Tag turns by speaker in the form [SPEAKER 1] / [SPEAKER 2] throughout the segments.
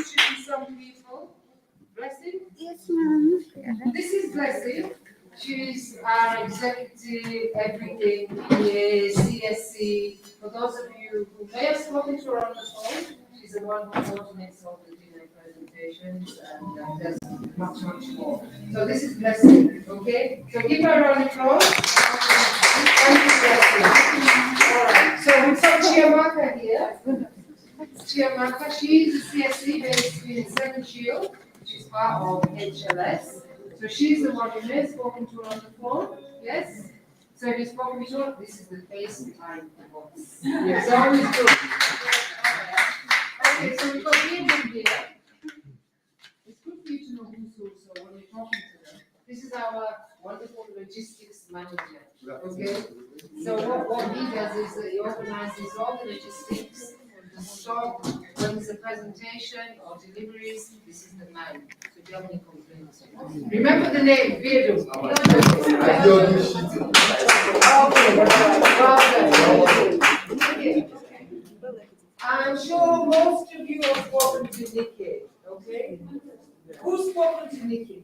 [SPEAKER 1] introduce some people. Blessing?
[SPEAKER 2] Yes, ma'am.
[SPEAKER 1] This is Blessing. She's our executive, everything, PA, CSC. For those of you who may have spoken to her on the phone, she's the one who coordinates all the dinner presentations and does much, much more. So this is Blessing, okay? So give her a round of applause. Thank you, Blessing. All right, so we've got Chiamaka here. Chiamaka, she's a CSC based in Seven Shield. She's part of HLS. So she's the one who may have spoken to her on the phone. Yes? So if you've spoken to her, this is the FaceTime box. It's always good. Okay, so we've got David here. It's good for you to know who's who, so when you're talking to them. This is our wonderful logistics manager. Okay? So what he does is that he organizes all the logistics, the stock, when there's a presentation or deliveries, this is the man. So do you have any complaints? Remember the name, Beardo. Okay. I'm sure most of you have spoken to Nikki, okay? Who's spoken to Nikki?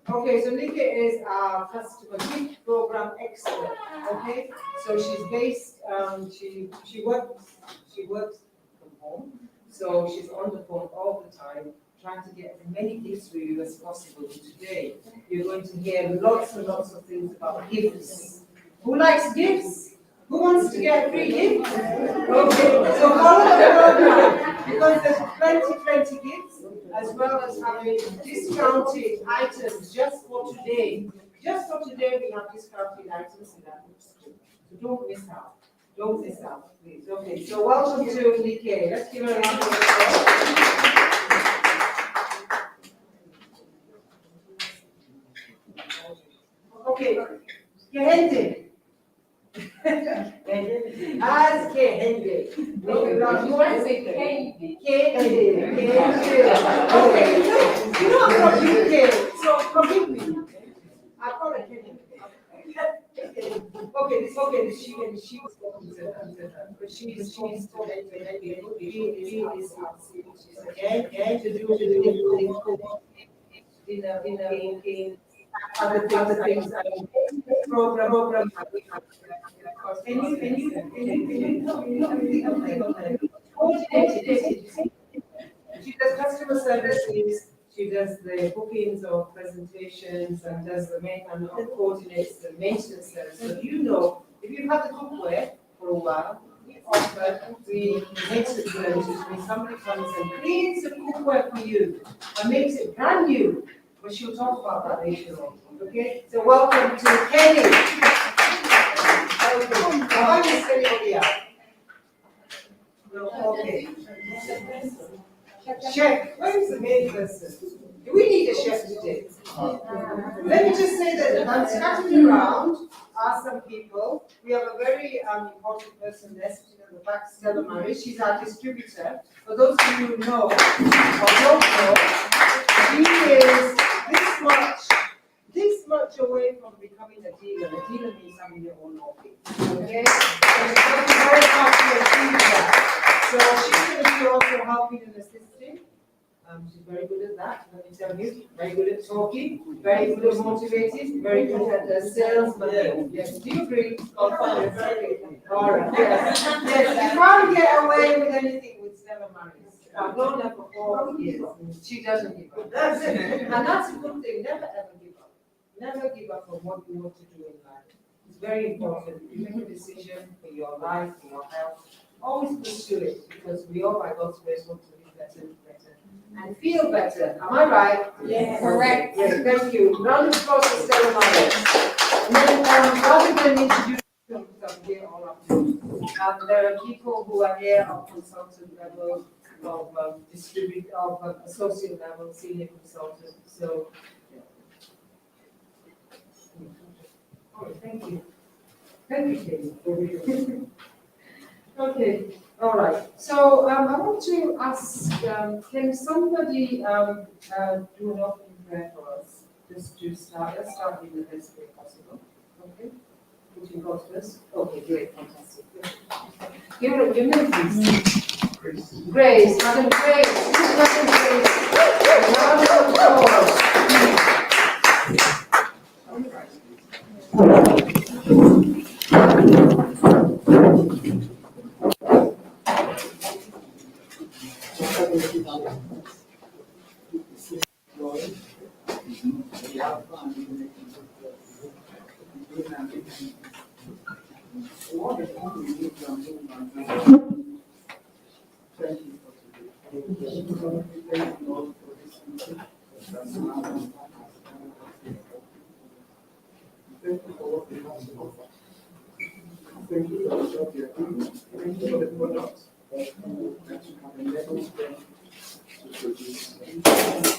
[SPEAKER 1] Okay, so Nikki is our customer gift program expert, okay? So she's based, she works from home, so she's on the phone all the time, trying to get as many gifts for you as possible. Today, you're going to hear lots and lots of things about gifts. Who likes gifts? Who wants to get a free gift? Okay, so follow the program, because there's plenty gifts, as well as having discounted items just for today. Just for today, we have discounted items in that bookstore. So don't miss out. Don't miss out, please. Okay, so welcome to Nikki. Let's give her a round of applause. Okay, que gente. As que gente. You want to say candy. Okay, you know I'm from UK, so forgive me. I call it candy. Okay, she was talking to her, but she's talking to her. She is again to do in other things program. Can you she does customer services, she does the bookings of presentations and does the and coordinates the maintenance service. So you know, if you've had the cookware for a while, we offer the maintenance service, which means somebody comes and cleans the cookware for you and makes it brand new. But she'll talk about that later on. Okay? So welcome to Kenny. Have I missed anybody out? No, okay. Chef, where is the main person? Do we need a chef today? Let me just say that I'm scattered around, are some people. We have a very important person there sitting at the back, Stella Murray. She's our distributor. For those of you who know or don't know, she is this much away from becoming a dealer. A dealer means having your own office. Okay? So she's very confident in that. So she's going to be also helping and assisting. She's very good at that, let me tell you. Very good at talking, very good at motivating, very good at the sales. Yes, do you agree? All right, yes. Yes, you can't get away with anything with Stella Maris. I've known her for 4 years. She doesn't give up. That's it. And that's a good thing. Never ever give up. Never give up on what you want to do in life. It's very important. If you make a decision for your life, for your health, always pursue it, because we all, by God's grace, want to live better and feel better. Am I right?
[SPEAKER 2] Yes.
[SPEAKER 1] Correct. Yes, thank you. Round of applause for Stella Maris. And then, rather than introduce themselves here all up, there are people who are here on consultant level, of associate level, senior consultant. So, oh, thank you. Thank you, Katie. Okay, all right. So I want to ask, can somebody do an opening prayer for us? Just to start, let's start in the best way possible. Okay? Putting God first. Okay, great, fantastic. Give me please. Grace, Madam Grace, Madam Grace. Round of applause.
[SPEAKER 2] Thank you for what they have to offer. Thank you for the job they are doing. Thank you for the products that you have enabled them to produce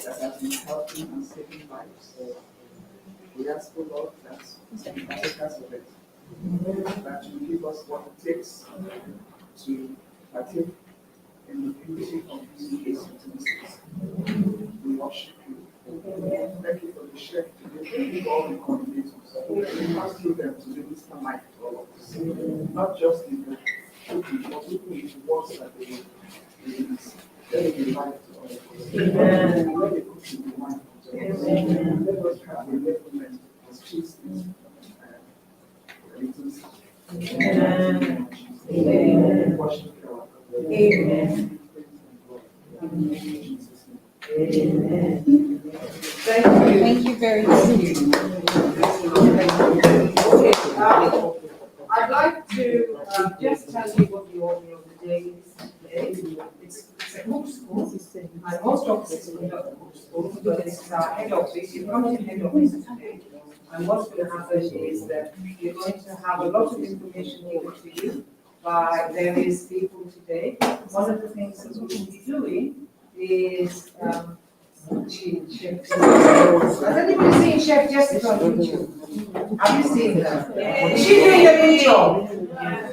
[SPEAKER 2] that has been helping and saving lives. We ask the Lord that you take us of it, that you give us what it takes to partake in the beauty of these intimacies. We worship you. Thank you for the chef today. Thank you for all the coordinators. We pass through them to minister life to all of us. Not just in the cooking, but even in the works that they release. Let it be life to all of us. Amen. Let the cooking be wine to all of us. Let us have a levelment as cheese is. Amen. Amen. Worship God. Amen.
[SPEAKER 1] Amen. Thank you.
[SPEAKER 3] Thank you very much.
[SPEAKER 1] Okay, I'd like to just tell you what the order of the day is today. It's a cook school, and most offices will not cook school, but it's our head office. You've come to head office today. And what's going to happen is that you're going to have a lot of information given to you by various people today. One of the things that we will be doing is has anybody seen Chef Jessica on YouTube? Have you seen her? Is she doing a good job?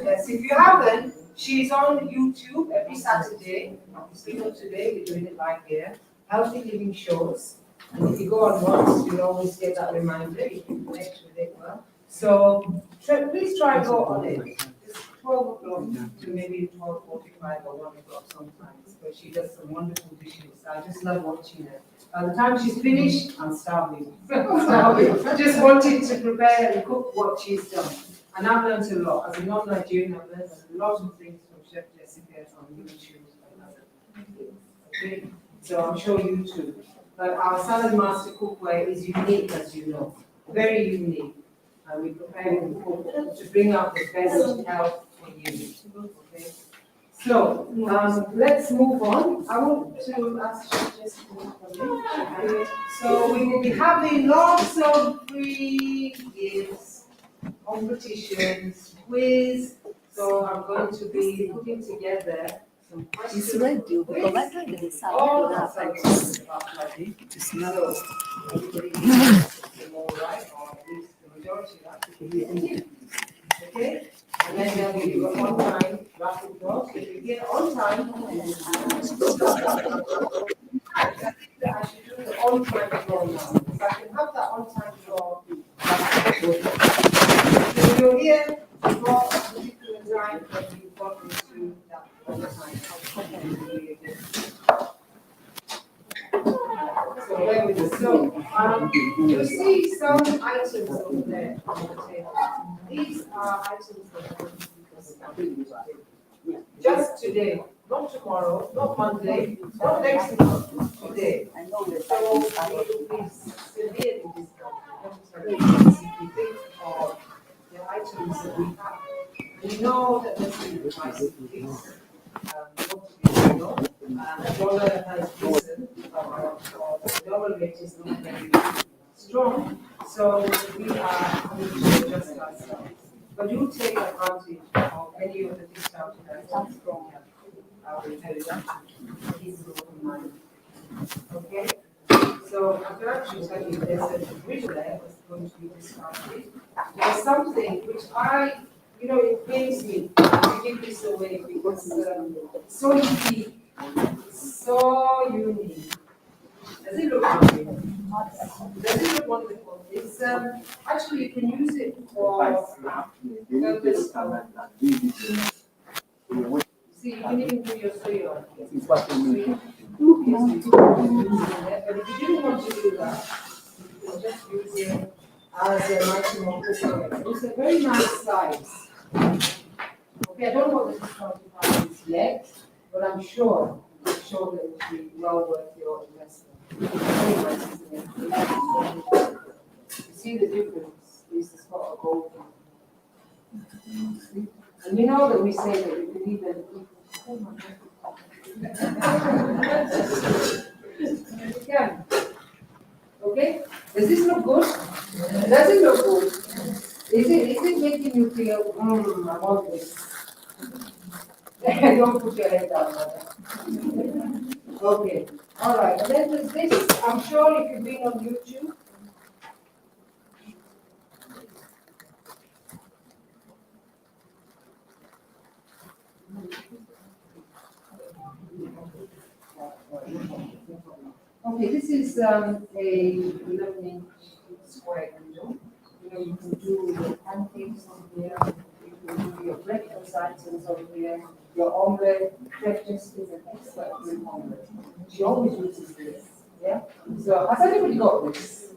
[SPEAKER 1] Yes, if you haven't, she's on YouTube every Saturday. Speaking today, we're doing it live here. Healthy living shows. And if you go on once, you'll always get that reminder. You can connect with it well. So please try and go on it. It's 12 o'clock to maybe 12:45 or 1 o'clock sometimes. But she does some wonderful dishes. I just love watching her. By the time she's finished, I'm starving. I just wanted to prepare and cook what she's done. And I've learned a lot. As a non-Nigerian, I've learned a lot of things from Chef Jessica on YouTube. Okay? So I'm sure you too. But our salad master cookware is unique, as you know, very unique. And we prepare it to bring out the best health for you. Okay. So let's move on. I want to ask Chef Jessica to come in. So we will be having lots of free gifts, competitions, quiz. So I'm going to be putting together some questions.
[SPEAKER 3] Isso é duro, porque vai doido de saúde
[SPEAKER 1] All
[SPEAKER 3] lá,
[SPEAKER 1] that
[SPEAKER 3] pai.
[SPEAKER 1] It's not everybody is all right, or at least the majority of that. Okay? And then we do a on time rapid draw. So if you get on time, I should do the on time draw now. If I can have that on time draw, so you're here for a particular time, but you've got into that on time. So where we go. So you see some items over there on the table. These are items that are just today, not tomorrow, not Monday, not next month, today. So we will be severely discounted. If you think of the items that we have, we know that this is the price of things. The dollar has risen, the dollar rate is not very strong, so we are having to adjust ourselves. But you take advantage of any of the discounted items from here. I will tell you that. Keep it in mind. Okay? So I can actually tell you there's a bridge there that's going to be discounted. There's something which it pains me to give this away because so unique. So unique. Does it look wonderful? Does it look wonderful? It's actually you can use it for purpose. See See, you can even do your soy on here.
[SPEAKER 2] It's what we need.
[SPEAKER 1] Yes, you can use it in there, but if you didn't want to do that, you can just use it as a maximum coconut. It's a very nice size. Okay, I don't know what the discount is yet, but I'm sure that it will be well worth your investment. Very nice, isn't it? You see the difference? It's the spot of gold. And you know that we say that you can even you can. Okay? Does this look good? Does it look good? Is it making you feel, I want this? Don't put your head down. Okay. All right. And then there's this, I'm sure if you've been on YouTube. Okay, this is a 11-inch square window. You know, you can do your pancakes on here, you can do your breakfast items on here, your omelette. Chef Jessica is an expert in omelette. She always uses this, yeah? So has anybody got this?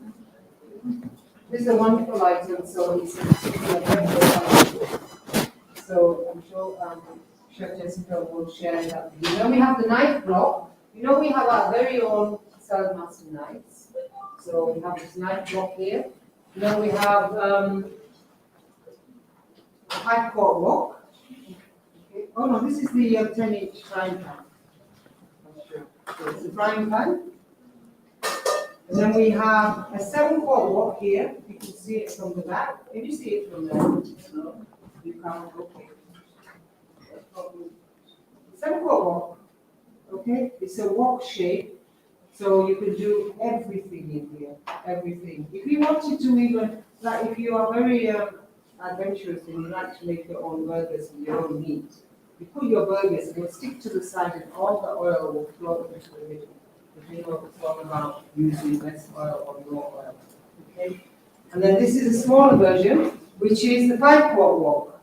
[SPEAKER 1] This is a wonderful item, so it's a breakfast item. So I'm sure Chef Jessica will share that with you. Then we have the knife block. You know, we have our very own salad master knives. So we have this knife block here. Then we have a high court wok. Okay. Oh no, this is the 10-inch frying pan. So it's the frying pan. And then we have a 7-quart wok here. You can see it from the back. If you see it from there, no, you can't. Okay. 7-quart wok. Okay, it's a wok shape, so you can do everything in here, everything. If you wanted to even, like if you are very adventurous and you like to make your own burgers and your own meat, you put your burgers and you'll stick to the side and all the oil will flow into the middle. If you know it's all about using less oil or more oil, okay? And then this is a smaller version, which is the 5-quart wok.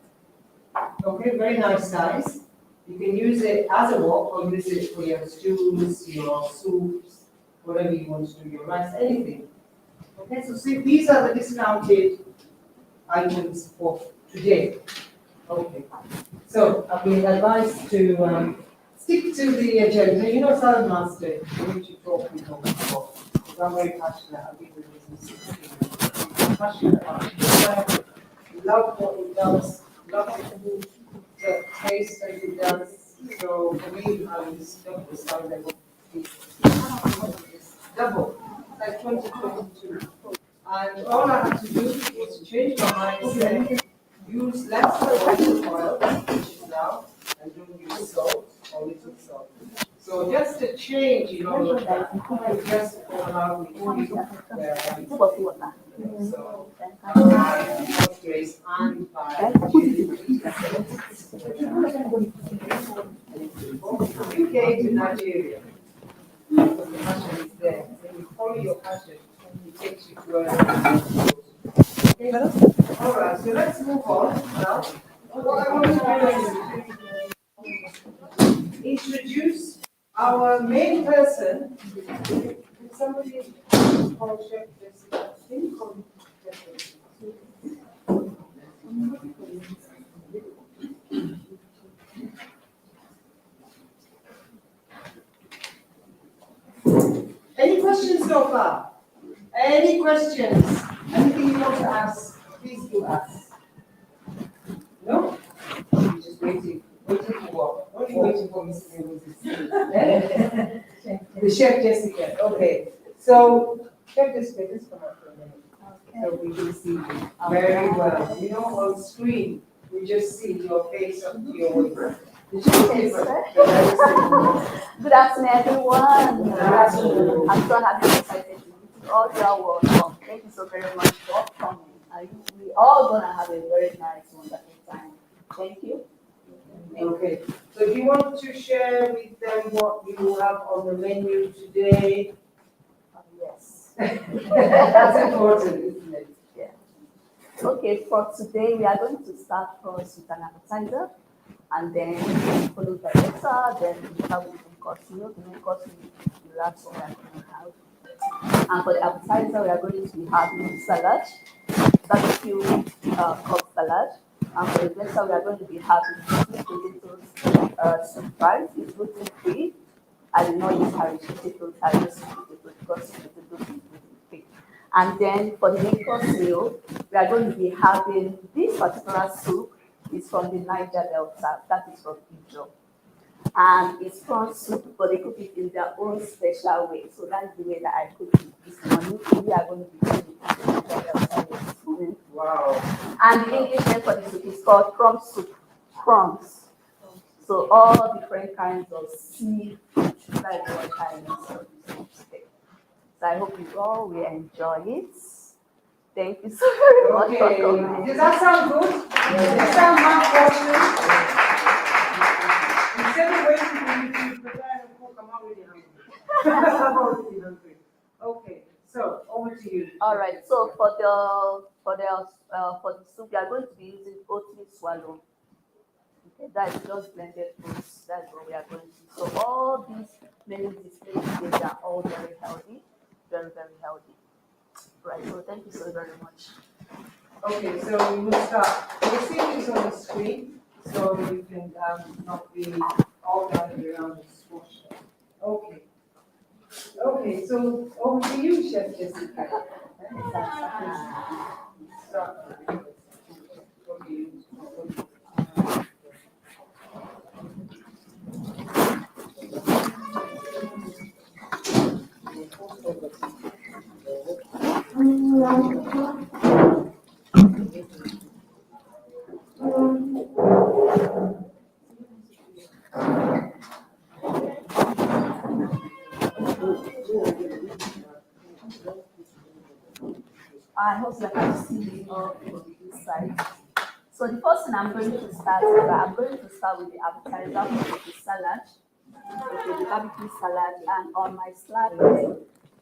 [SPEAKER 1] Okay, very nice size. You can use it as a wok or use it for your stews, your soups, whatever you want to do, your rice, anything. Okay, so see, these are the discounted items for today. Okay, so I've been advised to stick to the agenda. You know, Salad Master, we need to talk people before. Because I'm very passionate. I've been in business 16 years. I'm passionate about it. Love what it does, love the taste that it does. So for me, I was double salad. It's double, like 2022. And all I had to do was to change my mindset, use less oil, which is now, and don't use salt or little salt. So just a change in all of that, just allow me to use so, God's grace and by UK to Nigeria. Because the passion is there. When you follow your passion, it takes you to where okay. All right, so let's move on now. What I want to do is introduce our main person. Somebody call Chef Jessica. Any questions so far? Any questions? Anything you want to ask? Please do ask. No? You're just waiting. Waiting for what? What are you waiting for, Mrs. Moses? The Chef Jessica. Okay. So, Chef Jessica, just come up for a minute. Okay. So we can see you very well. You know, on screen, we just see your face up to your waist.
[SPEAKER 3] Good afternoon, everyone.
[SPEAKER 1] Good afternoon.
[SPEAKER 3] I'm so happy and excited to meet all your world. Thank you so very much for coming. We all gonna have a very nice, wonderful time. Thank you.
[SPEAKER 1] Okay. So do you want to share with them what you have on the menu today?
[SPEAKER 3] Yes.
[SPEAKER 1] That's important, isn't it?
[SPEAKER 3] Yeah. Okay, for today, we are going to start first with an appetizer. and then followed by water, then we have the main course meal. The main course meal is the last one we are going to have. And for the appetizer, we are going to be having salad, barbecue cup salad. And for the dessert, we are going to be having sweet potatoes soup fries. It's gluten free. I did not use Irish potatoes, I just use potatoes because potatoes is gluten free. And then for the main course meal, we are going to be having this particular soup is from the Niger Delta, that is from Ijo. And it's prawn soup, but they cook it in their own special way. So that's the way that I cook it this morning. We are going to be doing it in the Niger Delta way this morning.
[SPEAKER 1] Wow.
[SPEAKER 3] And the English name for the soup is called prawn soup. Prawns. So all different kinds of seafood. That is what I use. So I hope you all will enjoy it. Thank you so very much for
[SPEAKER 1] Okay.
[SPEAKER 3] coming.
[SPEAKER 1] Does that sound good? Does that sound malfortunate? Instead of waiting for you to prepare and cook, I'm already hungry. I'm already hungry. Okay, so over to you.
[SPEAKER 3] All right. So for the soup, we are going to be using oatmeal swallow. Okay, that is just blended fruits. That's what we are going to use. So all these menus displayed today, they are all very healthy, very very healthy. Right. So thank you so very much.
[SPEAKER 1] Okay, so we will start. We'll see this on the screen, so you can not be all gathered around and squashed. Okay. Okay, so over to you, Chef Jessica. Start. Okay.
[SPEAKER 3] I hope you can see me all from this side. So the first thing I'm going to start is that I'm going to start with the appetizer, which is the salad. Okay, the barbecue salad, and on my slide,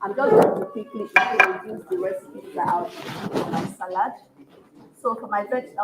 [SPEAKER 3] I'm just going to quickly introduce the recipes that I'll be using for my salad. So for my veg,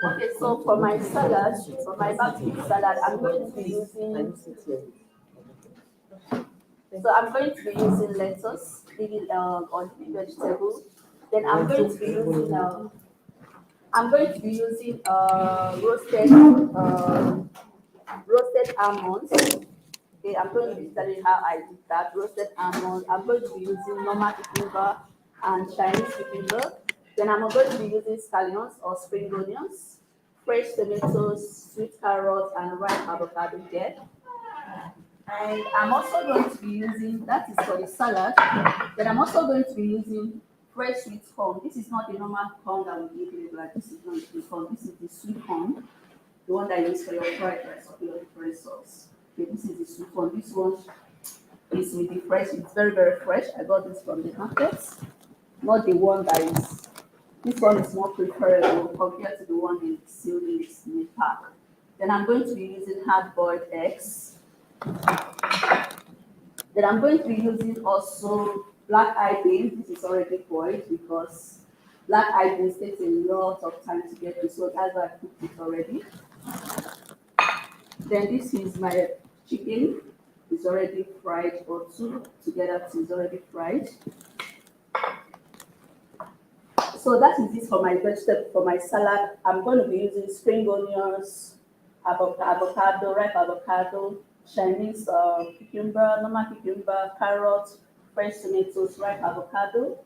[SPEAKER 3] okay, so for my salad, for my barbecue salad, I'm going to be using. So I'm going to be using lettuce, or leafy vegetable. Then I'm going to be using roasted almonds. Okay, I'm going to be telling you how I did that. Roasted almonds. I'm going to be using normal cucumber and Chinese cucumber. Then I'm going to be using scallions or spring onions, fresh tomatoes, sweet carrots, and ripe avocado here. And I'm also going to be using, that is for the salad, then I'm also going to be using fresh sweet corn. This is not the normal corn that we eat, like this is not the sweet corn, this is the sweet corn, the one that you use for your fried rice or your fried sauce. Okay, this is the sweet corn. This one is with the fresh, it's very, very fresh. I got this from the market, not the one that is, this one is more preferable compared to the one in sealed in the pack. Then I'm going to be using hard-boiled eggs. Then I'm going to be using also black eyed beans. This is already boiled because black eyed beans takes a lot of time to get this, so that's why I cooked it already. Then this is my chicken. It's already fried, or two together. It's already fried. So that is it for my vegetable, for my salad. I'm going to be using spring onions, avocado, ripe avocado, Chinese cucumber, normal cucumber, carrots, fresh tomatoes, ripe avocado,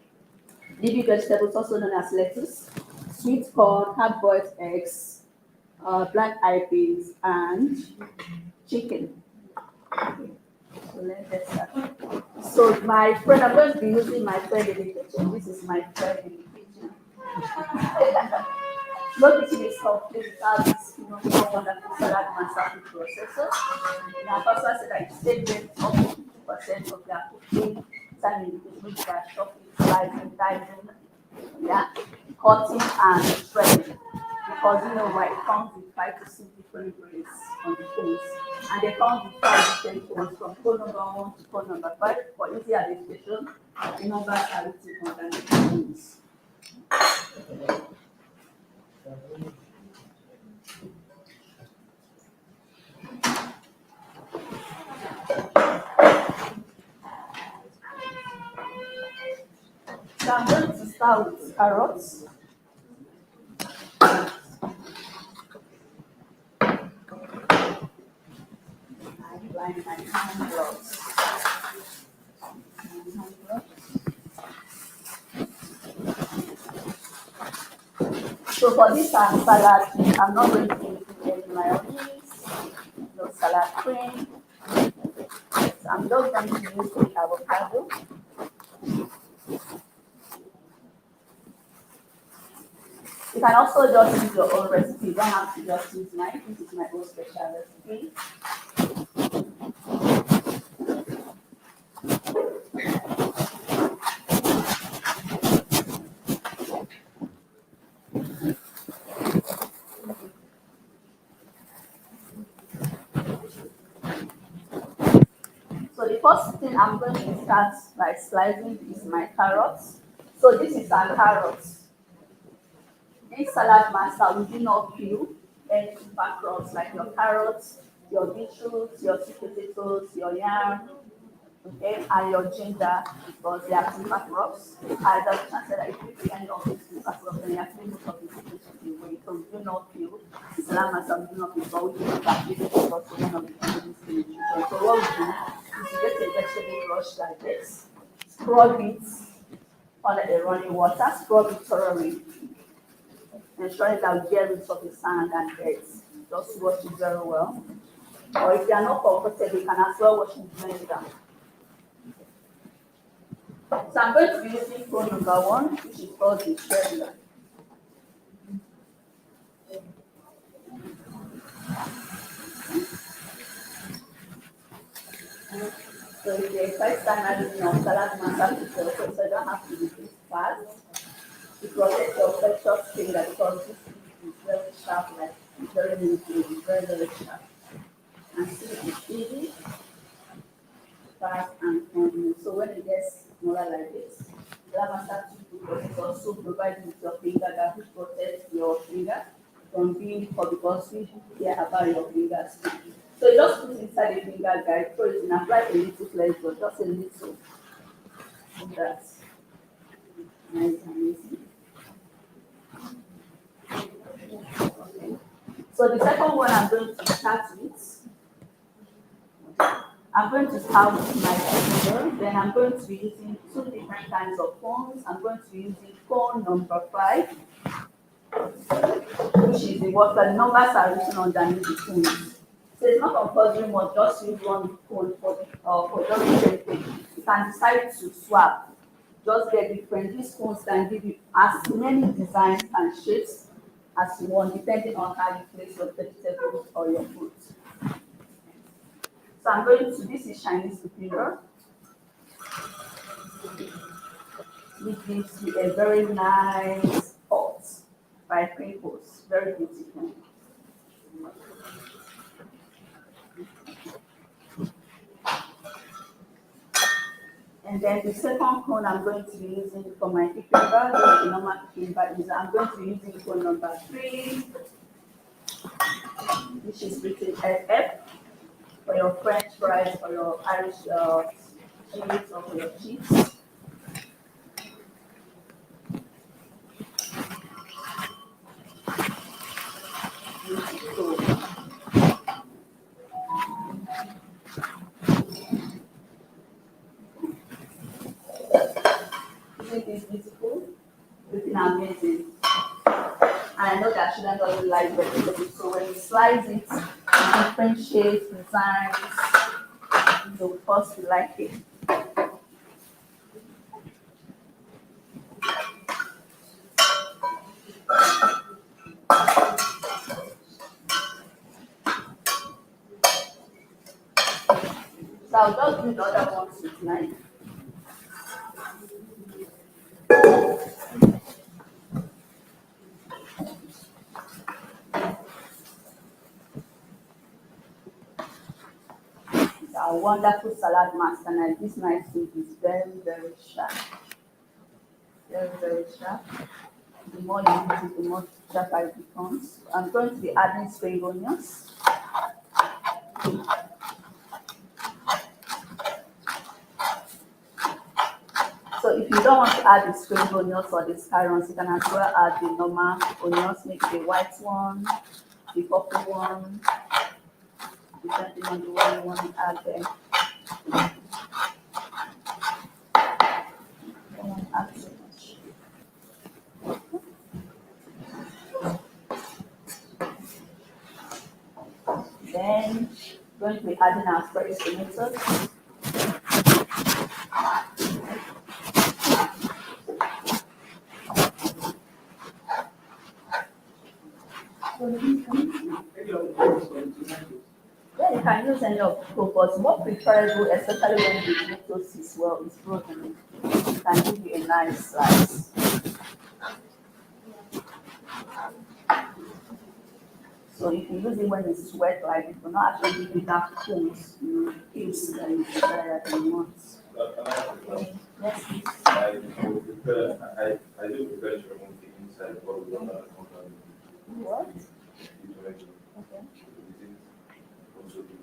[SPEAKER 3] leafy vegetables also known as lettuce, sweet corn, hard-boiled eggs, black eyed beans, and chicken. So let's get started. So my friend, I'm going to be using my friend in the kitchen. This is my friend in the kitchen. No kitchen is complete without this, wonderful salad manufacturing processor. Now, Pastor said that it saves them up to 50% of their cooking time in which they are chopping, slicing, dicing, yeah, cutting and shredding. Because you know why it comes with 5 to 6 different grades on the phones. And they come with 5 different phones from phone number 1 to phone number 5. For easy identification, the numbers are written on the phones. So I'm going to start with carrots. I line my hand gloves. So for this salad, I'm not going to be using any mayonnaise, no salad cream. So I'm just going to use the avocado. You can also just use your own recipe. You don't have to just use mine. This is my own special recipe. So the first thing I'm going to start by slicing is my carrots. So this is our carrots. In salad master, we do not peel any super crops like your carrots, your beetroots, your sweet potatoes, your yam, okay, and your ginger because they are super crops. I just said that if you peel any of these super crops, then you have to most of the situation away. So we do not peel. Salad master, we do not peel, but we do that this is also one of the things in nutrition. So what we do is you get a vegetable brush like this, scrub it under the running water, scrub it thoroughly. Ensuring that we get rid of the sand and dirt. Just wash it very well. Or if you are not comfortable, you can as well wash it blender. So I'm going to be using phone number 1, which is called the shredder. So if you're first time using your salad master tutorial, so you don't have to do this fast. To protect your precious finger because this is very sharp, like very neatly, very, very sharp. And see it's easy, fast, and convenient. So when it gets smaller like this, Lavasta toothbrush also provides with your finger that will protect your finger from being cut because we care about your fingers. So you just put inside the finger guide, throw it in, apply a little flavor, just a little. That's nice and easy. Okay. So the second one I'm going to start with, I'm going to start with my finger, then I'm going to be using 2 different kinds of phones. I'm going to be using phone number 5, which is the what the numbers are written underneath the phone. So it's not compulsory, but just use one phone for just the same thing. You can decide to swap, just get different. These phones can give you as many designs and shapes as you want, depending on how you place your vegetables or your fruits. So I'm going to, this is Chinese superior, which gives you a very nice pot by crinkles, very beautiful. And then the second cone I'm going to be using for my cucumber, the normal cucumber is I'm going to be using cone number 3, which is written FF for your French fries, for your Irish cheese, or for your cheese. So, isn't this beautiful? Looking amazing. And I know that children doesn't like vegetables, so when you slice it, different shapes, designs, they will first like it. So I'll just do the other ones with knife. wonderful salad master, and this my food is very, very sharp. Very, very sharp. The more you use it, the more sharper it becomes. I'm going to be adding spring onions. So if you don't want to add the spring onions or the scarons, you can as well add the normal onions, maybe the white one, the purple one, depending on the one you want to add there. Don't want to add so much. Then going to be adding our fresh tomatoes. Yeah, you can use any of the but more preferable, especially when the tomatoes is well, is broken. It can give you a nice slice. So if you use it when it's wet, like it will not actually give you that cones, it's that you desire and you want. Yes, please.
[SPEAKER 4] I would prefer, I do prefer to remove the inside, but we don't have a compound.
[SPEAKER 3] What?
[SPEAKER 4] Okay.
[SPEAKER 3] Okay.
[SPEAKER 4] Also do.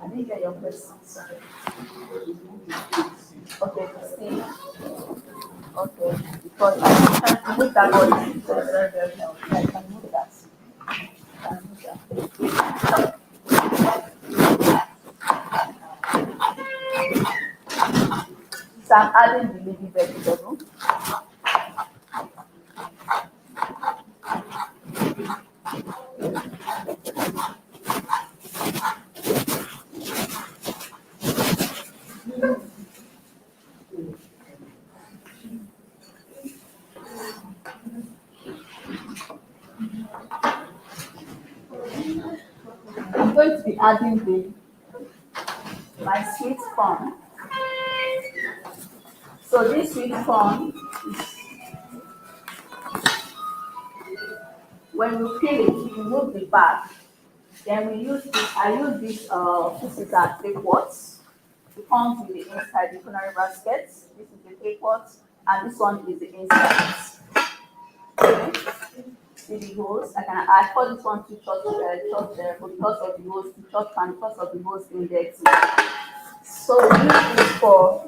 [SPEAKER 3] I didn't get your question, sorry. Okay, Christine. Okay, because I can move that body because very, very healthy. I can move that. I can move that. So I'm adding the baby vegetable. I'm going to be adding my sweet corn. So this sweet corn, when you peel it, you remove the back. Then we use this. I use this is a clay pot. It comes with the inside the culinary basket. This is the clay pot, and this one is the inside. Okay. See the holes. I call this one to church but because of the holes to church and because of the holes in there too. So we use this for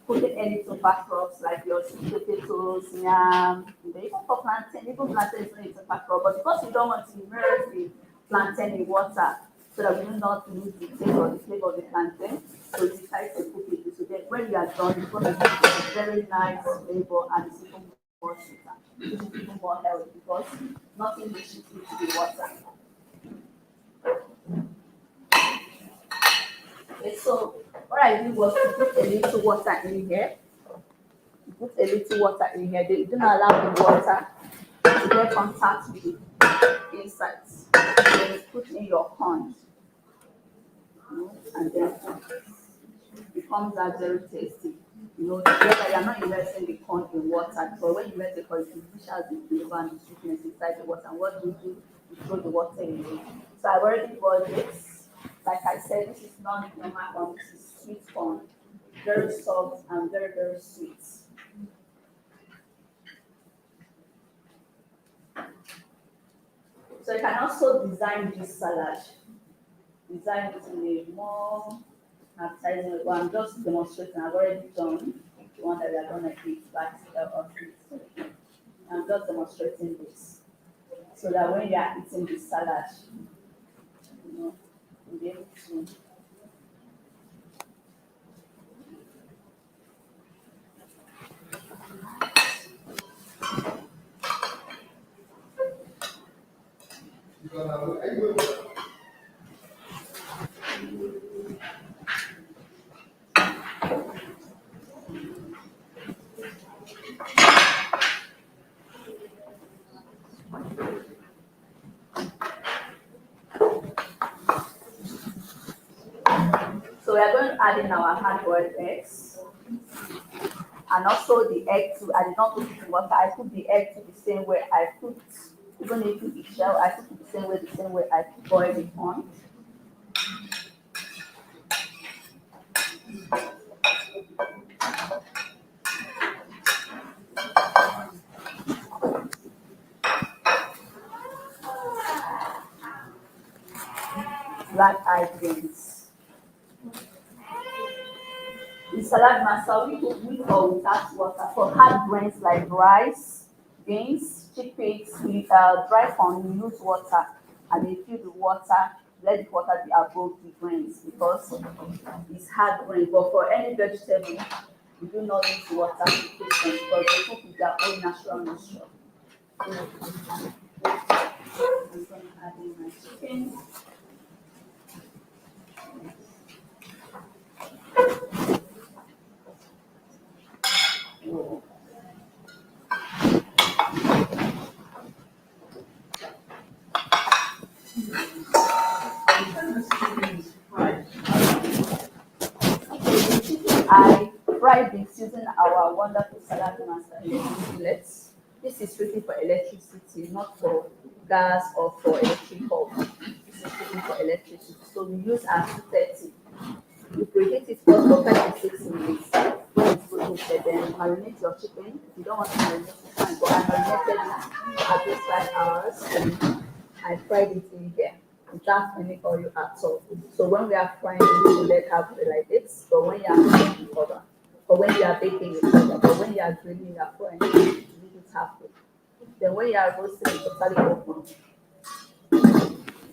[SPEAKER 3] putting any tuber crops like your sweet potatoes, yam, even for plantain. Even plantain is not a tuber crop, but because we don't want to immerse the plantain in water so that we do not lose the flavor of the plantain, so we decide to cook it. So then when we are done, it's going to give a very nice flavor and it's even more sweeter. It's even more healthy because nothing will shift into the water. Okay, so what I did was to put a little water in here. Put a little water in here. They don't allow the water to get contact with the insides. Then you put in your corn, and then it becomes that very tasty. Together you're not immersing the corn in water, but when you immerse the corn, it push out the flavor and the sweetness inside the water. And what do? You throw the water in it. So I've already boiled this. Like I said, this is not normal corn, this is sweet corn. Very soft and very, very sweet. So you can also design this salad. Design it in a more appetizing way. But I'm just demonstrating. I've already done the one that we are going to eat I'm just demonstrating this. So that when you are eating the salad, you'll be able to. So we are going to add in our hard-boiled eggs. And also the egg too. I did not put it in water. I put the egg to the same way I put, even if it's shell, I put it the same way I boil it on. Black eyed beans. In salad masa, we cook with or without water. For hard grains like rice, beans, chickpeas, dry corn, we use water. And if you do water, let the water be above the grains because it's hard grain. But for any vegetable, we do not use water to cook them because they cook with their own natural moisture. I'm going to add in my chicken. I fried this using our wonderful salad master fillets. This is strictly for electricity, not for gas or for electric bulb. This is strictly for electricity. So we use our 230. You preheat it for 5 to 6 minutes. When it's preheated, then marinate your chicken. If you don't want to marinate it, fine. But I marinated it at least 5 hours and I fried it in here without any oil at all. So when we are frying, we need to let halfway like this. But when you are baking it over, or when you are baking it over, but when you are grilling, you are frying, you leave it halfway. Then when you are roasting, it totally open.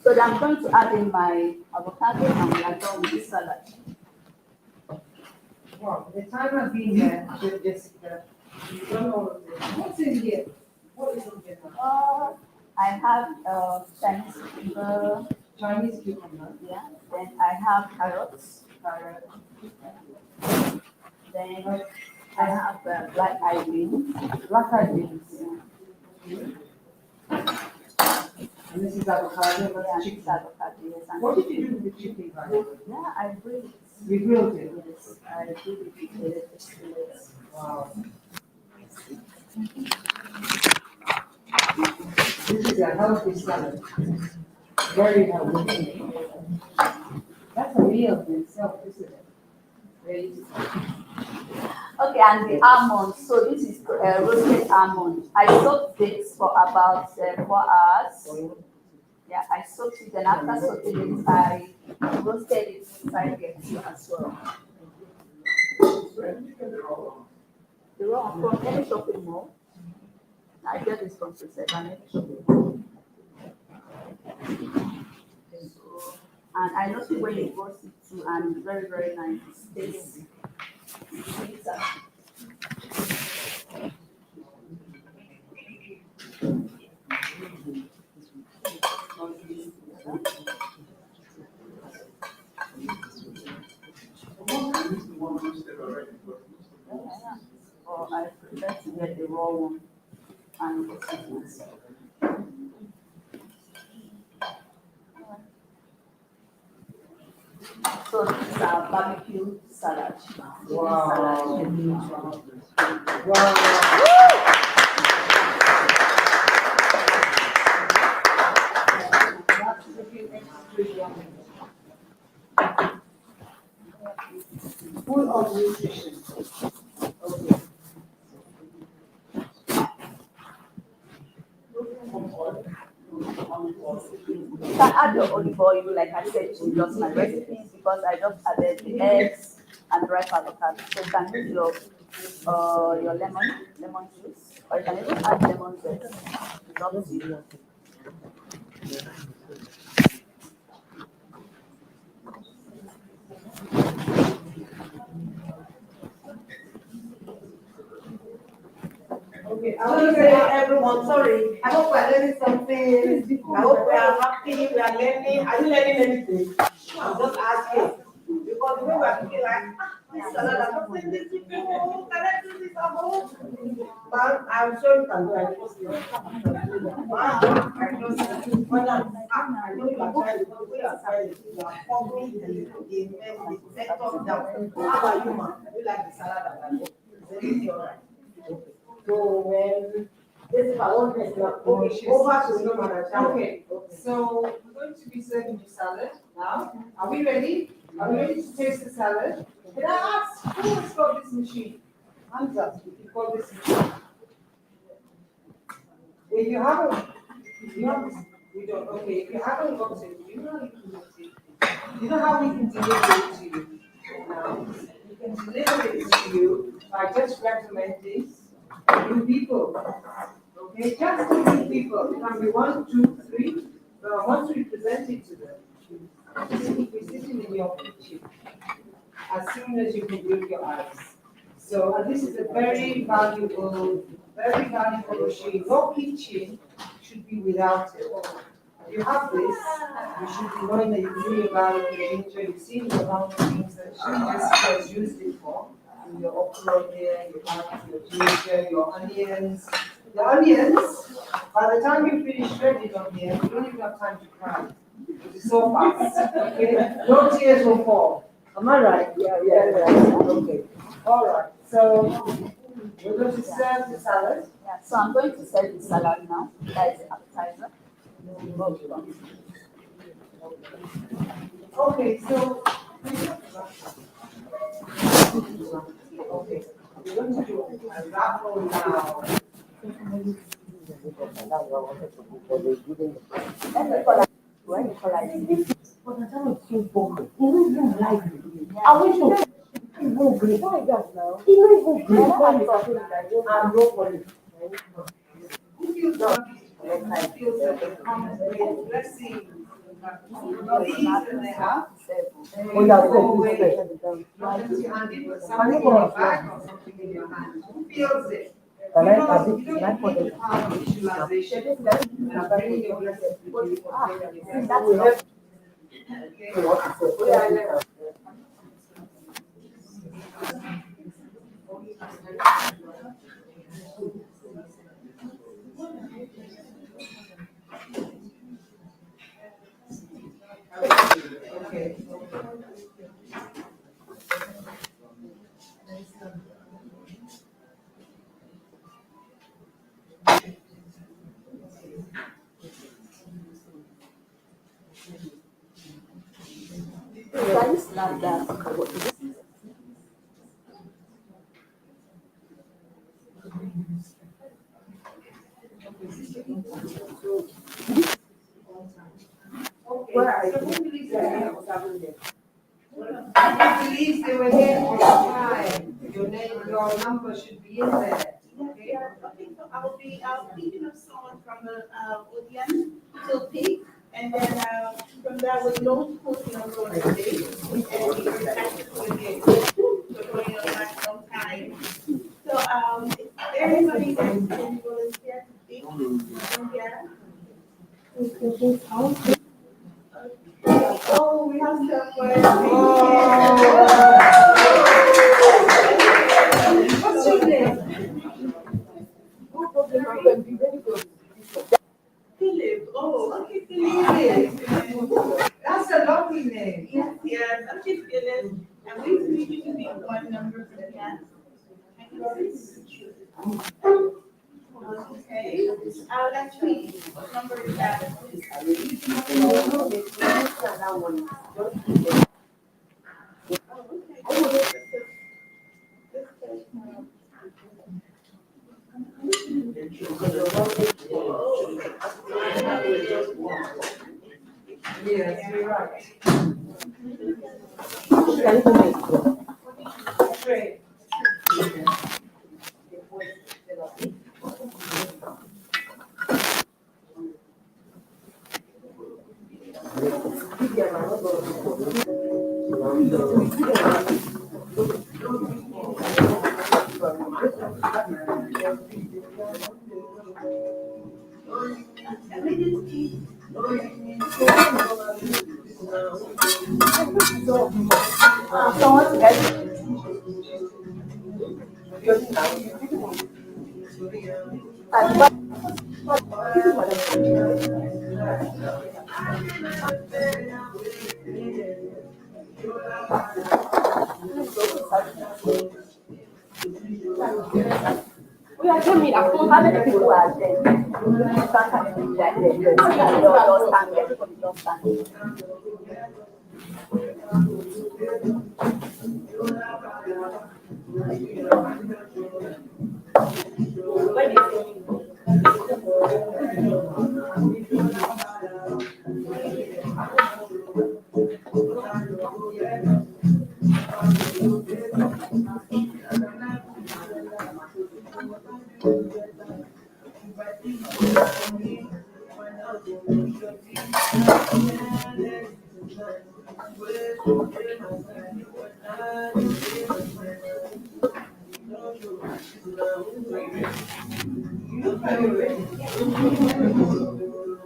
[SPEAKER 3] So then I'm going to add in my avocado and we are done with the salad.
[SPEAKER 1] Wow, the time I've been here, Jessica, you don't know what's in here. What is in here now?
[SPEAKER 3] I have Chinese cucumber,
[SPEAKER 1] Chinese cucumber.
[SPEAKER 3] yeah. Then I have carrots. Then I have black eyed beans.
[SPEAKER 1] Black eyed beans. And this is avocado,
[SPEAKER 3] Yeah,
[SPEAKER 1] that's
[SPEAKER 3] chicken
[SPEAKER 1] chicken.
[SPEAKER 3] avocado, yes. And
[SPEAKER 1] What did you do with the chicken, by the way?
[SPEAKER 3] yeah, I grilled it.
[SPEAKER 1] We grilled it.
[SPEAKER 3] Yes, I grilled it with electric fillets.
[SPEAKER 1] Wow. This is a healthy salad. Very healthy. That's a meal in itself, isn't it? Very
[SPEAKER 3] Okay, and the almonds. So this is roasted almond. I soaked this for about 4 hours. Yeah, I soaked it, and after soaking it, I roasted it inside the too as well. The raw from any shopping mall. I get this from Preset and any shopping mall. So, and I noticed when you roast it too, and it's very, very nice. It tastes sweeter. Or I prefer to get the raw one and roast it myself. So this is our barbecue salad.
[SPEAKER 1] Wow.
[SPEAKER 3] Salad.
[SPEAKER 1] Wow. That's looking extremely yummy. Full of nutrition. Okay.
[SPEAKER 3] You can add your olive oil, like I said, to just my recipes because I just added the eggs and dry avocado. So you can use your lemon juice, or you can even add lemon zest. It's up to you.
[SPEAKER 1] Okay.
[SPEAKER 5] So say everyone, sorry. I hope we are learning something. I hope we are happy, we are learning. Are you learning anything? I'm just asking. Because the way we are thinking like, this salad, I'm not saying this to people. Can I do this at home? But I'm sure you can do it. I trust you. I trust you. Madam, I know you are trying because we are trying. You are following the sector down. How about you, ma? You like the salad at home? Is it easy or right? So when this is our own place now, okay, over to you, Madam.
[SPEAKER 1] Okay, so we're going to be serving the salad now. Are we ready? Are we ready to taste the salad? Can I ask, who has got this machine? Hands up, if you've got this machine. If you haven't, you don't, okay, if you haven't got it, you know you can get it. You know how we can deliver it to you? We can deliver it to you by just recommending new people. Okay, just new people. It can be 1, 2, 3. But once we present it to them, if we're sitting in your kitchen, as soon as you can blink your eyes. So this is a very valuable machine. No kitchen should be without it. If you have this, you should be knowing that you can do your garlic and ginger. You've seen the amount of things that Jessica has used it for. Your okra there, you have your ginger, your onions. The onions, by the time you finish shredding on here, you don't even have time to cry. It's so fast, okay? No tears will fall. Am I right? Yeah. Okay. All right. So we're going to serve the salad.
[SPEAKER 3] Yeah, so I'm going to serve the salad now. That is appetizer.
[SPEAKER 1] Okay, so okay, we're going to do a raffle now.
[SPEAKER 5] But I don't feel bored. You don't like it. I wish you even great. Why is that now? You don't even great. Why is that? I'm no for it.
[SPEAKER 1] Who feels happy? Who feels that it comes with blessings? These that they have.
[SPEAKER 5] Oh, yeah, good.
[SPEAKER 1] Not just your hand, but something in your bag or something in your hand. Who feels it?
[SPEAKER 5] Can
[SPEAKER 1] You
[SPEAKER 5] I
[SPEAKER 1] don't
[SPEAKER 5] have
[SPEAKER 1] you
[SPEAKER 5] it?
[SPEAKER 1] don't
[SPEAKER 5] Can I put
[SPEAKER 1] need
[SPEAKER 5] it?
[SPEAKER 1] the power of visualization. And I'm bringing your blessings with you for prayer.
[SPEAKER 5] We have
[SPEAKER 1] Okay.
[SPEAKER 5] to what to say.
[SPEAKER 1] Okay.
[SPEAKER 3] That is not that.
[SPEAKER 1] Okay. So who believes that was happening there? Who believes they were here for a time? Your number should be in there. Okay.
[SPEAKER 6] Yeah, okay, so I'll be thinking of someone from the audience to pick, and then from that we don't put in a row today, and we are actually again. So going on that long time. So is there anybody that can volunteer to pick? Yeah. Oh, we have
[SPEAKER 1] What's your name?
[SPEAKER 6] Philip. Oh, okay, Philip.
[SPEAKER 1] That's a lovely name.
[SPEAKER 6] Yes, yes, I'm just Philip. I'm going to need you to be one number for the dance. Okay, actually, what number is that?
[SPEAKER 1] Yes, you're right. Great.
[SPEAKER 3] Someone get how many people are there? Everybody just stand.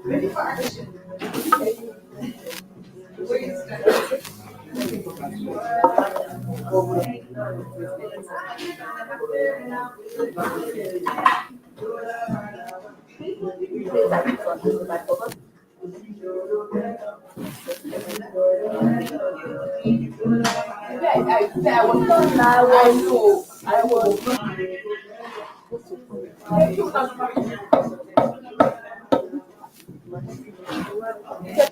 [SPEAKER 1] Ready for action. Where you stand?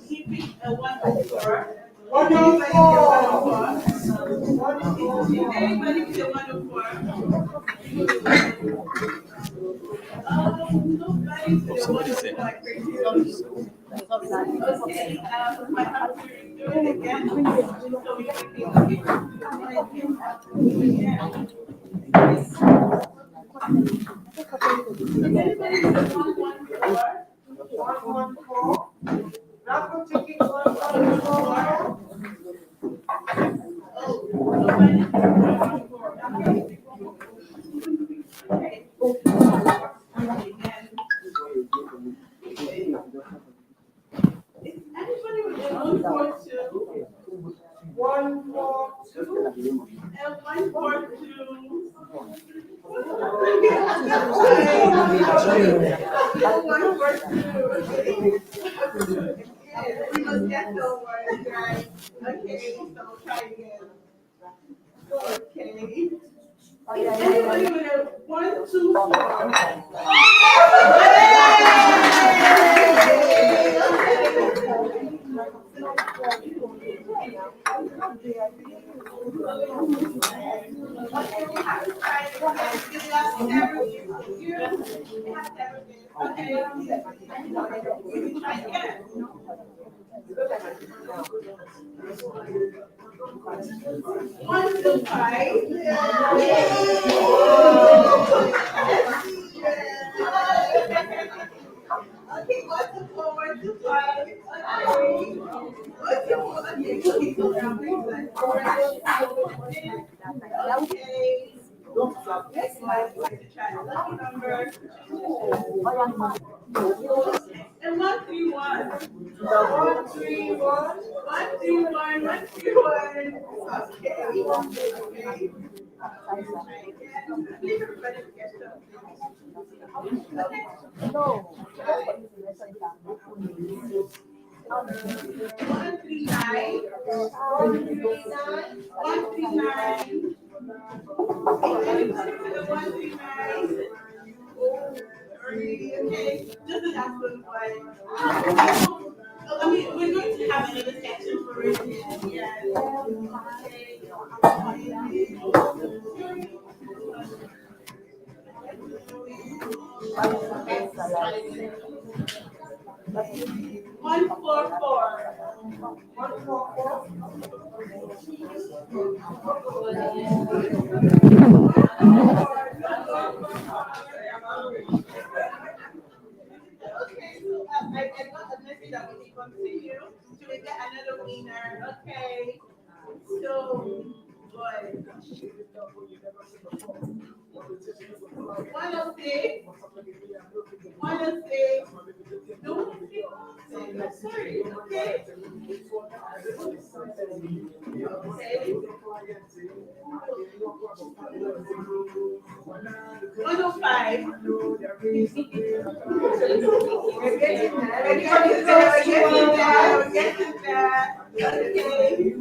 [SPEAKER 6] Keeping a 104.
[SPEAKER 1] 104.
[SPEAKER 6] Anybody with a 104? Nobody with a 104. Okay, I have to do it again. So we can be looking. Anybody with a 114?
[SPEAKER 1] 114. Rapper ticket 114.
[SPEAKER 6] Oh, nobody with a 114. Okay. Is anybody with a 142?
[SPEAKER 1] 142.
[SPEAKER 6] And 142. We must get the words right. Okay, so we'll try again. Okay. Anybody with a 124? One to five. Okay, one to four, one to five. Okay. One to four. Okay, so now okay. Next one, to try lucky number. And 131.
[SPEAKER 1] 131.
[SPEAKER 6] 131, 131. Okay. Okay. Leave everybody to get something. Okay. 139.
[SPEAKER 1] 139.
[SPEAKER 6] 139. Anybody with a 139? Okay, just an absolute one. I mean, we're going to have another section for it. Yeah. Okay. 144. 144. Okay, so I got a message that we can continue to get another winner. Okay, so what? 106. 106. No, sorry. Okay. Okay. 105.
[SPEAKER 1] We're getting there.
[SPEAKER 6] We're getting there. We're getting there. Okay.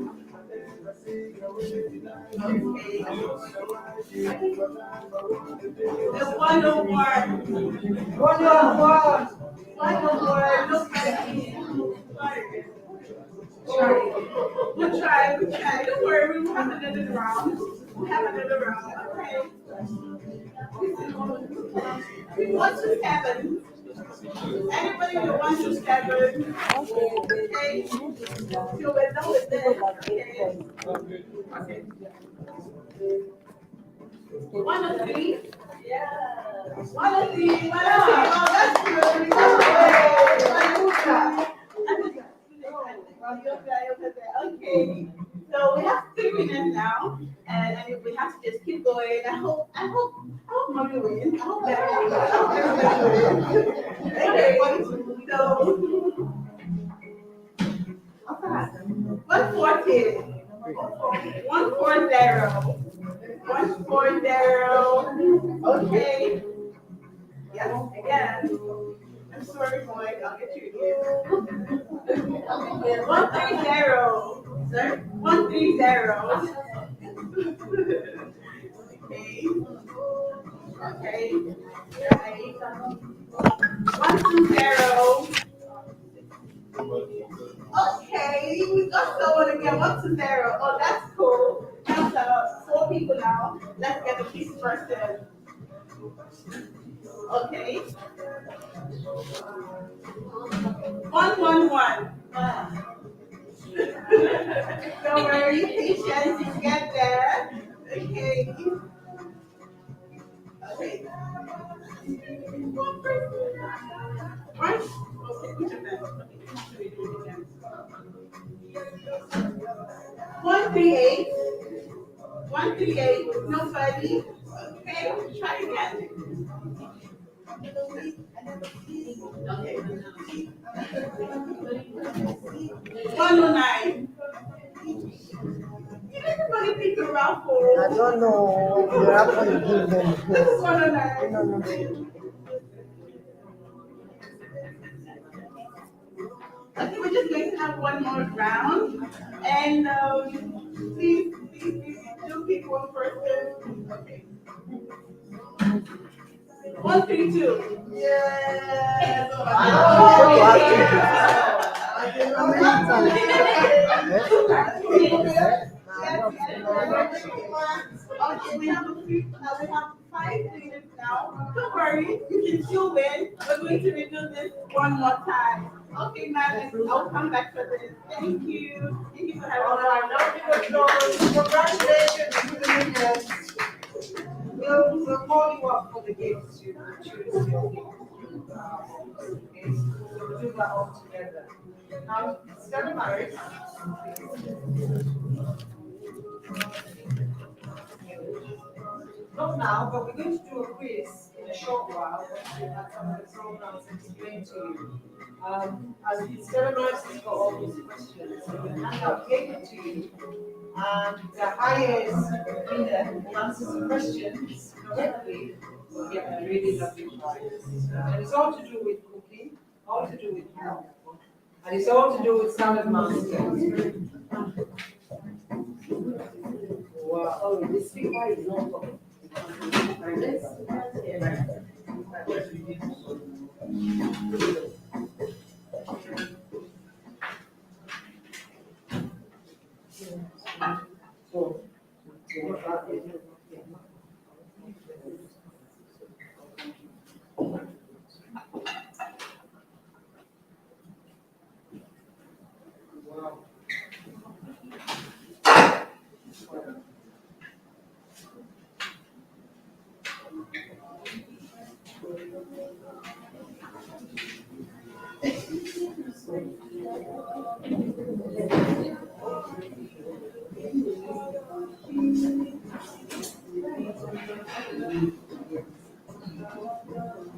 [SPEAKER 6] The 101.
[SPEAKER 1] 101.
[SPEAKER 6] 101. Nobody. Sorry. We'll try. Don't worry, we have another round. We have another round. Okay. 1 to 7. Anybody with 1 to 7? Okay. So we're done with this. Okay. Okay. 1 to 3. Yeah. 1 to 3. 1 to 3. Oh, that's good. Okay. So we have 3 minutes now, and we have to just keep going. I hope mommy wins. I hope everybody wins. Okay. So 140. 140. 140. Okay. Yes, again. I'm sorry, Mike. I'll get you again. 130. Sir? 130. Okay. Okay. Right. 120. Okay, we got someone again. 120. Oh, that's cool. That's 4 people now. Let's get the fifth person. Okay. 111. Don't worry, patience, you get there. Okay. Okay. Right? Okay, which of them? Okay, 138. 138. Nobody. Okay, try again. Okay. 109. You everybody pick a raffle.
[SPEAKER 5] I don't know. The raffle you give them.
[SPEAKER 6] This is 109.
[SPEAKER 5] No.
[SPEAKER 6] Okay, we're just going to have one more round. And please do pick one person. Okay. 132. Yes. Okay, we have 5 minutes now. Don't worry, you can still win. We're going to redo this one more time. Okay, ma'am, I'll come back for this. Thank you. Thank you for having me.
[SPEAKER 1] Congratulations to the winners. We'll call you up for the games to choose your game. Okay, so we'll do that all together. Now, Stella Maris. Not now, but we're going to do a quiz in a short while. We have some of the programs explained to you. As Stella Maris has got all these questions, so we'll hand out paper to you. And the highest winner who answers the questions correctly will get a really lovely prize. And it's all to do with cooking, all to do with health, and it's all to do with salad masters. Wow. Oh, this speaker is not.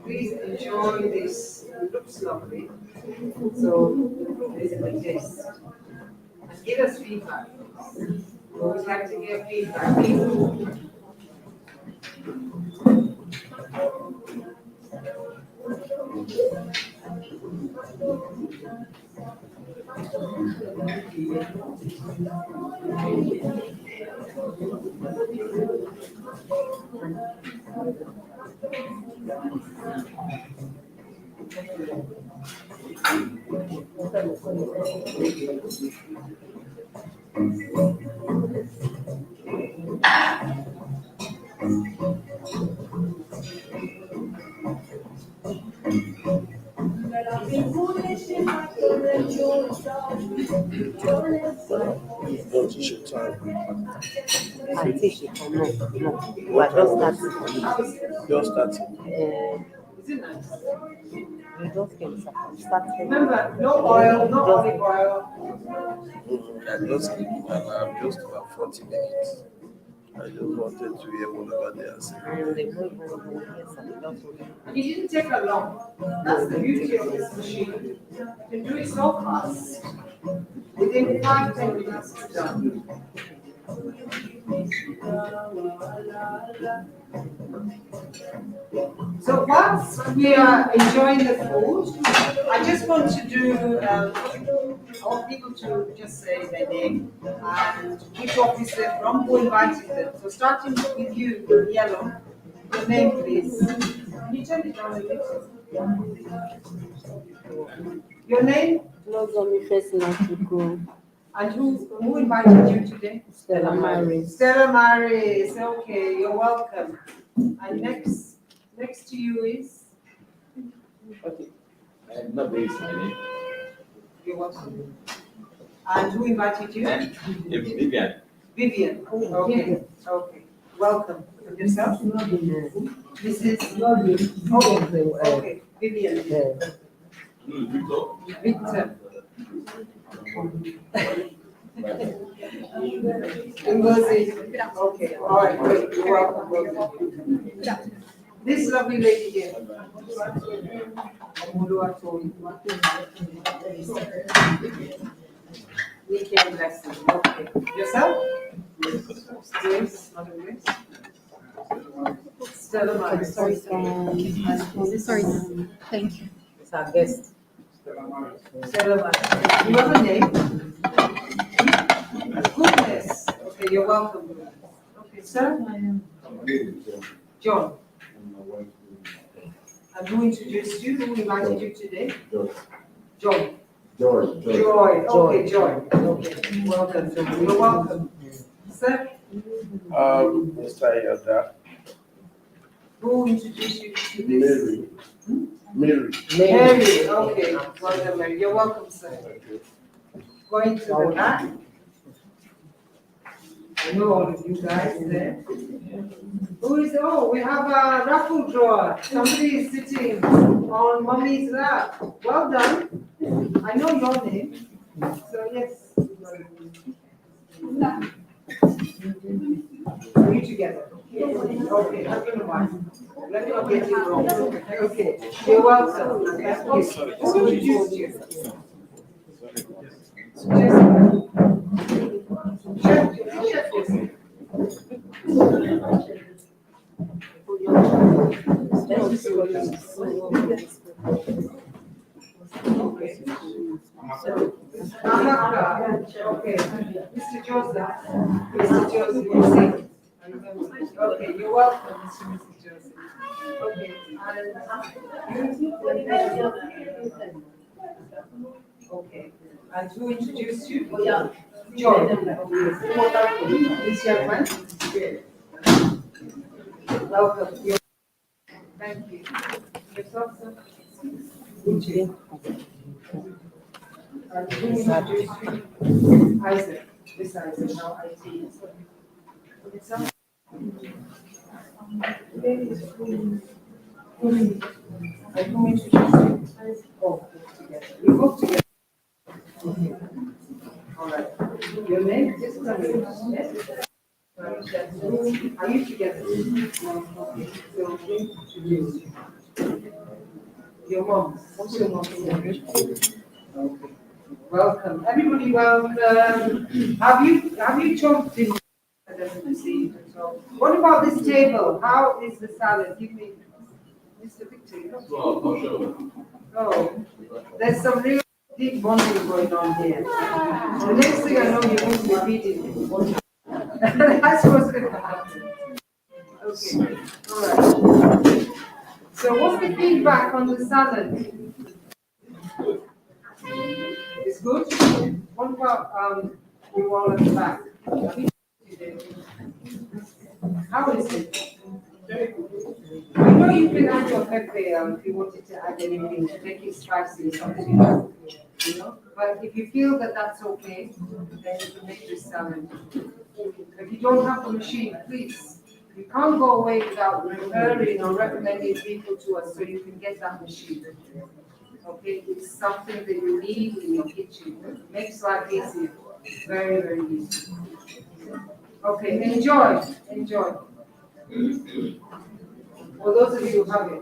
[SPEAKER 1] Please enjoy this. It looks lovely. So, this is the taste. And give us feedback. We always like to get feedback.
[SPEAKER 2] Don't you should time.
[SPEAKER 5] I think she come no. We are just starting.
[SPEAKER 2] Just starting.
[SPEAKER 1] Is it nice?
[SPEAKER 5] We just came starting.
[SPEAKER 1] Remember, no oil, no olive oil.
[SPEAKER 2] I'm just about 40 minutes. I just wanted to hear what over there say.
[SPEAKER 5] And they move on yes, and just
[SPEAKER 1] And it didn't take her long. That's the beauty of this machine. You can do it so fast. Within 5-10 minutes, it's done. So once we are enjoying the food, I just want to do, I want people to just say their name and which office they're from, who invited them. So starting with you, Yellow, your name please. Can you turn it down a bit? Your name
[SPEAKER 5] no zombie face not to go.
[SPEAKER 1] and who invited you today?
[SPEAKER 5] Stella Maris.
[SPEAKER 1] Stella Maris, okay, you're welcome. And next to you is?
[SPEAKER 4] Okay. Not very exciting.
[SPEAKER 1] You're welcome. And who invited you?
[SPEAKER 4] Vivian.
[SPEAKER 1] Vivian, okay, welcome. And yourself? This is? Okay, Vivian. Victor. Ngozi. Okay, all right, great, you're welcome. This lovely lady here. Weekend lesson, okay. Yourself? Grace, Mother Grace? Stella Maris.
[SPEAKER 7] Sorry, thank you.
[SPEAKER 5] It's our guest.
[SPEAKER 1] Stella Maris. You have a name? Goodness. Okay, you're welcome. Okay, sir? John. And who introduced you? Who invited you today? John. Joy. Okay, Joy. Okay, welcome, Joy. You're welcome. Sir?
[SPEAKER 2] Mr. Yoda.
[SPEAKER 1] Who introduced you to this?
[SPEAKER 2] Mary.
[SPEAKER 1] Mary, okay, welcome, Mary. You're welcome, sir. Going to the back. I know all of you guys there. Who is, oh, we have a raffle drawer. Somebody is sitting on mommy's lap. Well done. I know your name. So yes. Are you together? Okay, husband and wife. Let me not get it wrong. Okay, you're welcome. Who introduced you? Okay, Mr. Joseph. Mr. Joseph, you see? Okay, you're welcome, Mr. Joseph. Okay, okay, and who introduced you? John. This young man? Welcome. Thank you. Yourself, sir? And who introduced you? Isaac. This Isaac, now IT. Yourself? And who introduced you? Oh, together. You both together. Okay. All right. Your name? Yes. Are you together? Okay. So, introduce you. Your mom. What's your mom's name? Okay. Welcome. Everybody, welcome. Have you chopped in? I don't see it at all. What about this table? How is the salad? Give me, Mr. Victor. Oh, there's some real deep bonding going on here. The next thing I know, you're going to be feeding me. That's what's going to happen. Okay, all right. So what's the feedback on the salad? It's It's good. What about you all at the back? How is it? I know you can add your pepper if you wanted to add anything, make it spicy or something, you know. But if you feel that that's okay, then you can make this salad. If you don't have the machine, please, you can't go away without referring or recommending people to us so you can get that machine. Okay, it's something that you need in your kitchen. It makes life easier, very, very easy. Okay, enjoy, enjoy. For those of you who have it.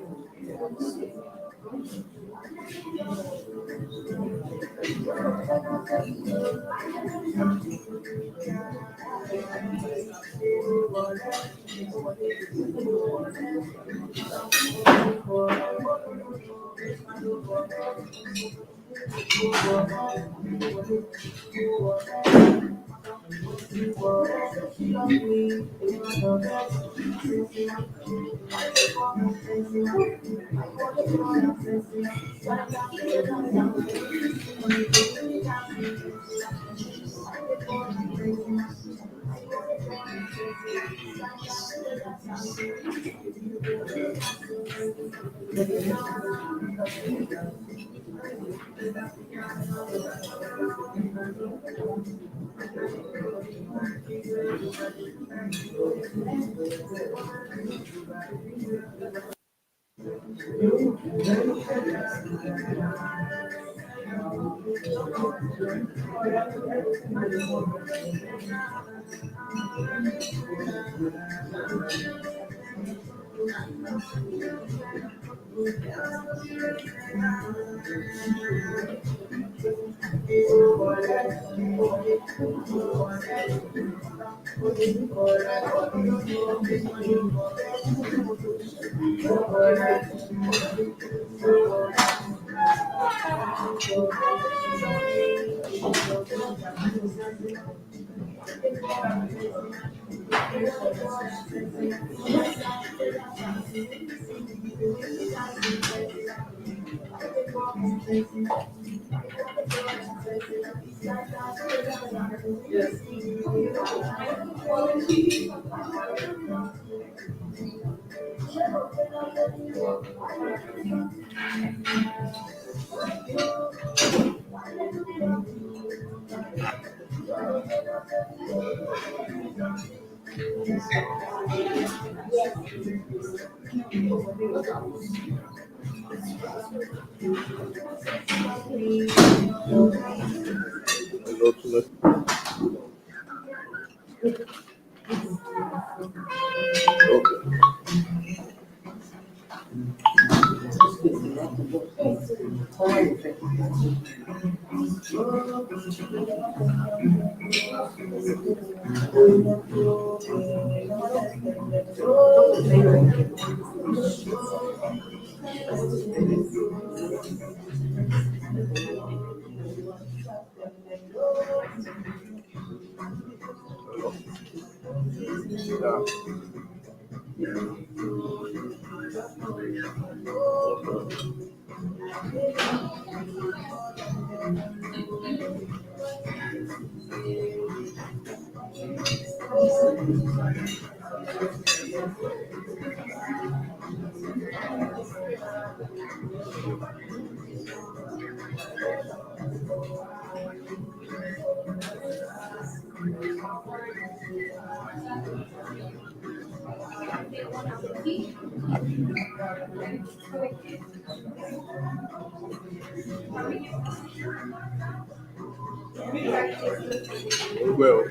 [SPEAKER 2] Well,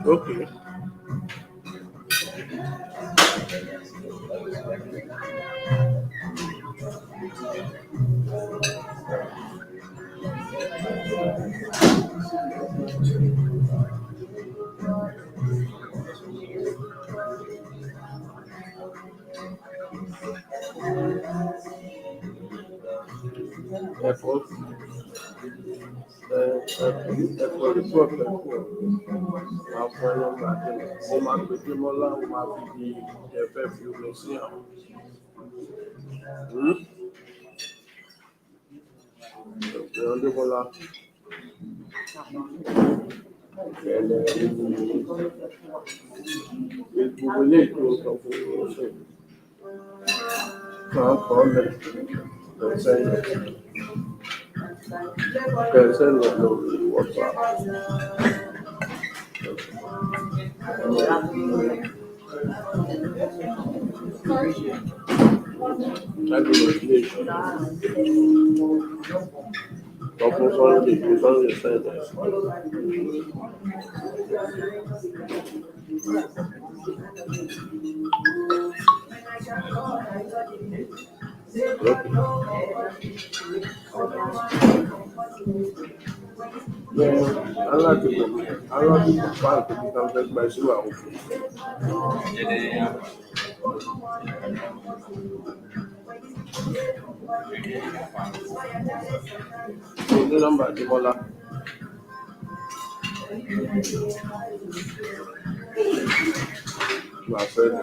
[SPEAKER 2] Okay. Ẹ̀fọ́ ẹ̀fọ́ ikú ọ̀fẹ́ fún ọ. Máa fún ẹ nọ́mbà tí mo máa pè pé mọ́lá máa fi di ẹ̀fẹ́ fi omi sí àwọn. Ẹ̀fọ́ Adébọ́lá ẹ̀lẹ́ gbogbo ilé ìtò sọ fún mi ọ̀sẹ̀. Máa kọ́ lẹ̀ kẹsẹ̀ lọ lórí WhatsApp. Congratulations. Couple Sunday, said that. Yeah, I like to find to become best by Sua. The number, Jibola. My friend.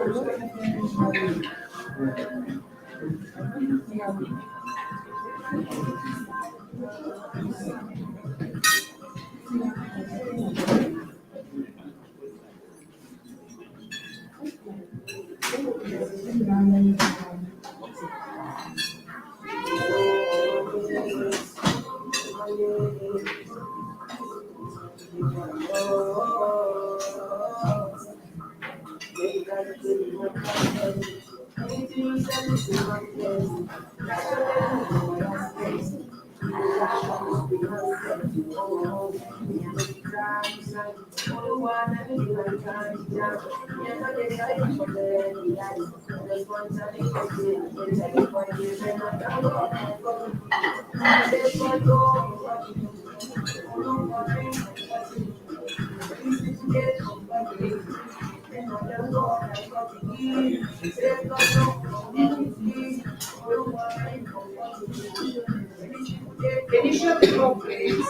[SPEAKER 1] Can you show the phone, please?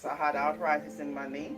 [SPEAKER 5] I had arthritis in my knee.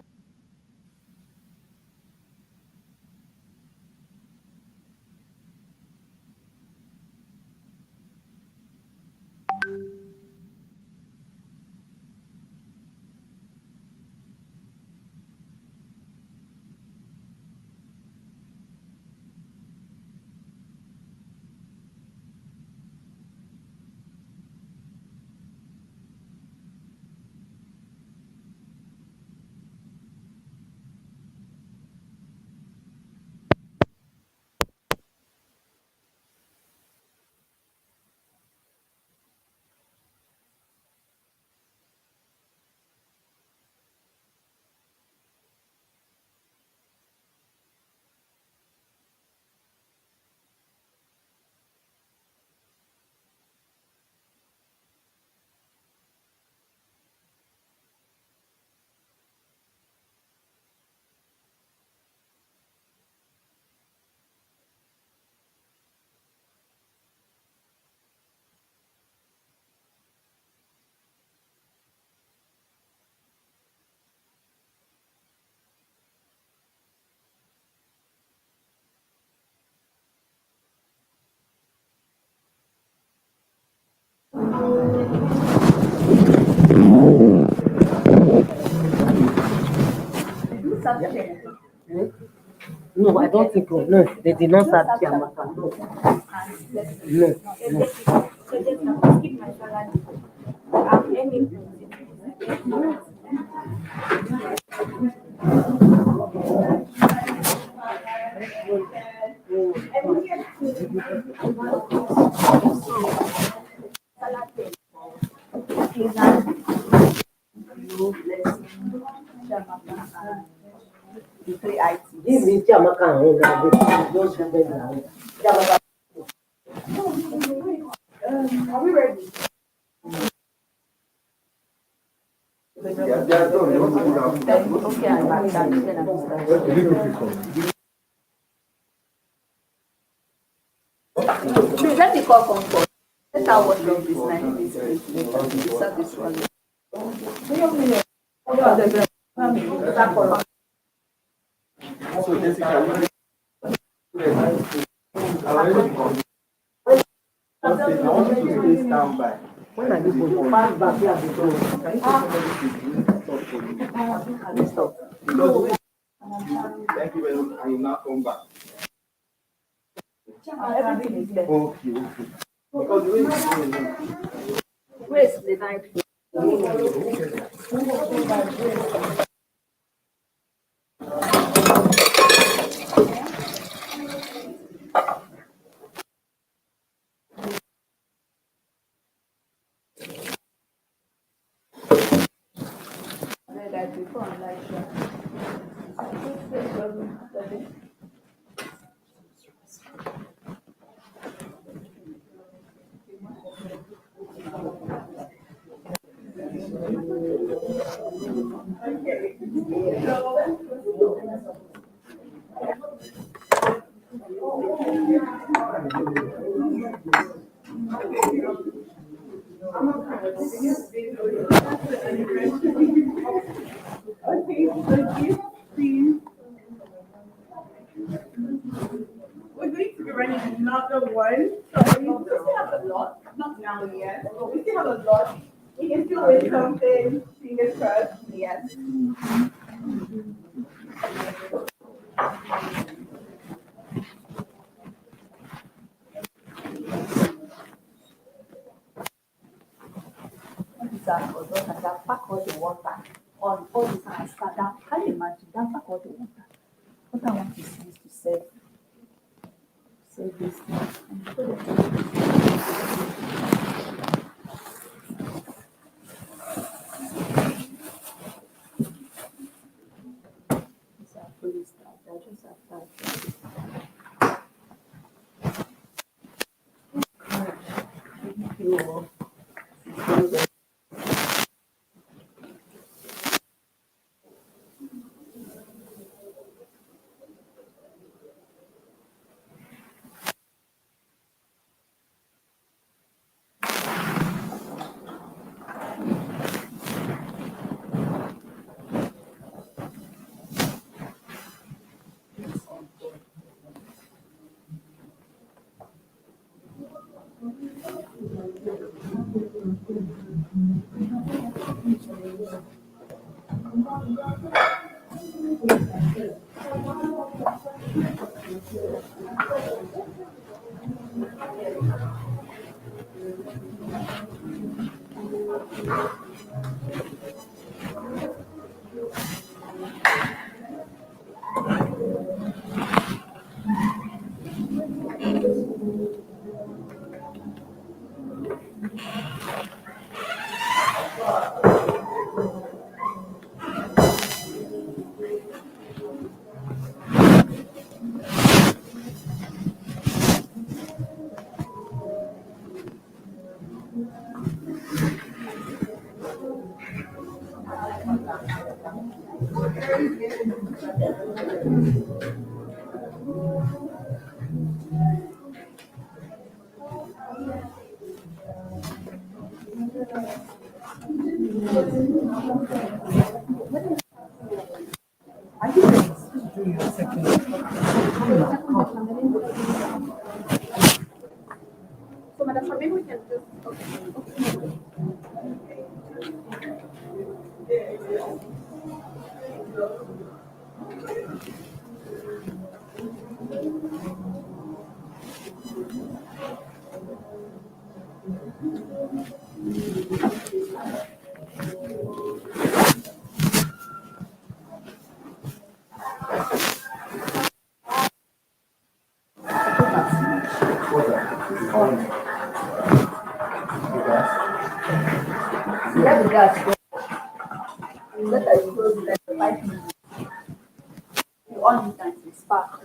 [SPEAKER 7] No, I don't think so. No, they did not start Chiamaka. No.
[SPEAKER 3] The three items.
[SPEAKER 7] Give me Chiamaka and just give them now. Chiamaka.
[SPEAKER 3] Are we ready? Okay, I'm back. Please let me call comfort. Let her watch from this night. This service one.
[SPEAKER 2] So Jessica, I want you to stay standby.
[SPEAKER 7] When are you going to pass back here at the door? Can you stop?
[SPEAKER 2] Thank you very much. I will now come back.
[SPEAKER 3] Everything is there.
[SPEAKER 2] Okay. Because the way it's going,
[SPEAKER 3] Grace, the night.
[SPEAKER 6] Okay, so this, please. We're going to be running another one. So we still have a lot, not now yet, but we still have a lot. We can still win something, fingers crossed. Yes.
[SPEAKER 3] That pack all the water on all the time. That can you imagine that pack all the water? What I want is used to save this thing. It's a fully staffed. I just have that. Thank you. So, Madam, maybe we can just. Let the gas go. Let us close like 5 minutes. On it and it's spark.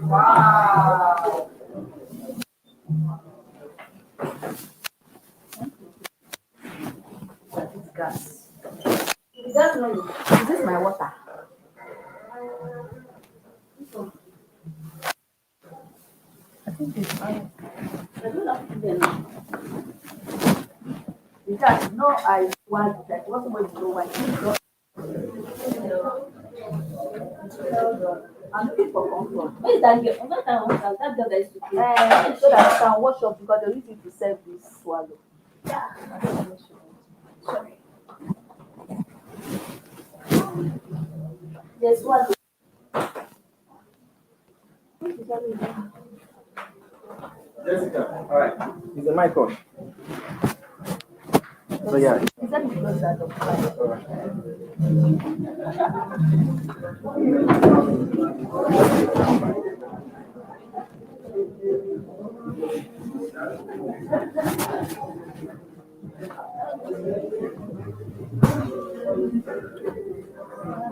[SPEAKER 3] Wow. That is gas. Is this my water? I think it's fine. I don't have to do now. Because no, I want that. What's going to do? I'm looking for comfort. Where is that girl? I'm not that girl that is to play. So that I can wash up because they need you to serve this swallow. Yeah. Sorry. Yes, swallow.
[SPEAKER 2] Jessica, all right. Is the mic on? So yeah.
[SPEAKER 3] Is that because that of
[SPEAKER 2] All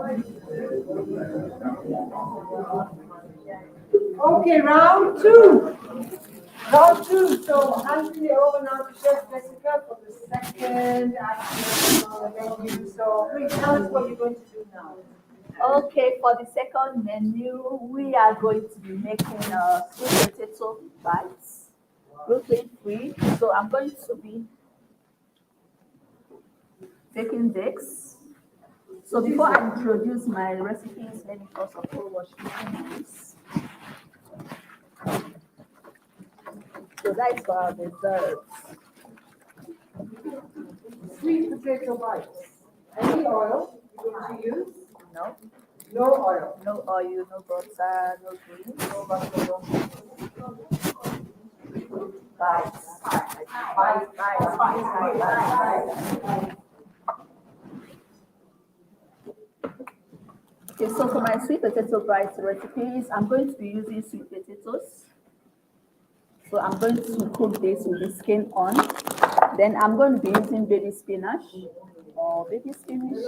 [SPEAKER 2] right.
[SPEAKER 1] Okay, round two. Round two. So handing it over now to Chef Jessica for the second item on the menu. So please tell us what you're going to do now.
[SPEAKER 3] Okay, for the second menu, we are going to be making sweet potato bites, gluten free. So I'm going to be taking this. So before I introduce my recipes, let me first of all wash my hands. So that is for our desserts.
[SPEAKER 1] Sweet potato bites. Any oil you're going to use?
[SPEAKER 3] No,
[SPEAKER 1] No oil.
[SPEAKER 3] no oil, no butter, no grease.
[SPEAKER 1] No butter, no.
[SPEAKER 3] bites. Bites. Okay, so for my sweet potato bites recipes, I'm going to be using sweet potatoes. So I'm going to cook this with the skin on. Then I'm going to be using baby spinach or baby spinach.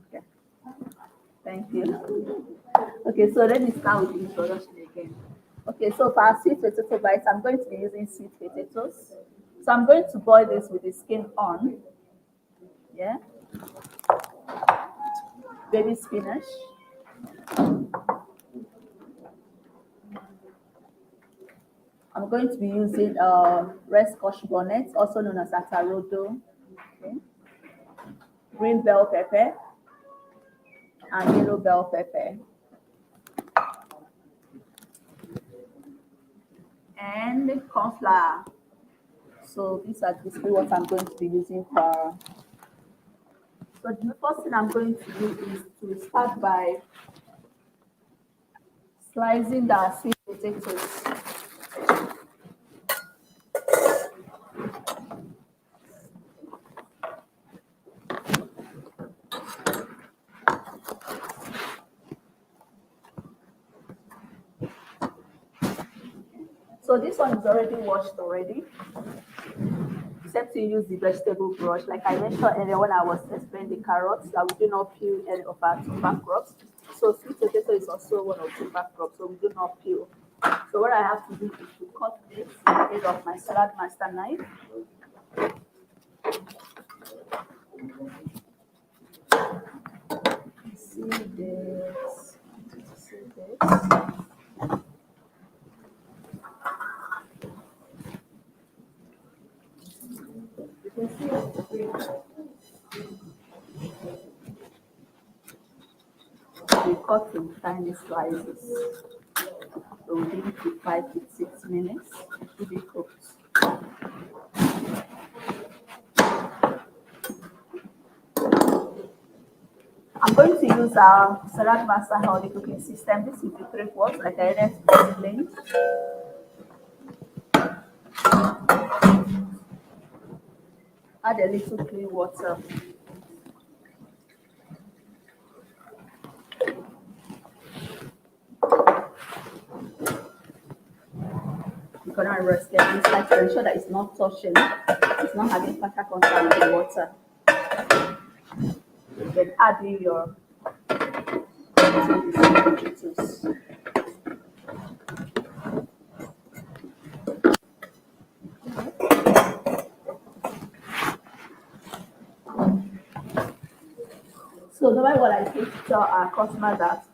[SPEAKER 3] Okay, thank you. Okay, so let me start with the introduction again. Okay, so for our sweet potato bites, I'm going to be using sweet potatoes. So I'm going to boil this with the skin on. Yeah, baby spinach. I'm going to be using red scotch bonnet, also known as atarodo, okay, green bell pepper, and yellow bell pepper, and corn flour. So these are basically what I'm going to be using for. So the first thing I'm going to do is to start by slicing the sweet potatoes. So this one is already washed already. Except to use the vegetable brush. Like I mentioned earlier when I was explaining the carrots, that we do not peel any of our tuber crops. So sweet potato is also one of tuber crops, so we do not peel. So what I have to do is to cut this with the aid of my salad master knife. See this. See this. You can see we cut in tiny slices. So within 5 to 6 minutes, it will be cooked. I'm going to use our Salad Master Healthy Cooking System. This is the 3 quarts, like I already explained. Add a little clean water. You're gonna rest it inside to ensure that it's not touching, it's not having contact with the water. Then add in your potatoes. So normally what I say to tell our customers that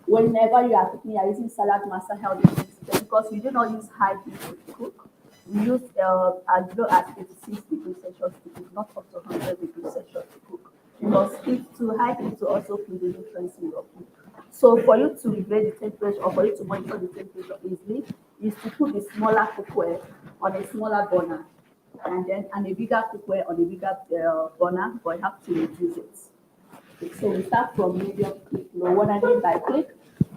[SPEAKER 3] whenever you are cooking, you are using Salad Master Healthy System because we do not use high heat to cook. We use as low as 86 degrees Celsius to cook, not up to 100 degrees Celsius to cook. Because heat too high heat to also kill the nutrients in your food. So for you to regulate the temperature or for you to monitor the temperature easily is to put the smaller cookware on a smaller burner and then a bigger cookware on a bigger burner, but you have to reduce it. So we start from medium click. What I mean by click,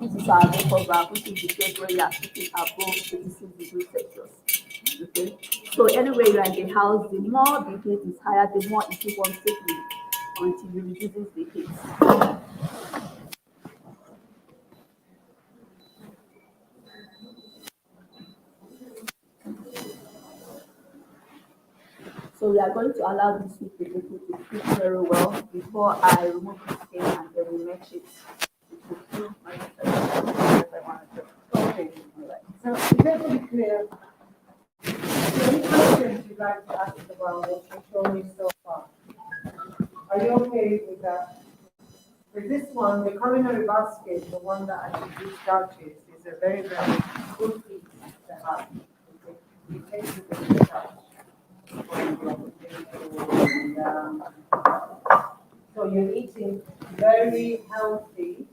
[SPEAKER 3] this is our vapor valve, which is the place where you are cooking above 36 degrees Celsius. Okay. So anywhere you are in the house, the more the heat is higher, the more it keeps on taking until you reduces the heat. So we are going to allow this sweet potato to cook very well before I remove the skin and then we match it.
[SPEAKER 1] Okay, all right. So just to be clear, any questions you'd like to ask about what you've shown me so far? Are you okay with that? For this one, the culinary basket, the one that I should use starches, is a very, very good piece to have. It takes a bit of starch. And, so you're eating very healthy.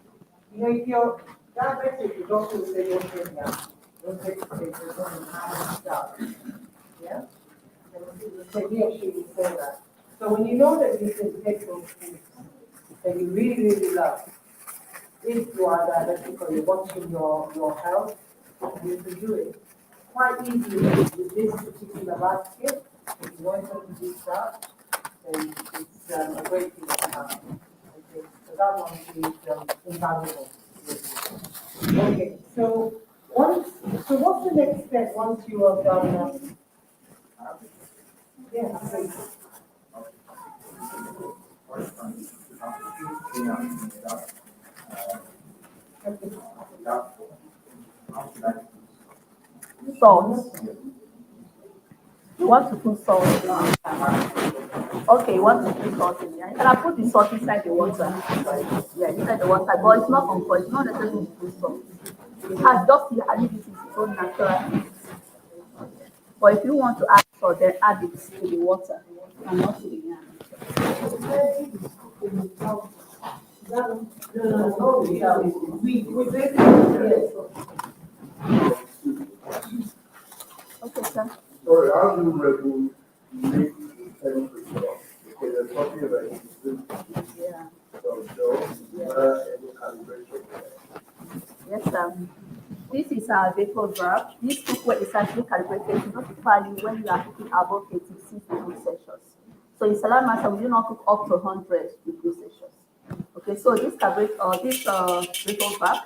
[SPEAKER 1] You know, if you're diabetic, the doctor will say, don't take that. Don't take the steak, there's nothing high stuff. Yeah? So he or she will say that. So when you know that you can take those foods that you really, really love,
[SPEAKER 5] if you are diabetic or you're watching your health, you can do it quite easily with this particular basket. If you want to do that, then it's a great thing to have. Okay, so that one is invaluable. Okay, so what's the next step once you have done yeah, please.
[SPEAKER 3] Salt. You want to put salt in. Okay, you want to put salt in there. You can put the salt inside the water. Yeah, inside the water, but it's not compulsory. It's not necessary to put salt. It has just the add it is its own natural taste. But if you want to add salt, then add it to the water and not to the yam.
[SPEAKER 5] We basically,
[SPEAKER 3] Okay, sir.
[SPEAKER 2] Sorry, how do Rebel make sense of it? Okay, they're talking about instant
[SPEAKER 3] Yeah.
[SPEAKER 2] any calibration.
[SPEAKER 3] Yes, sir. This is our vapor graph. This cookware is actually calibrated to notify you when you are cooking above 86 degrees Celsius. So in salad matter, we do not cook up to 100 degrees Celsius. Okay, so this vapor graph.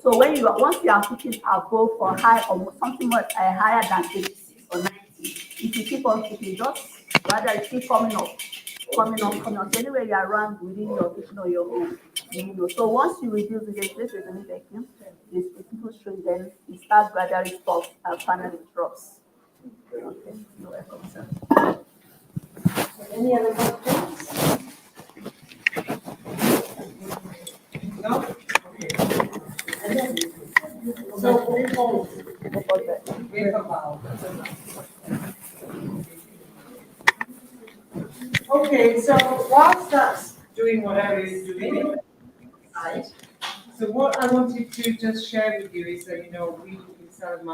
[SPEAKER 3] So when you once you are cooking above or high or something much higher than 86 or 90, if you keep on cooking, just rather it's still coming up. So anywhere you are around within your kitchen or your home, you know. So once you reduce the place with the vacuum, this people string, then it starts gradually stop and finally drops. Okay, you're welcome, sir.
[SPEAKER 5] any other questions? No? So, vapor valve. Okay, so whilst that's doing whatever it's doing, right? So what I wanted to just share with you is that, you know, we in Salad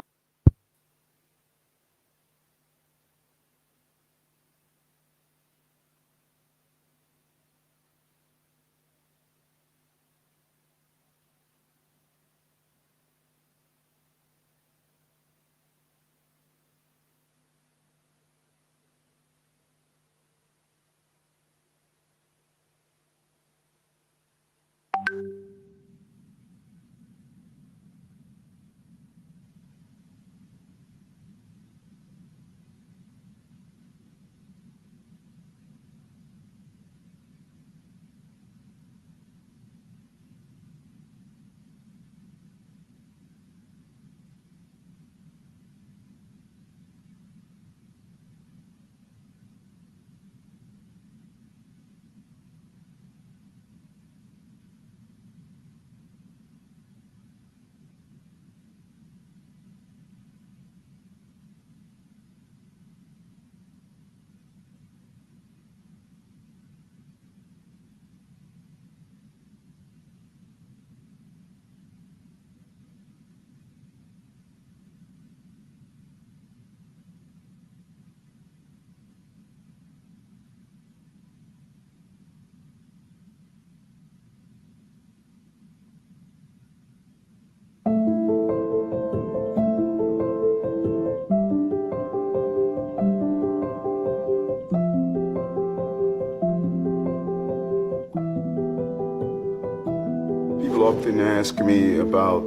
[SPEAKER 2] People often ask me about,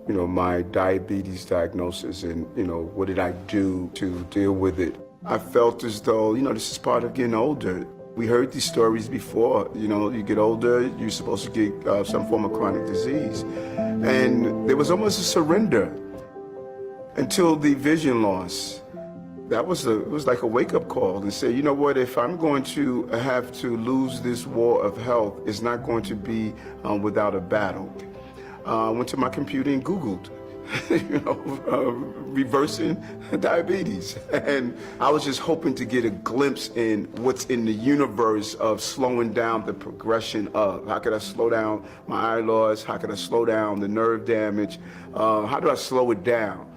[SPEAKER 2] my diabetes diagnosis and, what did I do to deal with it. I felt as though, this is part of getting older. We heard these stories before, you get older, you're supposed to get some form of chronic disease. And there was almost a surrender until the vision loss. It was like a wake-up call and say, you know what, if I'm going to have to lose this war of health, it's not going to be without a battle. I went to my computer and Googled, reversing diabetes. And I was just hoping to get a glimpse in what's in the universe of slowing down the progression of. How could I slow down my eye loss? How could I slow down the nerve damage? How do I slow it down?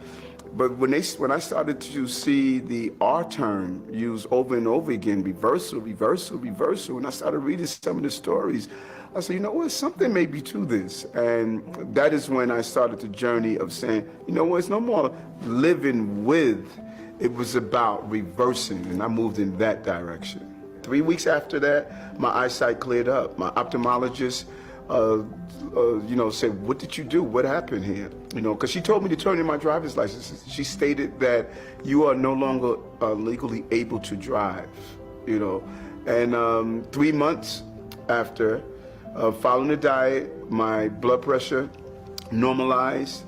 [SPEAKER 2] But when I started to see the R term used over and over again, reversal, and I started reading some of the stories, I said, you know what, something may be to this. And that is when I started the journey of saying, you know what, it's no more living with, it was about reversing, and I moved in that direction. 3 weeks after that, my eyesight cleared up. My ophthalmologist, said, what did you do? What happened here? Because she told me to turn in my driver's license. She stated that you are no longer legally able to drive, And 3 months after, following the diet, my blood pressure normalized.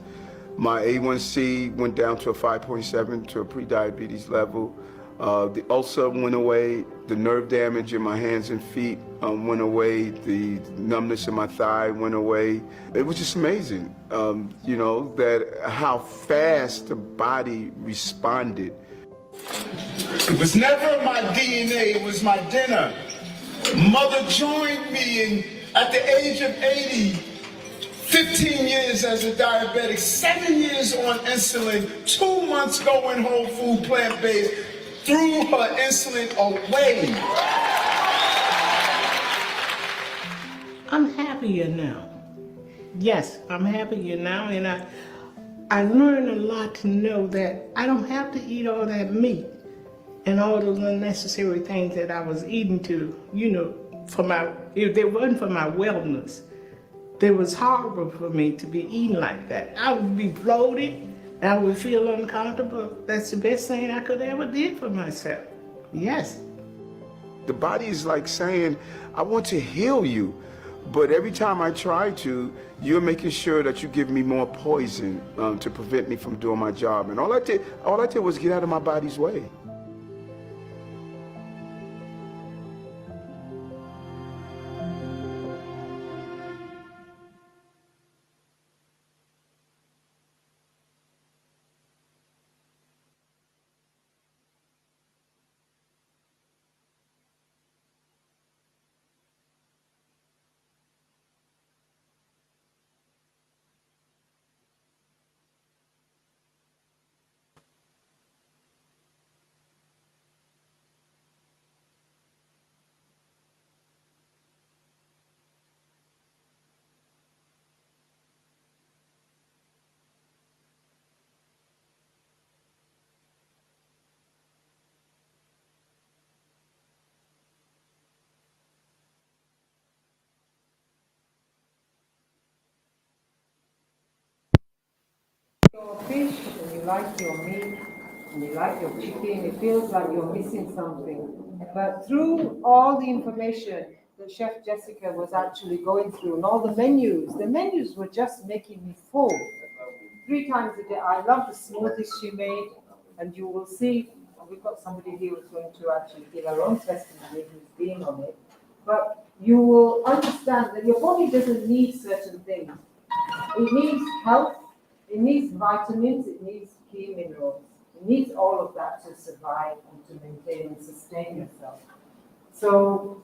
[SPEAKER 2] My A1C went down to a 5.7 to a pre-diabetes level. The ulcer went away. The nerve damage in my hands and feet went away. The numbness in my thigh went away. It was just amazing, that how fast the body responded. It was never my DNA, it was my dinner. Mother joined me at the age of 80, 15 years as a diabetic, 7 years on insulin, 2 months going whole food, plant-based, threw her insulin away.
[SPEAKER 8] I'm happier now. Yes, I'm happier now, and I learned a lot to know that I don't have to eat all that meat and all those unnecessary things that I was eating if it wasn't for my wellness, it was horrible for me to be eating like that. I would be bloated, I would feel uncomfortable. That's the best thing I could ever did for myself. Yes.
[SPEAKER 2] The body is like saying, I want to heal you. But every time I try to, you're making sure that you give me more poison to prevent me from doing my job. And all I did was get out of my body's way.
[SPEAKER 1] Your fish and you like your meat and you like your chicken, it feels like you're missing something. But through all the information that Chef Jessica was actually going through and all the menus were just making me full. 3 times a day. I love the smoothies she made, and you will see, we've got somebody here who's going to actually give her own testimony who's been on it. But you will understand that your body doesn't need certain things. It needs health. It needs vitamins, it needs key minerals. It needs all of that to survive and to maintain and sustain yourself. So,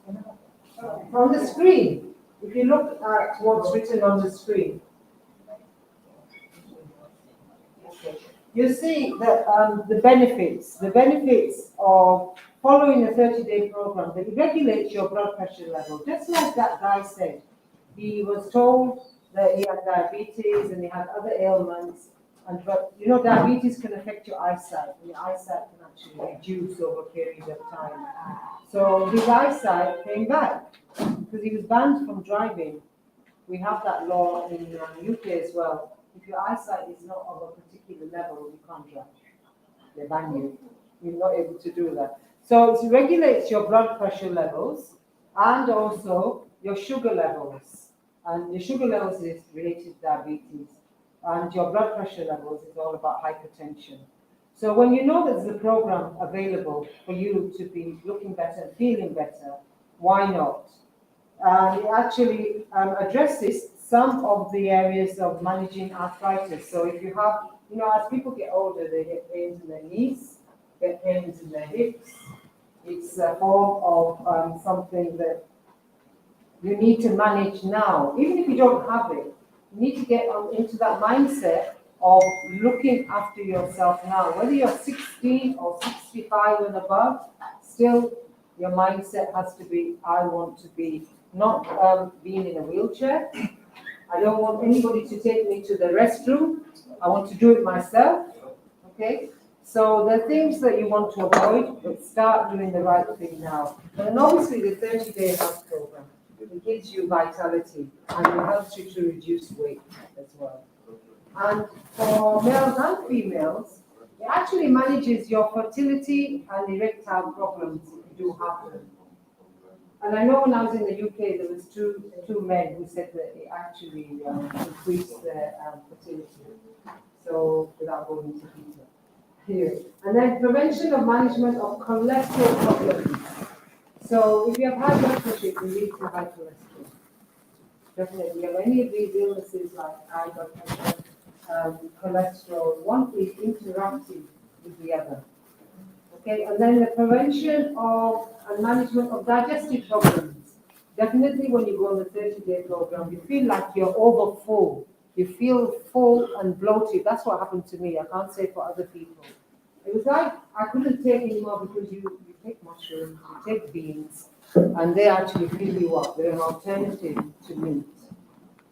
[SPEAKER 1] from the screen, if you look at what's written on the screen, you see that the benefits of following a 30-day program, that it regulates your blood pressure level. Just like that guy said, he was told that he had diabetes and he had other ailments, but diabetes can affect your eyesight, and your eyesight can actually reduce over a period of time. So his eyesight came back because he was banned from driving. We have that law in the UK as well. If your eyesight is not of a particular level, you can't drive. They ban you. You're not able to do that. So it regulates your blood pressure levels and also your sugar levels. And the sugar levels is related to diabetes, and your blood pressure levels is all about hypertension. So when you know that there's a program available for you to be looking better and feeling better, why not? It actually addresses some of the areas of managing arthritis. So if you have, as people get older, they get pains in their knees, get pains in their hips. It's a form of something that you need to manage now. Even if you don't have it, you need to get into that mindset of looking after yourself now. Whether you're 60 or 65 and above, still your mindset has to be, I want to be not being in a wheelchair. I don't want anybody to take me to the restroom. I want to do it myself, okay? So the things that you want to avoid, but start doing the right thing now. And obviously the 30-day health program, it gives you vitality and it helps you to reduce weight as well. And for males and females, it actually manages your fertility and erectile problems if you do have them. And I know when I was in the UK, there was two men who said that it actually increased their fertility. So without going into detail here. And then prevention of management of cholesterol problems. So if you have high blood pressure, it can lead to high cholesterol. Definitely, if any of these illnesses like high blood pressure, cholesterol, one is interacting with the other. Okay, and then the prevention of and management of digestive problems. Definitely when you go on the 30-day program, you feel like you're over full. You feel full and bloated. That's what happened to me. I can't say for other people. It was like I couldn't take anymore because you take mushrooms, you take beans, and they actually fill you up. They're an alternative to meat.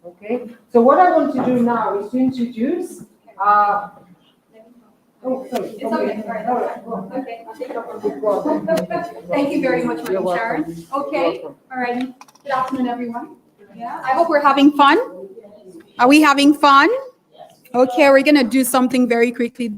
[SPEAKER 1] Okay, so what I want to do now is to introduce oh, sorry.
[SPEAKER 9] It's okay. All right. Okay, I'll take it up on the Thank you very much, Madam Sharon. Okay, all right. Good afternoon, everyone. Yeah, I hope we're having fun. Are we having fun? Okay, we're gonna do something very quickly.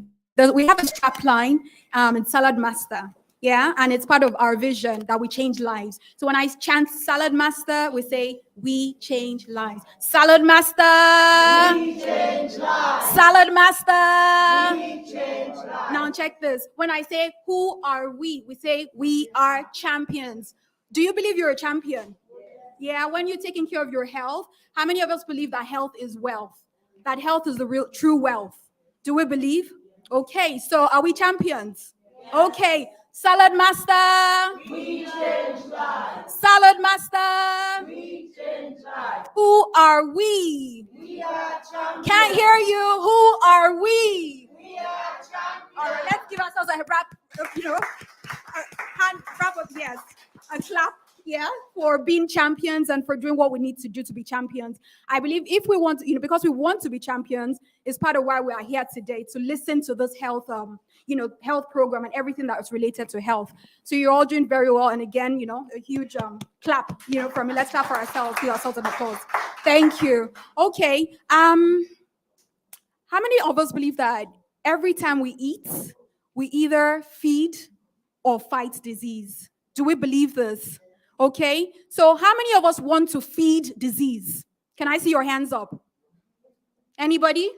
[SPEAKER 9] We have a strap line in Salad Master. Yeah, and it's part of our vision that we change lives. So when I chant Salad Master, we say, we change lives. Salad Master. We change lives. Salad Master. We change lives. Now check this. When I say, who are we? We say, we are champions. Do you believe you're a champion? Yeah, when you're taking care of your health, how many of us believe that health is wealth? That health is the real, true wealth. Do we believe? Okay, so are we champions? Okay. Salad Master. We change lives. Salad Master. We change lives. Who are we? We are champions. Can't hear you. Who are we? We are champions. All right, let's give ourselves a wrap, a hand wrap up, yes. A clap, yeah, for being champions and for doing what we need to do to be champions. I believe if we want, because we want to be champions, is part of why we are here today, to listen to this health, health program and everything that is related to health. So you're all doing very well. And again, a huge clap, for me. Let's clap for ourselves, give ourselves an applause. Thank you. Okay. How many of us believe that every time we eat, we either feed or fight disease? Do we believe this? Okay. So how many of us want to feed disease? Can I see your hands up? Anybody?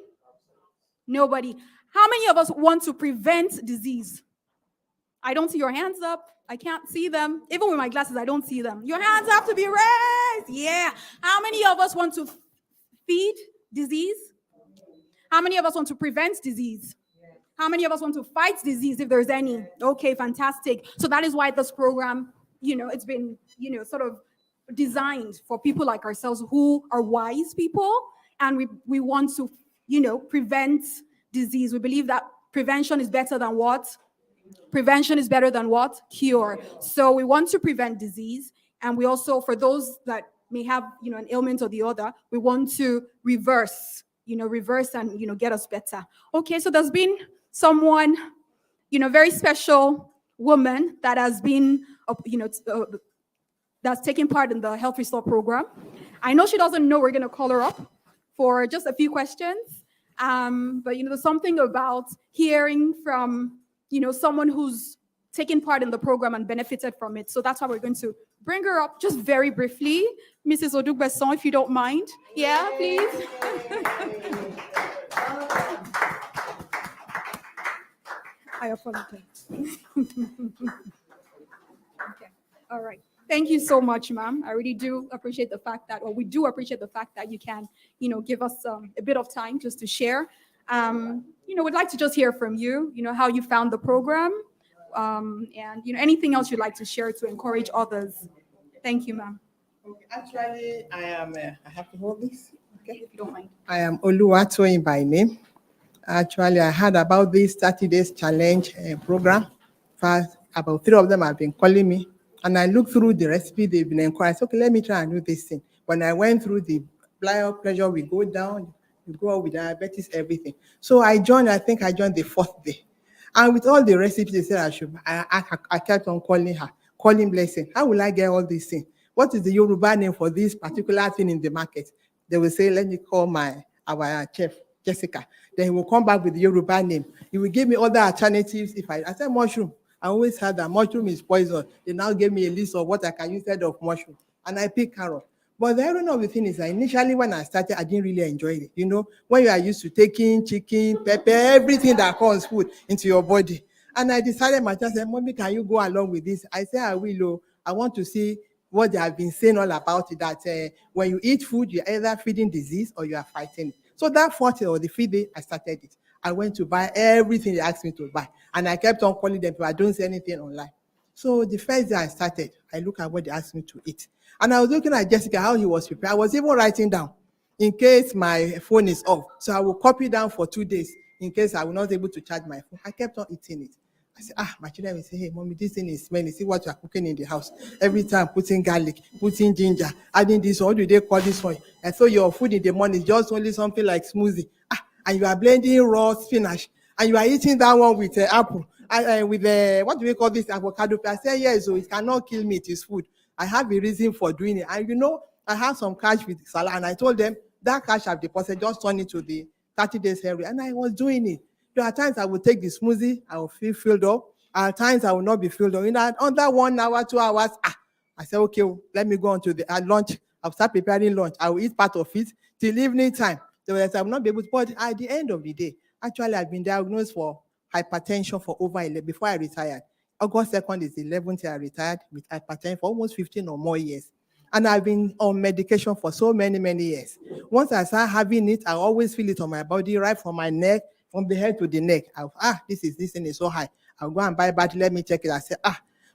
[SPEAKER 9] Nobody. How many of us want to prevent disease? I don't see your hands up. I can't see them. Even with my glasses, I don't see them. Your hands have to be raised. Yeah. How many of us want to feed disease? How many of us want to prevent disease? How many of us want to fight disease if there's any? Okay, fantastic. So that is why this program, it's been, sort of designed for people like ourselves who are wise people, and we want to, prevent disease. We believe that prevention is better than what? Prevention is better than what? Cure. So we want to prevent disease, and we also, for those that may have, an ailment or the other, we want to reverse and, get us better. Okay, so there's been someone, very special woman that has been, that's taking part in the Health Restore program. I know she doesn't know we're going to call her up for just a few questions. But, there's something about hearing from, someone who's taken part in the program and benefited from it. So that's why we're going to bring her up just very briefly. Mrs. Odugbeson, if you don't mind. Yeah, please. I apologize. Okay. All right. Thank you so much, ma'am. I really do appreciate the fact that, or we do appreciate the fact that you can, give us a bit of time just to share. We'd like to just hear from you, how you found the program, and, anything else you'd like to share to encourage others. Thank you, ma'am.
[SPEAKER 5] Okay, actually, I have to hold this. Okay.
[SPEAKER 9] If you don't mind.
[SPEAKER 5] I am Oluwatoyin by name. Actually, I heard about this 30 days challenge program. First, about 3 of them have been calling me
[SPEAKER 10] And I looked through the recipe they've been inquiring. Okay, let me try and do this thing. When I went through the blood pressure, we go down, you go up with diabetes, everything. So I think I joined the 4th day. And with all the recipes they said I should, I kept on calling her, calling Blessing. How will I get all these things? What is the Yoruba name for this particular thing in the market? They will say, let me call our chef, Jessica. Then he will come back with the Yoruba name. He will give me other alternatives. I said mushroom. I always heard that mushroom is poison. They now gave me a list of what I can use instead of mushroom. And I picked carrot. But the irony of the thing is that initially when I started, I didn't really enjoy it. You know, when you are used to taking chicken, pepper, everything that comes food into your body. And I decided myself, Mommy, can you go along with this? I said, I will. Oh, I want to see what they have been saying all about it, that when you eat food, you're either feeding disease or you are fighting it. So that 40 or the 5th day, I started it. I went to buy everything they asked me to buy. And I kept on calling them, but I don't say anything online. So the first day I started, I look at what they asked me to eat. And I was looking at Jessica, how he was prepared. I was even writing down in case my phone is off. So I will copy down for 2 days in case I will not able to charge my phone. I kept on eating it. I said, my children will say, hey, Mommy, this thing is smelling. See what you are cooking in the house. Every time putting garlic, putting ginger, adding this, what do they call this one? And so your food in the morning is just only something like smoothie. And you are blending raw spinach. And you are eating that one with apple. With what do we call this, avocado? I said, yes, so it cannot kill me, it is food. I have a reason for doing it. And you know, I have some cash with Salah, and I told them that cash I've deposited, just turn it to the 30 days area. And I was doing it. There are times I will take the smoothie, I will feel filled up. At times I will not be filled up. In that under 1 hour, 2 hours, I said, okay, let me go on to the lunch. I'll start preparing lunch. I will eat part of it till evening time. So I will not be able to, but at the end of the day, actually I've been diagnosed for hypertension for over 11 before I retired. August 2nd is the 11th year I retired with hypertension for almost 15 or more years. And I've been on medication for so many, many years. Once I start having it, I always feel it on my body, right from my neck, from the head to the neck. This thing is so high. I'll go and buy battery, let me check it. I say,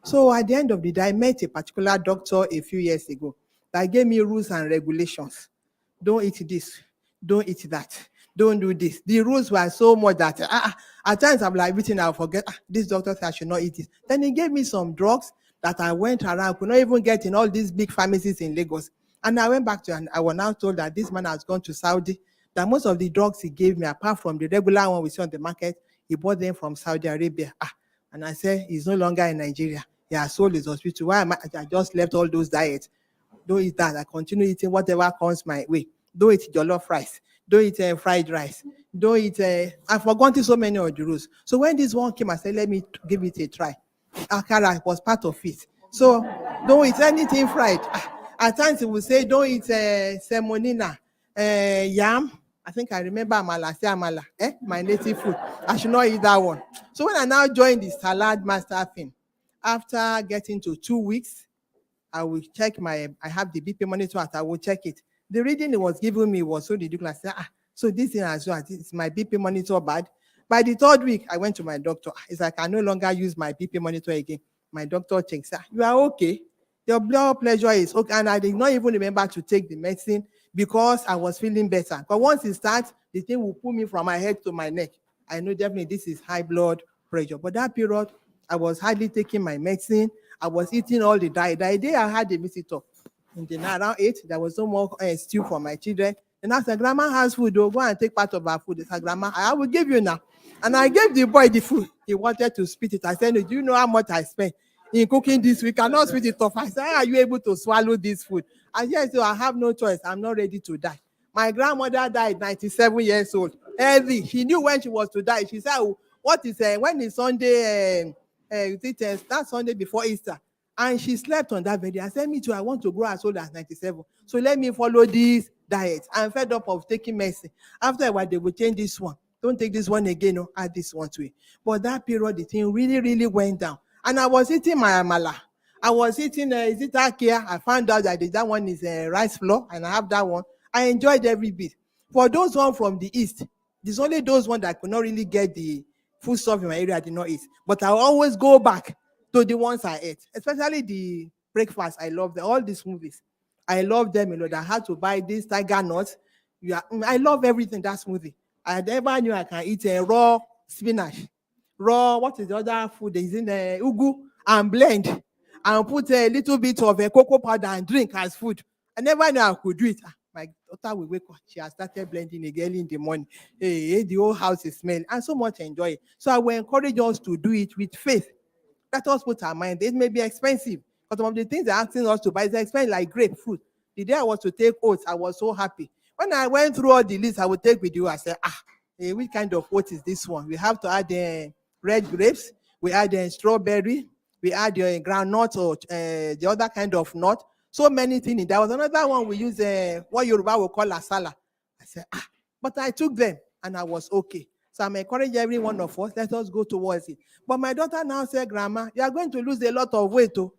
[SPEAKER 10] So at the end of the day, I met a particular doctor a few years ago that gave me rules and regulations. Don't eat this, don't eat that, don't do this. The rules were so much that at times I'm like, everything I'll forget. This doctor said I should not eat this. Then he gave me some drugs that I went around, could not even get in all these big pharmacies in Lagos. And I went back to, and I was now told that this man has gone to Saudi, that most of the drugs he gave me, apart from the regular one we see on the market, he bought them from Saudi Arabia. And I said, he's no longer in Nigeria. He has sold his hospital. Why am I just left all those diets? Don't eat that. I continue eating whatever comes my way. Don't eat jollof rice. Don't eat fried rice. Don't eat. I've forgotten so many of the rules. So when this one came, I said, let me give it a try. Akara was part of it. So don't eat anything fried. At times he will say, don't eat semonina, yam. I think I remember amala, say amala, my native food. I should not eat that one. So when I now joined the salad master thing, after getting to 2 weeks, I will check I have the BP monitor, I will check it. The reading it was giving me was so ridiculous. I said, so this thing as well, is my BP monitor bad? By the 3rd week, I went to my doctor. It's like I no longer use my BP monitor again. My doctor checks, you are okay. Your blood pressure is okay. And I did not even remember to take the medicine because I was feeling better. But once it starts, the thing will pull me from my head to my neck. I know definitely this is high blood pressure. But that period, I was hardly taking my medicine. I was eating all the diet. The day I had a visitor, in the night around 8, there was no more stew for my children. And I said, Grandma has food, go and take part of our food. He said, Grandma, I will give you now. And I gave the boy the food. He wanted to spit it. I said, do you know how much I spent in cooking this? We cannot spit it off. I said, are you able to swallow this food? And yes, so I have no choice. I'm not ready to die. My grandmother died 97 years old. Heavy. She knew when she was to die. She said, what is when is Sunday? That Sunday before Easter. And she slept on that bed. I said, me too, I want to grow as old as 97. So let me follow this diet. I'm fed up of taking medicine. After a while, they will change this one. Don't take this one again, no, add this one to it. But that period, the thing really, really went down. And I was eating my amala. I was eating, is it akia? I found out that one is rice flour, and I have that one. I enjoyed every bit. For those one from the east, there's only those one that could not really get the food stuff in my area I did not eat. But I always go back to the ones I ate, especially the breakfast. I love all these smoothies. I love them a lot. I had to buy this tiger nuts. I love everything, that smoothie. I never knew I can eat a raw spinach. Raw, what is the other food? Is in the ugu and blend. and put a little bit of a cocoa powder and drink as food. I never knew I could do it. My daughter will wake up. She has started blending it early in the morning. Hey, the whole house is smelling and so much enjoy it. So I will encourage us to do it with faith. Let us put our mind. It may be expensive, but some of the things they're asking us to buy is expensive, like grapefruit. The day I was to take oats, I was so happy. When I went through all the list I would take with you, I said, which kind of oat is this one? We have to add red grapes, we add strawberry, we add groundnut or the other kind of nut. So many things. There was another one we use, what Yoruba will call asala. I said, but I took them and I was okay. So I'm encouraging every one of us, let us go towards it. But my daughter now said, Grandma, you are going to lose a lot of weight. Oh.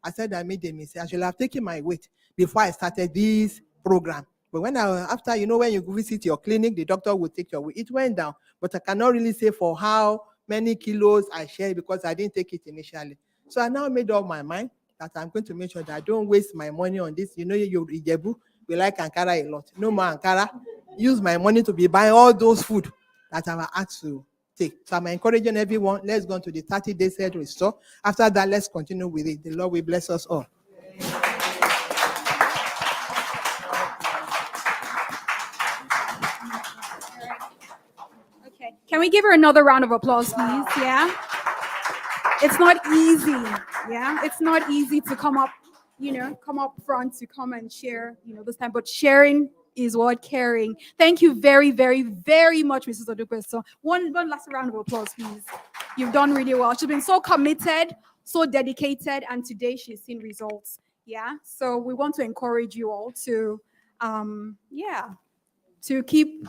[SPEAKER 10] I said, I made a mistake. I should have taken my weight before I started this program. But after, when you visit your clinic, the doctor will take your weight. It went down, but I cannot really say for how many kilos I shared because I didn't take it initially. So I now made up my mind that I'm going to make sure that I don't waste my money on this. You Ijebu, we like Ankara a lot. No more Ankara. Use my money to be buying all those food that I'm asked to take. So I'm encouraging everyone, let's go to the 30 days head restore. After that, let's continue with it. The Lord will bless us all.
[SPEAKER 9] Okay. Can we give her another round of applause, please? Yeah. It's not easy. Yeah. It's not easy to come up front to come and share, this time, but sharing is what caring. Thank you very, very, very much, Mrs. Odupe. So one last round of applause, please. You've done really well. She's been so committed, so dedicated, and today she's seen results. Yeah. So we want to encourage you all to, to keep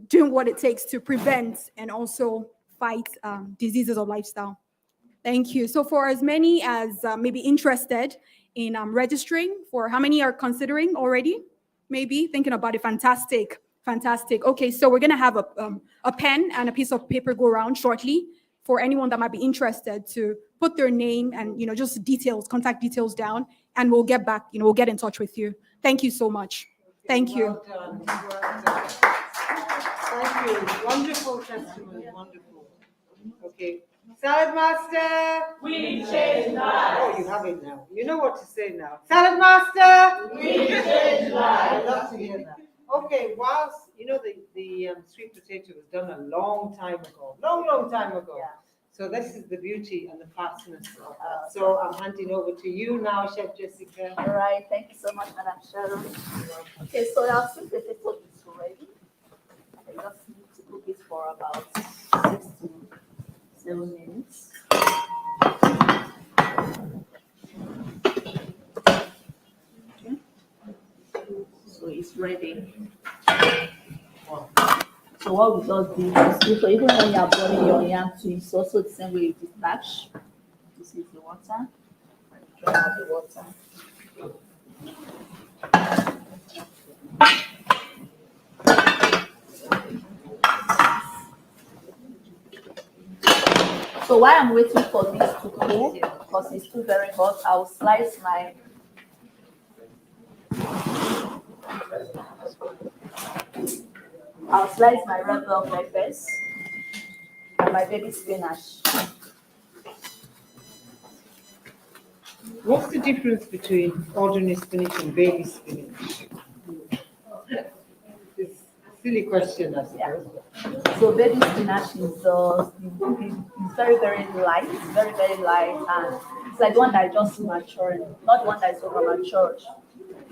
[SPEAKER 9] doing what it takes to prevent and also fight diseases of lifestyle. Thank you. So for as many as maybe interested in registering, for how many are considering already? Maybe thinking about it. Fantastic. Okay, so we're gonna have a pen and a piece of paper go around shortly for anyone that might be interested to put their name and just details, contact details down, and we'll get back. We'll get in touch with you. Thank you so much. Thank you.
[SPEAKER 5] Well done. Well done. Thank you. Wonderful testimony. Wonderful. Okay. Salad Master.
[SPEAKER 11] We change lives.
[SPEAKER 5] Oh, you have it now. You know what to say now. Salad Master.
[SPEAKER 11] We change lives.
[SPEAKER 5] I love to hear that. Okay, whilst the sweet potato was done a long time ago. Long time ago.
[SPEAKER 3] Yeah.
[SPEAKER 5] So this is the beauty and the fastness of that. So I'm handing over to you now, Chef Jessica.
[SPEAKER 3] All right, thank you so much, Madam Sharon. Okay, so our sweet potato is ready. I just need to cook it for about 6 to 7 minutes. Okay. So it's ready. So what we just do is, so even when you are boiling your yam too, it's also the same way you dispatch. This is the water. Drain out the water. So while I'm waiting for this to cool, because it's still very hot, I'll slice my red bell peppers and my baby spinach.
[SPEAKER 5] What's the difference between ordinary spinach and baby spinach? It's a silly question, I suppose.
[SPEAKER 3] So baby spinach is very, very light. It's very, very light, and it's like the one that is just maturing, not the one that is over matured.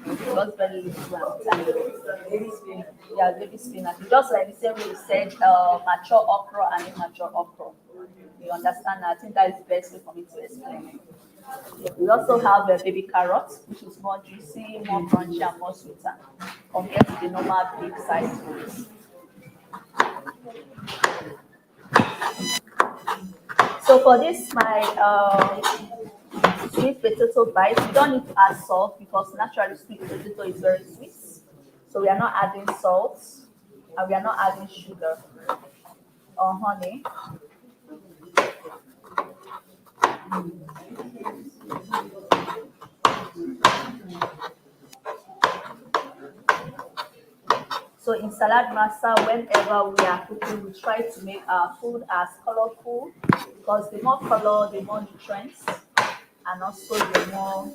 [SPEAKER 3] Just very little and baby spinach. Yeah, baby spinach. It's just like the same way you said mature okra and immature okra. You understand? I think that is the best way for me to explain it. We also have a baby carrot, which is more juicy, more crunchy, and more sweeter compared to the normal big sized ones. So for this, my sweet potato bites, you don't need to add salt because naturally sweet potato is very sweet. So we are not adding salt and we are not adding sugar or honey. So in Salad Master, whenever we are cooking, we try to make our food as colorful because the more color, the more nutrients and also the more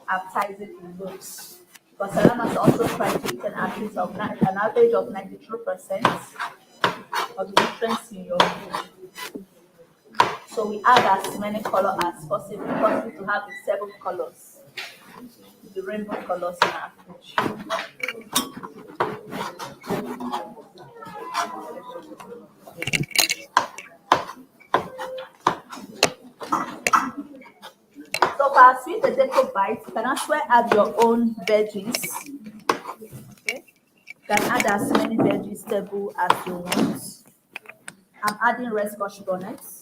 [SPEAKER 3] appetizing it looks. Because salam must also try to eat an average of 93% of the nutrients in your food. So we add as many colors as possible to have the 7 colors, the rainbow colors in our food. So for our sweet potato bites, you can also add your own veggies. Okay. You can add as many vegetables as you want. I'm adding red scotch bonnets.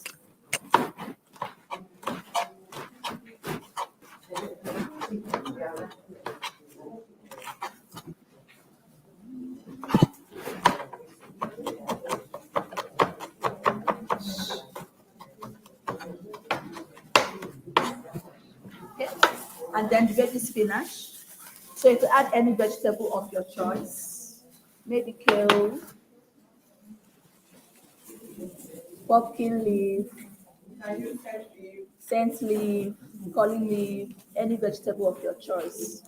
[SPEAKER 3] Okay. And then the veggie spinach. So you can add any vegetable of your choice. Maybe kale, pumpkin leaf, scent leaf, curly leaf, any vegetable of your choice.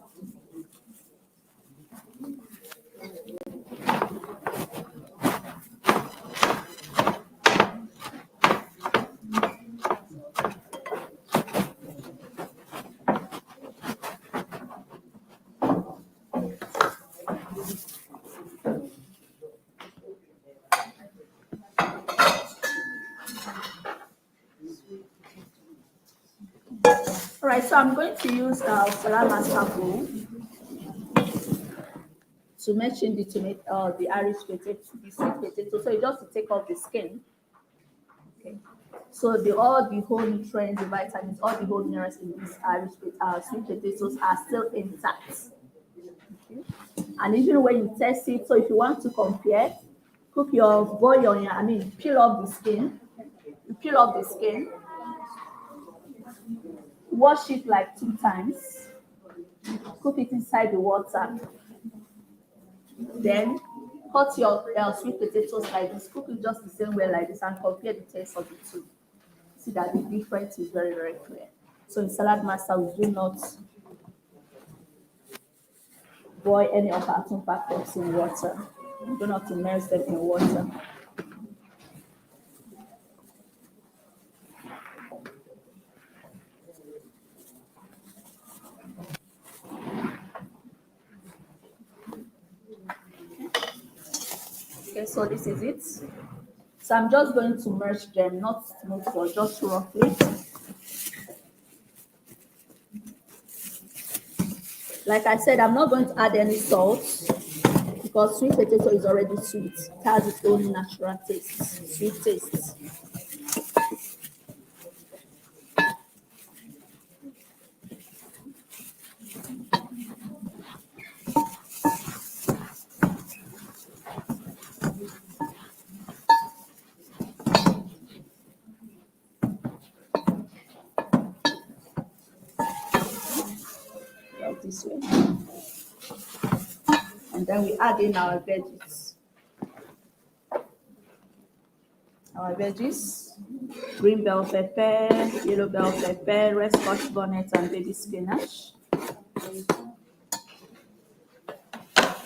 [SPEAKER 3] All right, so I'm going to use salad master bowl to mention the Irish potato, the sweet potato. So you just to take off the skin. Okay. So all the whole nutrients, the vitamins, all the whole minerals in these sweet potatoes are still intact. Okay. And even when you test it, so if you want to compare, peel off the skin. You peel off the skin, wash it like 2 times, cook it inside the water. Then cut your sweet potatoes like this, cook it just the same way like this, and compare the taste of the two. See that the difference is very, very clear. So in Salad Master, we do not boil any of our tumper crops in water. We do not immerse them in water. Okay, so this is it. So I'm just going to merge them, not smooth, but just roughly. Like I said, I'm not going to add any salt because sweet potato is already sweet. It has its own natural taste, sweet taste. Like this way. And then we add in our veggies. Our veggies, green bell pepper, yellow bell pepper, red scotch bonnet, and baby spinach.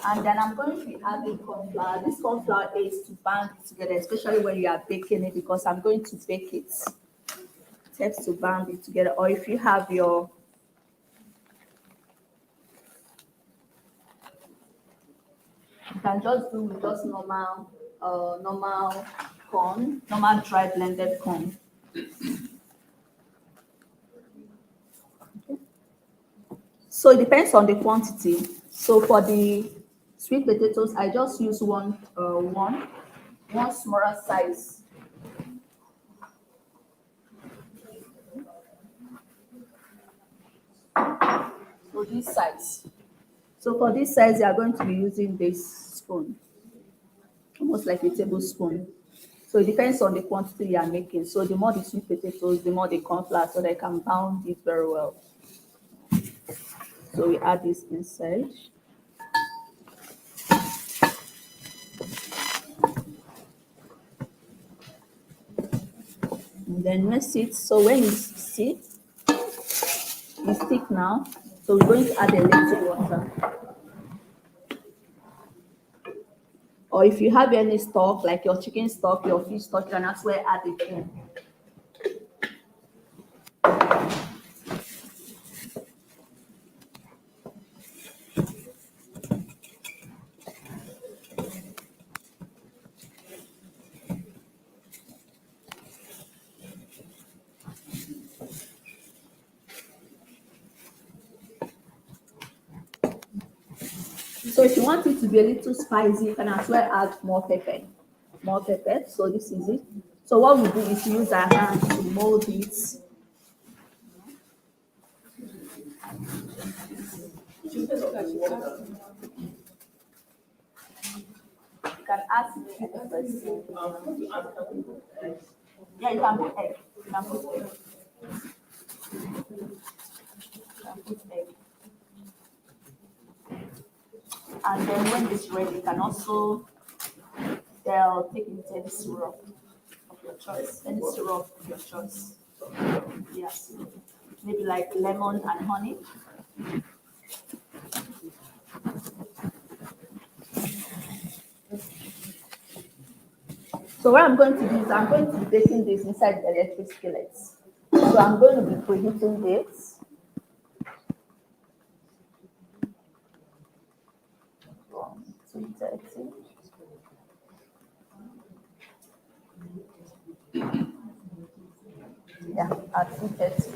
[SPEAKER 3] And then I'm going to be adding corn flour. This corn flour is to band it together, especially when you are baking it, because I'm going to bake it. It helps to band it together. Or if you have you can just do with just normal corn, normal dry blended corn. Okay. So it depends on the quantity. So for the sweet potatoes, I just use one smaller size. So this size. So for this size, you are going to be using this spoon, almost like a tablespoon. So it depends on the quantity you are making. So the more the sweet potatoes, the more the corn flour, so they can pound it very well. So we add this inside. And then mix it. So when you see thick now, so we're going to add a little water. Or if you have any stock, like your chicken stock, your fish stock, you can as well add it in. So if you want it to be a little spicy, you can as well add more pepper. More pepper. So this is it. So what we do is use our hands to mold it. You can add peppers. Yeah, you can put egg. You can put egg. You can put egg. And then when it's ready, you can also take it any syrup of your choice. Any syrup of your choice. Yes. Maybe like lemon and honey. So what I'm going to do is I'm going to be baking this inside the electric skillet. So I'm going to be preheating this. From 230. Yeah, at 230.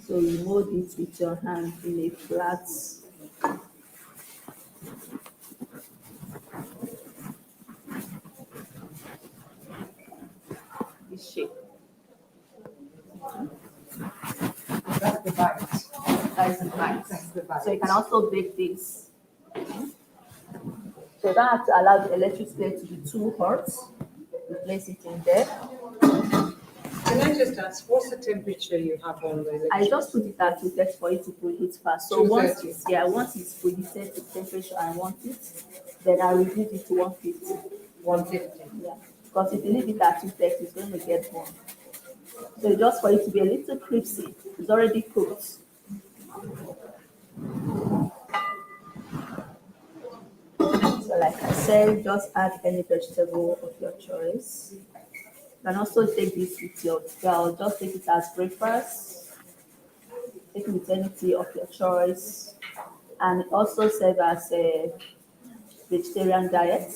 [SPEAKER 3] So you mold it with your hand in a flat shape.
[SPEAKER 1] That's the bite.
[SPEAKER 3] That's the bite.
[SPEAKER 1] That's the bite.
[SPEAKER 3] So you can also bake this. So you don't have to allow the electric skillet to be too hot. You place it in there.
[SPEAKER 1] Can I just ask, what's the temperature you have on the electric?
[SPEAKER 3] I just put it at 230 for it to preheat fast. So once it's preheated to temperature I want it, then I reduce it to 150.
[SPEAKER 1] 150.
[SPEAKER 3] Yeah. Because if you leave it at 230, it's going to get warm. So just for it to be a little crispy, it's already cooked. So like I said, just add any vegetable of your choice. You can also take this with your girl, just take it as breakfast. Take it with any tea of your choice. And also serve as a vegetarian diet.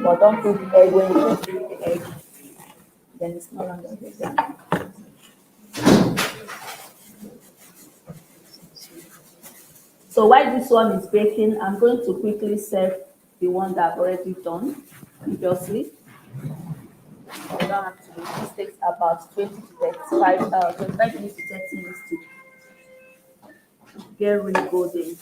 [SPEAKER 3] But don't put egg when you put the egg, then it's no longer vegan. So while this one is baking, I'm going to quickly serve the one that I've already done previously. So we don't have to do this. Takes about 20 to 25 minutes to 30 minutes to get really golden.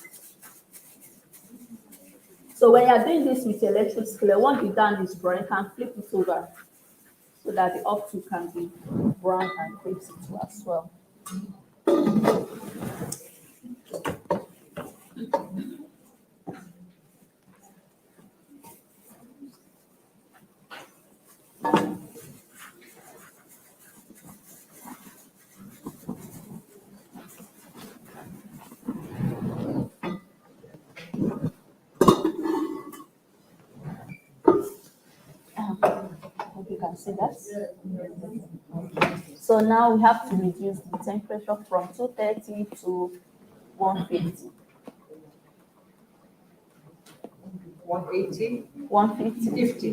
[SPEAKER 3] So when you're doing this with your electric skillet, once the down is brown, you can flip it over so that the up two can be brown and crispy too as well. Hope you can see that. So now we have to reduce the temperature from 230 to 150.
[SPEAKER 1] 180?
[SPEAKER 3] 150.
[SPEAKER 1] 50.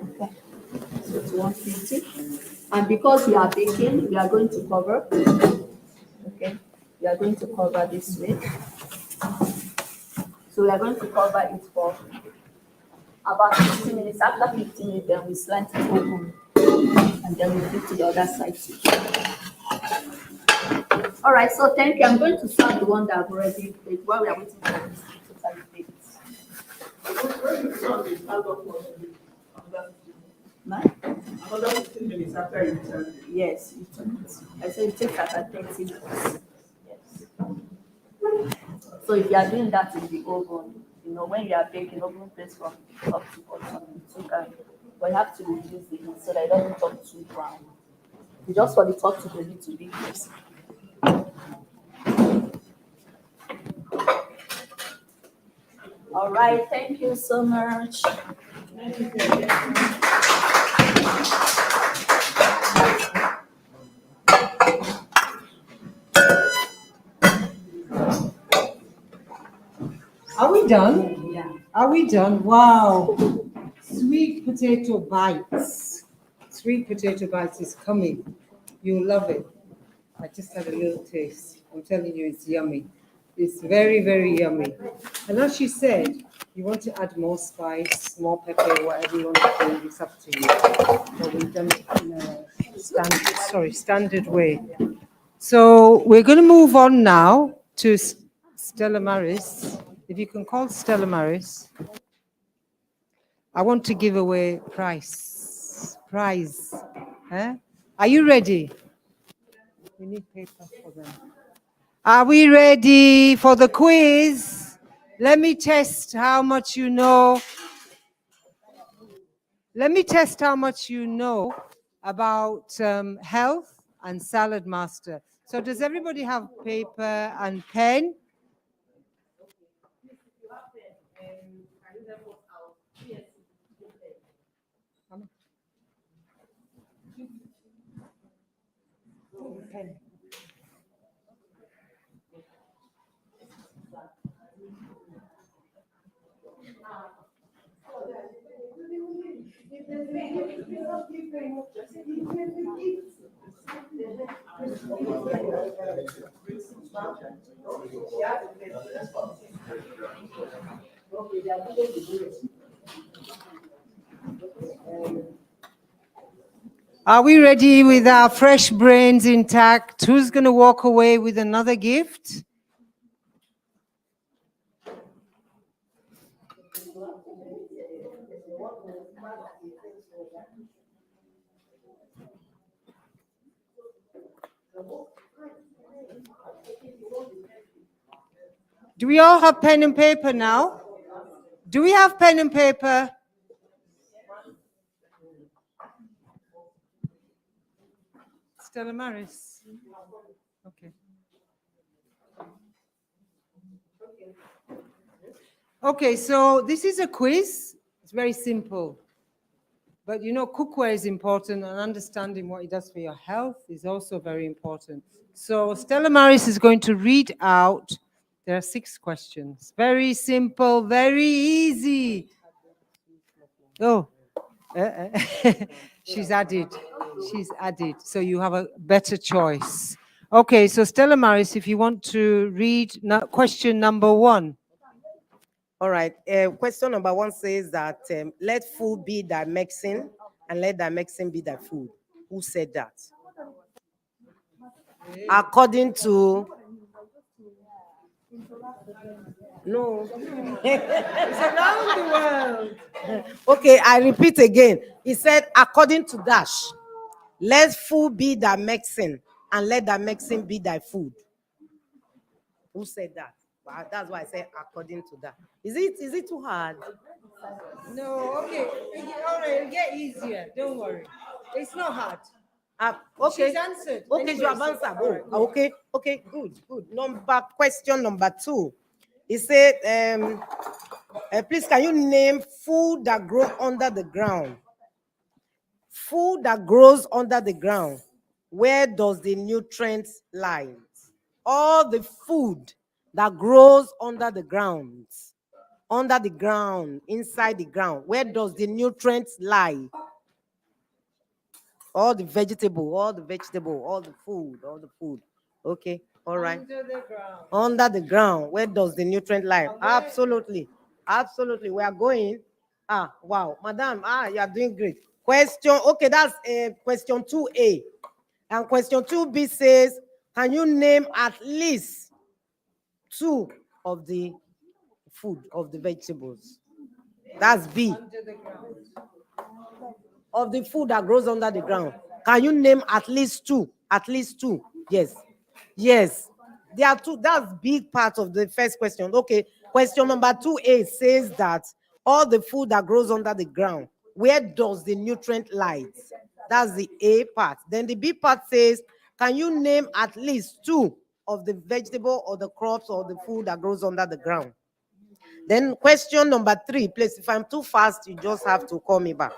[SPEAKER 3] Okay. So to 150. And because we are baking, we are going to cover. Okay. We are going to cover this way. So we are going to cover it for about 15 minutes. After 15 minutes, then we slant it open. And then we flip to the other side too. All right, so thank you. I'm going to start the one that I've already played while we are waiting for this to totally play.
[SPEAKER 5] Another 15 minutes after you turn it.
[SPEAKER 3] Yes, you turn it. I said it takes about 30 minutes. Yes. So if you are doing that in the oven, when you are baking, oven place from up to bottom, it's okay. But you have to reduce the heat so that it doesn't turn too brown. Just for the top to be a little bit crispy. All right, thank you so much.
[SPEAKER 7] Are we done?
[SPEAKER 3] Yeah.
[SPEAKER 7] Are we done? Wow. Sweet potato bites. Sweet potato bites is coming. You'll love it. I just had a little taste. I'm telling you, it's yummy. It's very, very yummy. And as she said, you want to add more spice, more pepper, whatever you want to do, it's up to you. But we've done it in a standard way. So we're going to move on now to Stella Maris. If you can call Stella Maris. I want to give away prize. Are you ready? We need paper for them. Are we ready for the quiz? Let me test how much you know. Let me test how much you know about health and Salad Master. So does everybody have paper and pen? Pen. Are we ready with our fresh brains intact? Who's going to walk away with another gift? Do we all have pen and paper now? Do we have pen and paper? Stella Maris. Okay. Okay, so this is a quiz. It's very simple. But cookware is important, and understanding what it does for your health is also very important. So Stella Maris is going to read out. There are 6 questions. Very simple, very easy. Oh, she's added. She's added. So you have a better choice. Okay, so Stella Maris, if you want to read question number 1.
[SPEAKER 5] All right. Question number 1 says that let food be thy medicine and let thy medicine be thy food. Who said that? According to... No.
[SPEAKER 7] It's around the world.
[SPEAKER 5] Okay, I repeat again. He said, according to Dash, let food be thy medicine and let thy medicine be thy food. Who said that? Well, that's why I said according to that. Is it too hard?
[SPEAKER 7] No, okay. All right, it'll get easier. Don't worry. It's not hard.
[SPEAKER 5] Okay.
[SPEAKER 7] She's answered.
[SPEAKER 5] Okay,
[SPEAKER 7] Anyway,
[SPEAKER 5] you have
[SPEAKER 7] so-
[SPEAKER 5] answered.
[SPEAKER 7] all right,
[SPEAKER 5] Okay, good. Question number 2. He said, please, can you name food that grows under the ground? Food that grows under the ground. Where does the nutrients lie? All the food that grows under the ground, inside the ground, where does the nutrients lie? All the vegetable, all the food. Okay, all right.
[SPEAKER 7] Under the ground.
[SPEAKER 5] Under the ground, where does the nutrient lie? Absolutely. We are going. Wow, madam, you are doing great. Question, okay, that's question 2A. And question 2B says,
[SPEAKER 12] Can you name at least 2 of the food, of the vegetables? That's B.
[SPEAKER 7] Under the ground.
[SPEAKER 12] Of the food that grows under the ground. Can you name at least 2? At least 2. Yes. Yes. There are 2. That's big part of the first question. Okay. Question number 2A says that all the food that grows under the ground, where does the nutrient lie? That's the A part. Then the B part says, can you name at least 2 of the vegetable or the crops or the food that grows under the ground? Then question number 3, please, if I'm too fast, you just have to call me back.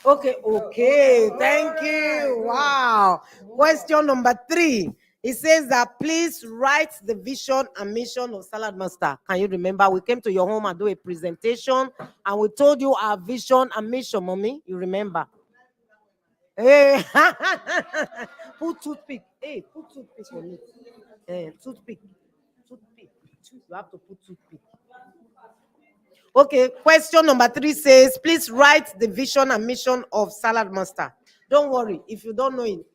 [SPEAKER 12] Okay, thank you. Wow. Question number 3. It says that please write the vision and mission of Salad Master. Can you remember? We came to your home and do a presentation, and we told you our vision and mission, mommy. You remember? Hey, put toothpick. Hey, put toothpick on it. Toothpick. Toothpick. You have to put toothpick. Okay, question number 3 says, please write the vision and mission of Salad Master. Don't worry, if you don't know it,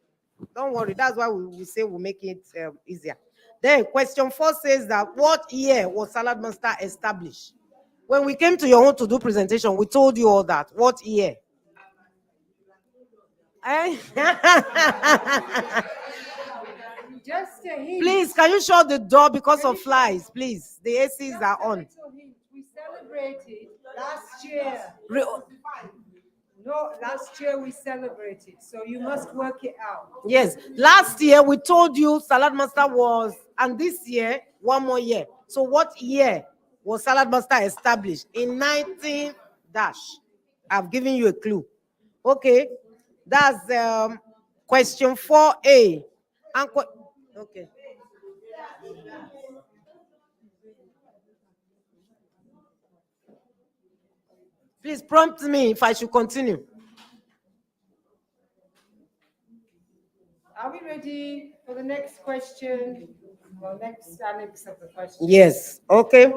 [SPEAKER 12] don't worry. That's why we say we'll make it easier. Then question 4 says that what year was Salad Master established? When we came to your home to do presentation, we told you all that. What year?
[SPEAKER 7] Just a hint.
[SPEAKER 12] Please, can you shut the door because of flies? Please, the ACs are on.
[SPEAKER 7] We celebrated last year.
[SPEAKER 12] Re-
[SPEAKER 7] No, last year we celebrated, so you must work it out.
[SPEAKER 12] Yes, last year we told you Salad Master was, and this year, 1 more year. So what year was Salad Master established? In 19 dash. I've given you a clue. Okay, that's question 4A. And okay. Please prompt me if I should continue.
[SPEAKER 7] Are we ready for the next question? Well, next annex of the question.
[SPEAKER 12] Yes. Okay.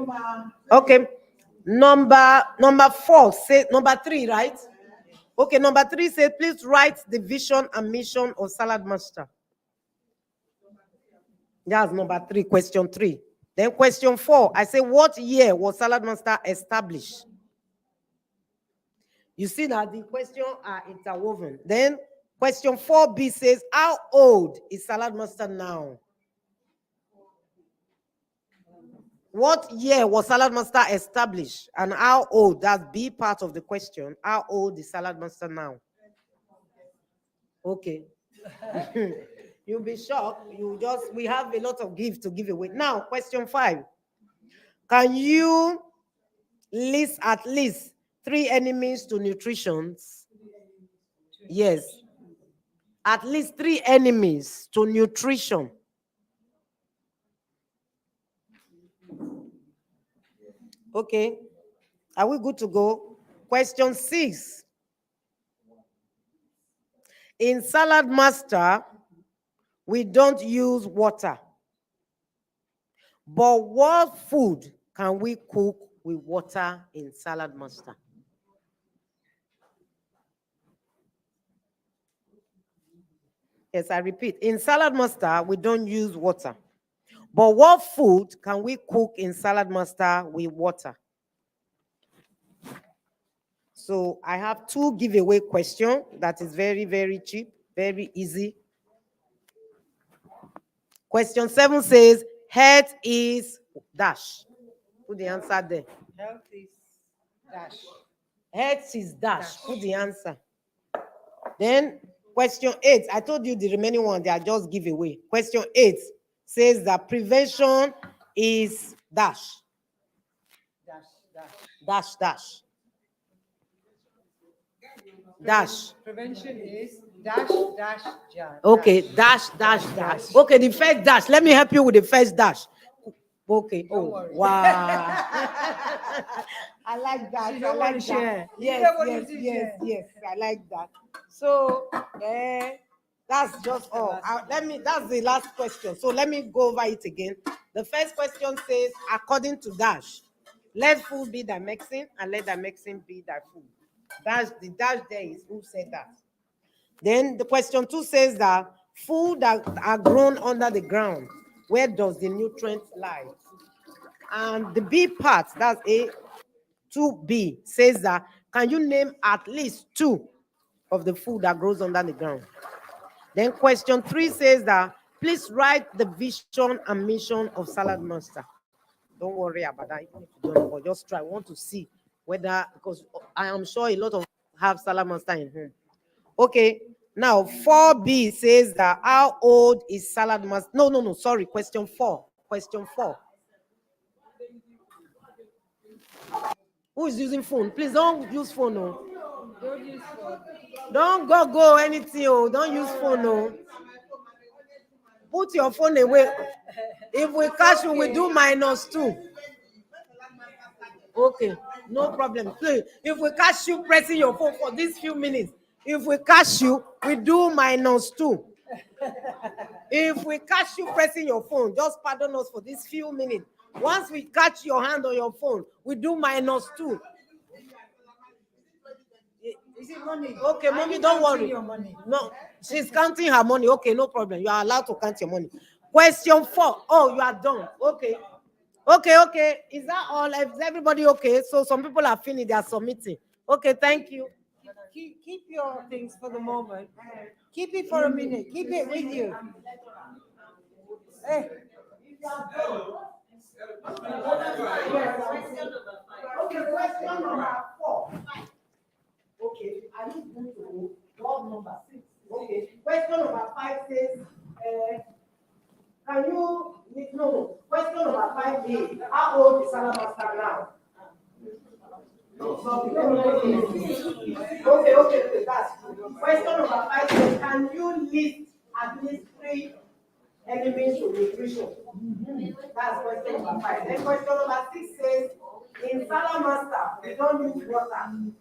[SPEAKER 12] Okay. Number 4 say number 3, right? Okay. Number 3 says, please write the vision and mission of Salad Master. That's number 3. Question 3. Then question 4. I say, what year was Salad Master established? You see that the questions are interwoven. Then question 4B says, how old is Salad Master now? What year was Salad Master established? And how old? That's B part of the question. How old is Salad Master now? Okay. You'll be shocked. We have a lot of gifts to give away. Now, question 5. Can you list at least 3 enemies to nutrition? Yes. At least 3 enemies to nutrition. Okay. Are we good to go? Question 6. In Salad Master, we don't use water. But what food can we cook with water in Salad Master? Yes, I repeat. In Salad Master, we don't use water. But what food can we cook in Salad Master with water? So I have 2 giveaway questions that is very, very cheap, very easy. Question 7 says, health is dash. Put the answer there.
[SPEAKER 7] Health is dash.
[SPEAKER 12] Health is dash. Put the answer. Then question 8, I told you the remaining one, they are just giveaway. Question 8 says that prevention is dash.
[SPEAKER 7] Dash, dash.
[SPEAKER 12] Dash, dash. Dash.
[SPEAKER 7] Prevention is dash, dash, dash.
[SPEAKER 12] Okay, dash, dash, dash. Okay, the first dash. Let me help you with the first dash. Okay.
[SPEAKER 7] Don't worry.
[SPEAKER 12] Wow. I like that.
[SPEAKER 7] She don't want to share.
[SPEAKER 12] Yes. I like that. So, that's just all. That's the last question. So let me go over it again. The first question says, according to dash, let food be thy medicine, and let thy medicine be thy food. The dash there is who said that. Then the question 2 says that food that are grown under the ground, where does the nutrient lie? And the B part, that's A, 2B, says that can you name at least 2 of the food that grows under the ground? Then question 3 says that please write the vision and mission of Salad Master. Don't worry about that, even if you don't know, but just try. I want to see whether, because I am sure a lot of have Salad Master in home. Okay, now 4B says that how old is Salad Master? No, sorry, question 4. Question 4. Who is using phone? Please don't use phone, no.
[SPEAKER 7] Don't use phone.
[SPEAKER 12] Don't go anything, oh. Don't use phone, no. Put your phone away. If we catch you, we do -2. Okay, no problem. Please, if we catch you pressing your phone for these few minutes, if we catch you, we do -2. If we catch you pressing your phone, just pardon us for these few minutes. Once we catch your hand on your phone, we do -2.
[SPEAKER 7] Is it money?
[SPEAKER 12] Okay, mommy, don't worry.
[SPEAKER 7] Your money.
[SPEAKER 12] No, she's counting her money. Okay, no problem. You are allowed to count your money. Question 4. Oh, you are done. Okay. Okay. Is that all? Is everybody okay? So some people are finished. They are submitting. Okay, thank you.
[SPEAKER 7] Keep your things for the moment. Keep it for a minute. Keep it with you. Hey.
[SPEAKER 5] Okay, question number 4. Okay, are you going to go number 6? Okay, question number 5 says, can you, no, question number 5 is, how old is Salad Master now? Okay, that's good. Question number 5 says, can you list at least 3 enemies to nutrition? That's question number 5. Then question number 6 says, in Salad Master, we don't use water.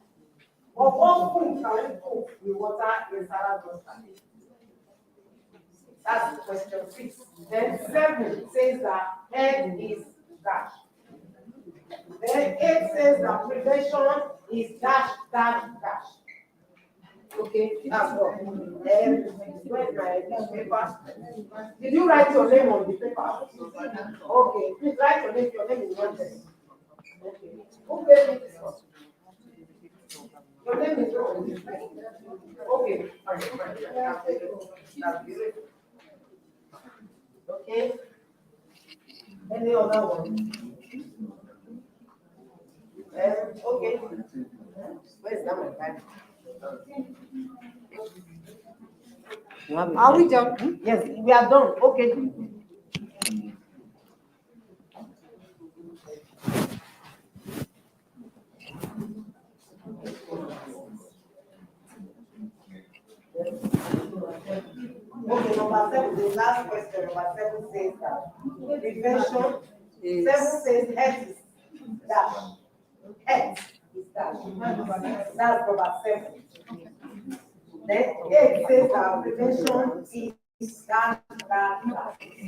[SPEAKER 5] But what food can we cook with water in Salad Master? That's question 6. Then 7 says that egg is dash. Then 8 says that prevention is dash. Okay, that's all. Where's my paper? Did you write your name on the paper? Okay, please write your name. Your name is not there. Okay. Your name is wrong. Okay. That's beautiful. Okay. Any other one? Okay. Where's that one?
[SPEAKER 7] Are we done?
[SPEAKER 5] Yes, we are done. Okay. Okay, number 7, the last question, number 7 says that prevention. 7 says health is dash. Health is dash. That's number 7. Then 8 says that prevention is dash.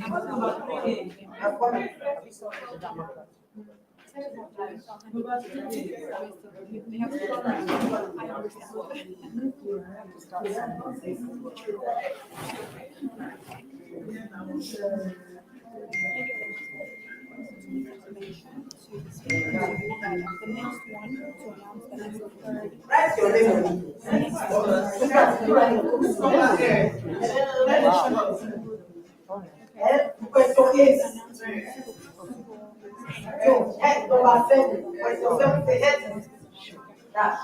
[SPEAKER 5] What's number 3? Write your name. Question 8. So, head number 7. Question 7 say head dash.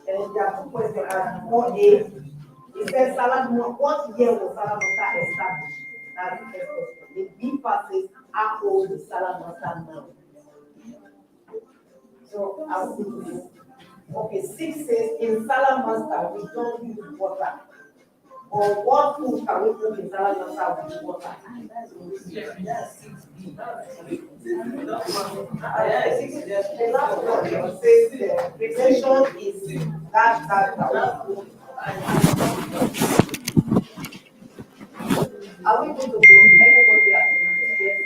[SPEAKER 5] And there are 2 questions. 4A. It says salad. What year was Salad Master established? That's the first question. The B part says how old is Salad Master now? So I'll see this. Okay, 6 says in Salad Master we don't use water. Or what food can we cook in Salad Master with water? The last one says prevention is that. Are we going to go? Everybody has yes.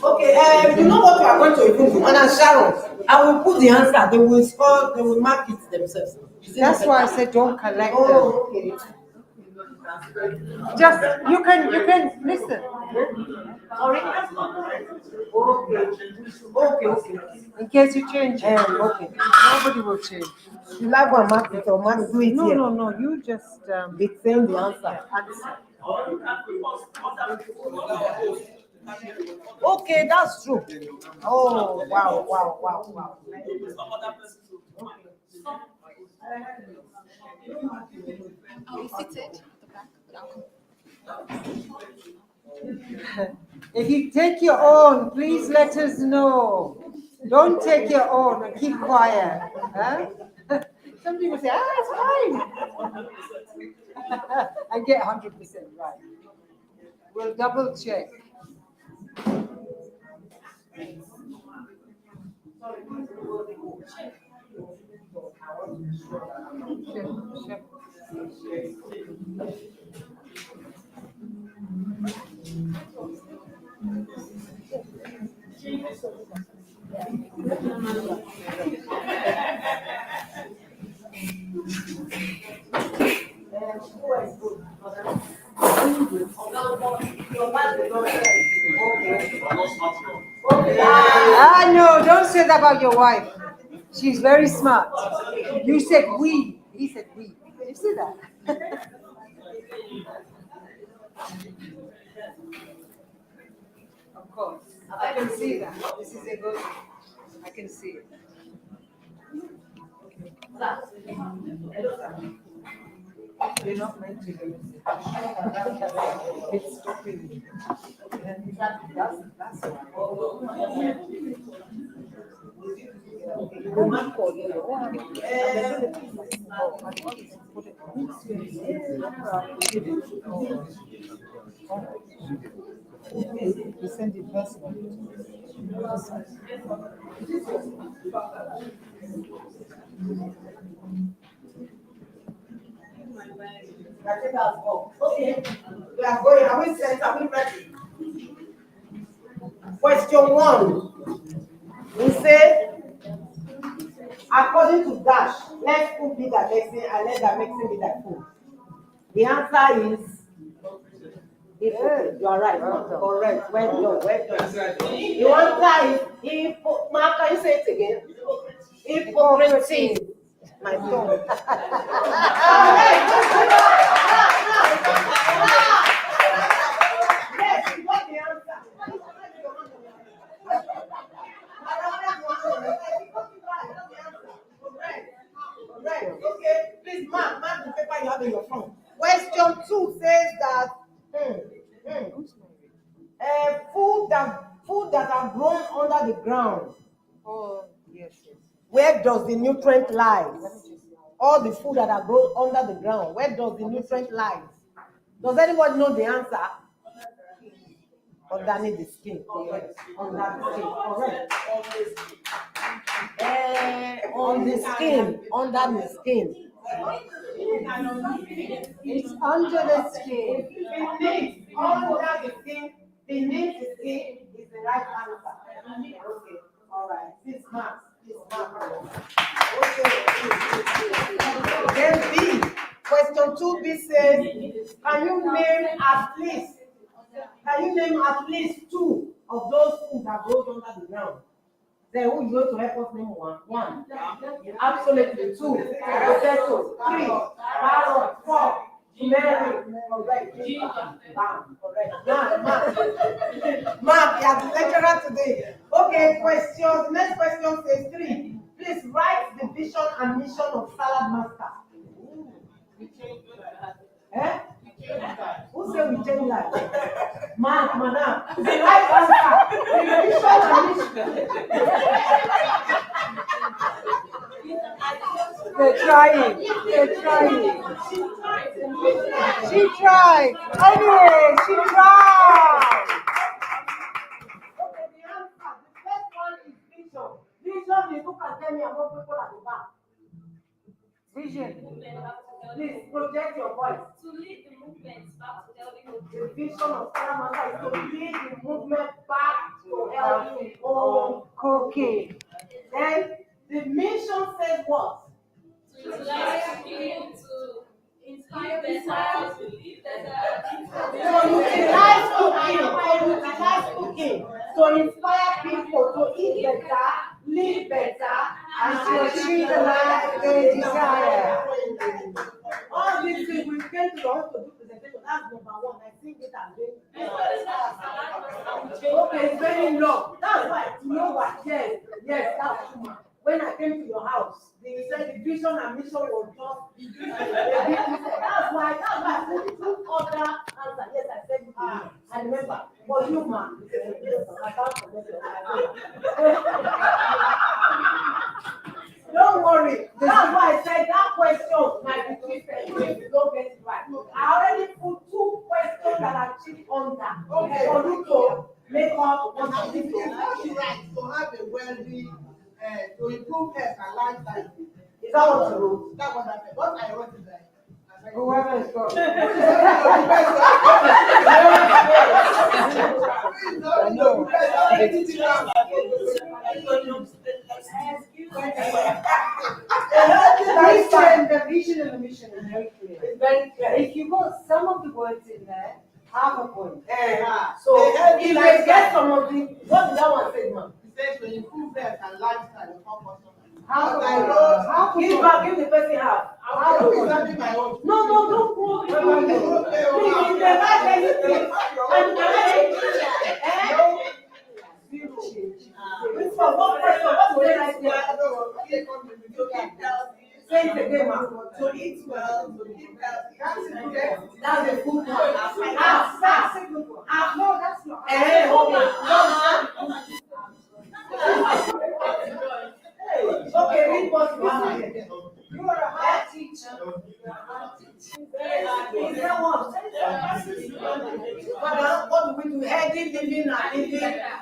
[SPEAKER 5] Okay, you know what we are going to even do? Madam Sharon, I will put the answer. They will score. They will mark it themselves.
[SPEAKER 7] That's why I said don't collect them.
[SPEAKER 5] Oh, okay.
[SPEAKER 7] Just, you can, listen.
[SPEAKER 5] Sorry? Okay.
[SPEAKER 7] In case you change it.
[SPEAKER 5] Okay.
[SPEAKER 7] Nobody will change.
[SPEAKER 5] You like one mark it or mark do it
[SPEAKER 7] No,
[SPEAKER 5] here?
[SPEAKER 7] no, you just,
[SPEAKER 5] They send the answer. Okay, that's true. Oh, wow.
[SPEAKER 9] Are we seated?
[SPEAKER 7] If you take your own, please let us know. Don't take your own and keep quiet. Huh? Some people say, it's fine. I get 100% right. We'll double check. No, don't say that about your wife. She's very smart. You said we. He said we. You see that? Of course. I can see that. This is a good. I can see it. You're not meant to do it. It's stopping. That's why. You send it personally.
[SPEAKER 5] Okay, we are going. Are we set? Are we ready? Question 1. We say, according to Dash, let food be that medicine and let that medicine be that food. The answer is, you are right. Correct. Well done. The answer is, Mark, can you say it again? Hypocrisy. My tongue. Yes, you got the answer. Correct. Okay, please mark the paper you have in your phone. Question 2 says that food that are grown under the ground.
[SPEAKER 7] Oh, yes.
[SPEAKER 5] Where does the nutrient lie? All the food that are grown under the ground, where does the nutrient lie? Does anybody know the answer? Underneath the skin. Correct. Under the skin. Correct. On the skin. Under the skin.
[SPEAKER 7] It's under the skin.
[SPEAKER 5] Under the skin. Beneath the skin is the right answer. Okay. All right. This mark. Okay. Then B. Question 2B says, can you name at least 2 of those food that grows under the ground? Then who is going to help us name one? Absolutely. 2. Potato. 3. Carrot. 4. Tomato. Correct. Correct. Mark, you are the lecturer today. Okay, next question says 3. Please write the vision and mission of Salad Master. Who said we change life? Mark, madam. The right answer. The vision and mission.
[SPEAKER 7] They're trying. She tried. Anyway, she tried.
[SPEAKER 5] Okay, the answer. The first one is vision. Vision is who can tell me about people at the back. Vision. Please project your voice.
[SPEAKER 13] To lead the movement back to healthy
[SPEAKER 5] The
[SPEAKER 13] home.
[SPEAKER 5] vision of Saramanda is to lead the movement back to healthy home cooking. Then the mission says what?
[SPEAKER 13] To utilize cooking to inspire better, to live better.
[SPEAKER 5] To utilize cooking to inspire people to eat better, live better, and to achieve the life they desire. All these things we came to your house to do presentation. That's number one. I think it has been. Okay, it's very long. That's why you know what? Yes, that's true. When I came to your house, they said the vision and mission was just. That's why I said two other answer. Yes, I said it. I remember. For you, man, I can't forget your Don't worry. That's why I said that question might be twisted if you don't get it right. I already put two questions that are cheap on that. Okay. For you to make up on the
[SPEAKER 14] It's not right to have a wealthy, to improve health and lifestyle.
[SPEAKER 5] Is that what you wrote?
[SPEAKER 14] That's what I said. What I wrote is that.
[SPEAKER 7] Whoever is got. The vision and the mission is very clear.
[SPEAKER 5] It's very clear.
[SPEAKER 7] If you got some of the words in there, half a point.
[SPEAKER 5] So if you get some of the, what did that one say, ma'am?
[SPEAKER 14] It says to improve health and lifestyle of all persons.
[SPEAKER 7] Half a
[SPEAKER 14] I
[SPEAKER 7] point.
[SPEAKER 14] wrote,
[SPEAKER 7] Half a
[SPEAKER 5] Give
[SPEAKER 7] point.
[SPEAKER 5] the person half.
[SPEAKER 14] I'm presenting my own.
[SPEAKER 5] No, don't quote. Please, if they write anything, and this for one question, what do they write there? Say it again, ma'am.
[SPEAKER 14] To eat well, to keep healthy.
[SPEAKER 5] That's a good one. That's a good one.
[SPEAKER 7] No, that's not.
[SPEAKER 5] Okay, read what you have.
[SPEAKER 7] You are a hard teacher.
[SPEAKER 5] Is that one? What do we do? Healthy living and living better.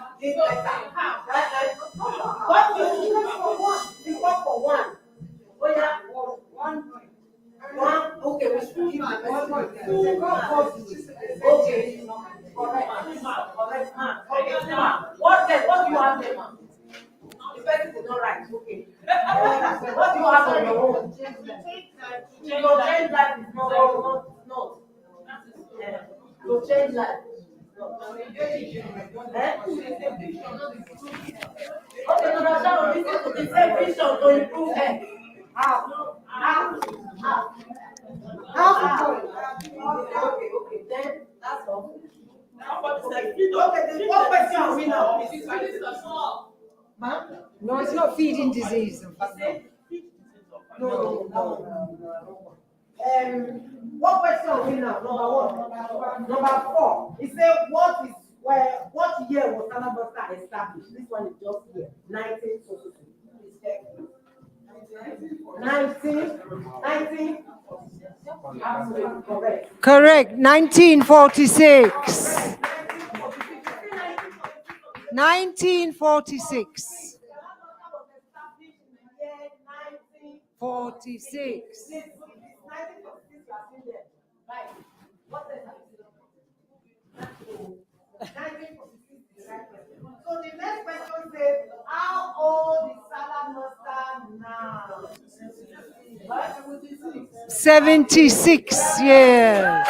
[SPEAKER 5] What do you do for one? You work for one. Oh yeah, 1 point. One. Okay, we should give 1 point. Okay. Correct. What do you have there, ma'am? The person did not write. Okay. What do you have on your own? To change life is not. To change life. Okay, no, that's how this is the same vision to improve health. Half a point. Okay, then that's all. Okay, the one question are we now? Ma'am?
[SPEAKER 7] No, it's not feeding disease.
[SPEAKER 5] No. What question are we now? Number 4. It said what year was Alabasta established? This one is just here. 1942. 19. Absolutely correct.
[SPEAKER 7] Correct. 1946. 1946. 46.
[SPEAKER 5] So the next question says, how old is Salah Master now?
[SPEAKER 7] 76 years.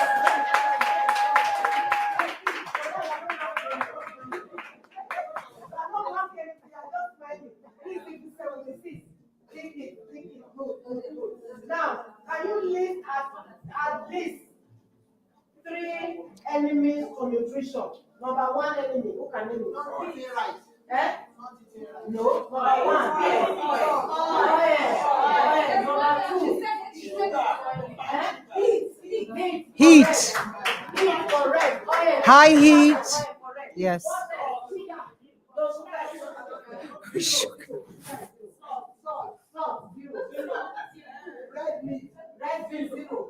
[SPEAKER 5] Now, can you list at least 3 enemies to nutrition? Number 1 enemy, who can name it?
[SPEAKER 14] Not eating rice.
[SPEAKER 5] No. Number 1. Number 2.
[SPEAKER 7] Heat.
[SPEAKER 5] Correct.
[SPEAKER 7] High heat. Yes.
[SPEAKER 5] Red meat, 0.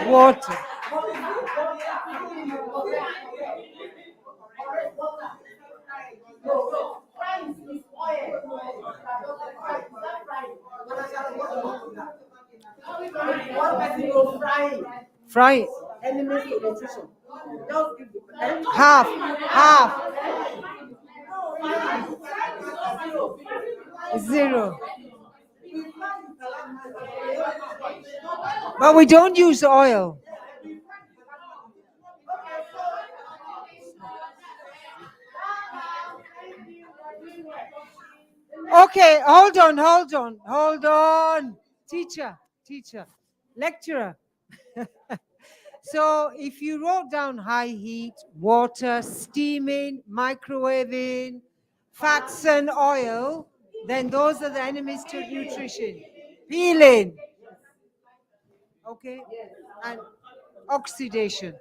[SPEAKER 7] Water. Fry.
[SPEAKER 5] Enemies to nutrition. Just give the
[SPEAKER 7] Half. Zero. But we don't use oil. Okay, hold on. Teacher, lecturer. So if you wrote down high heat, water, steaming, microwaving, fats and oil, then those are the enemies to nutrition. Peeling. Okay? And oxidation.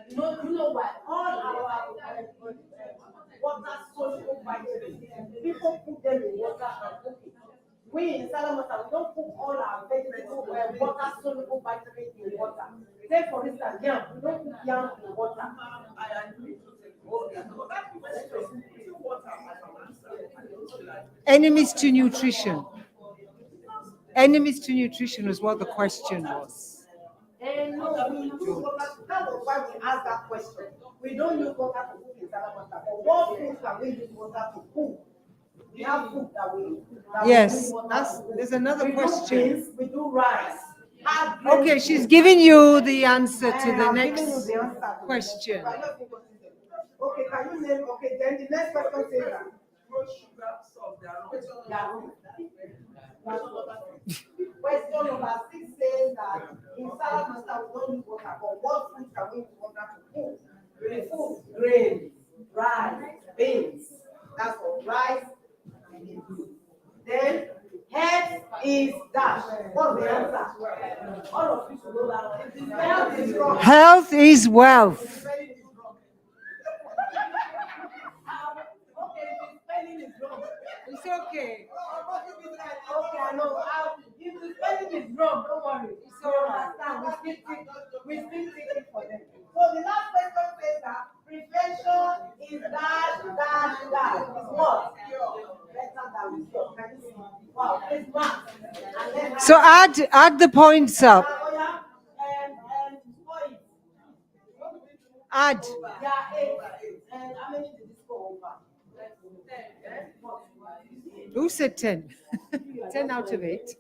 [SPEAKER 5] You know what? All our water soluble vitamins, people put them in water and cook it. We in Salamata, we don't put all our vegetable water soluble vitamins in water. Say for instance, yam, we don't put yam in water.
[SPEAKER 7] Enemies to nutrition. Enemies to nutrition was what the question was.
[SPEAKER 5] No, we use water. That was why we asked that question. We don't use water to cook in Salamata. But what food can we use water to cook? We have food that we.
[SPEAKER 7] Yes, there's another question.
[SPEAKER 5] We do beans, we do rice.
[SPEAKER 7] Okay, she's giving you the answer to the next question.
[SPEAKER 5] Okay, can you name? Okay, then the next question says that. Question number 6 says that in salad master we don't use water, but what food can we use water to cook? The food, grain, rice, beans. That's for rice and beans. Then health is dash. What's the answer? All of you should know that. Health is wrong.
[SPEAKER 7] Health is wealth. It's okay.
[SPEAKER 5] Okay, I know. If the spelling is wrong, don't worry. So understand. We still take it for them. So the last question says that prevention is dash. Is what? Better than cure. Can you see? Wow, it's math.
[SPEAKER 7] So add the points up. Add.
[SPEAKER 5] Yeah, 8. And how many did this go over?
[SPEAKER 7] Who said 10? 10 out of 8.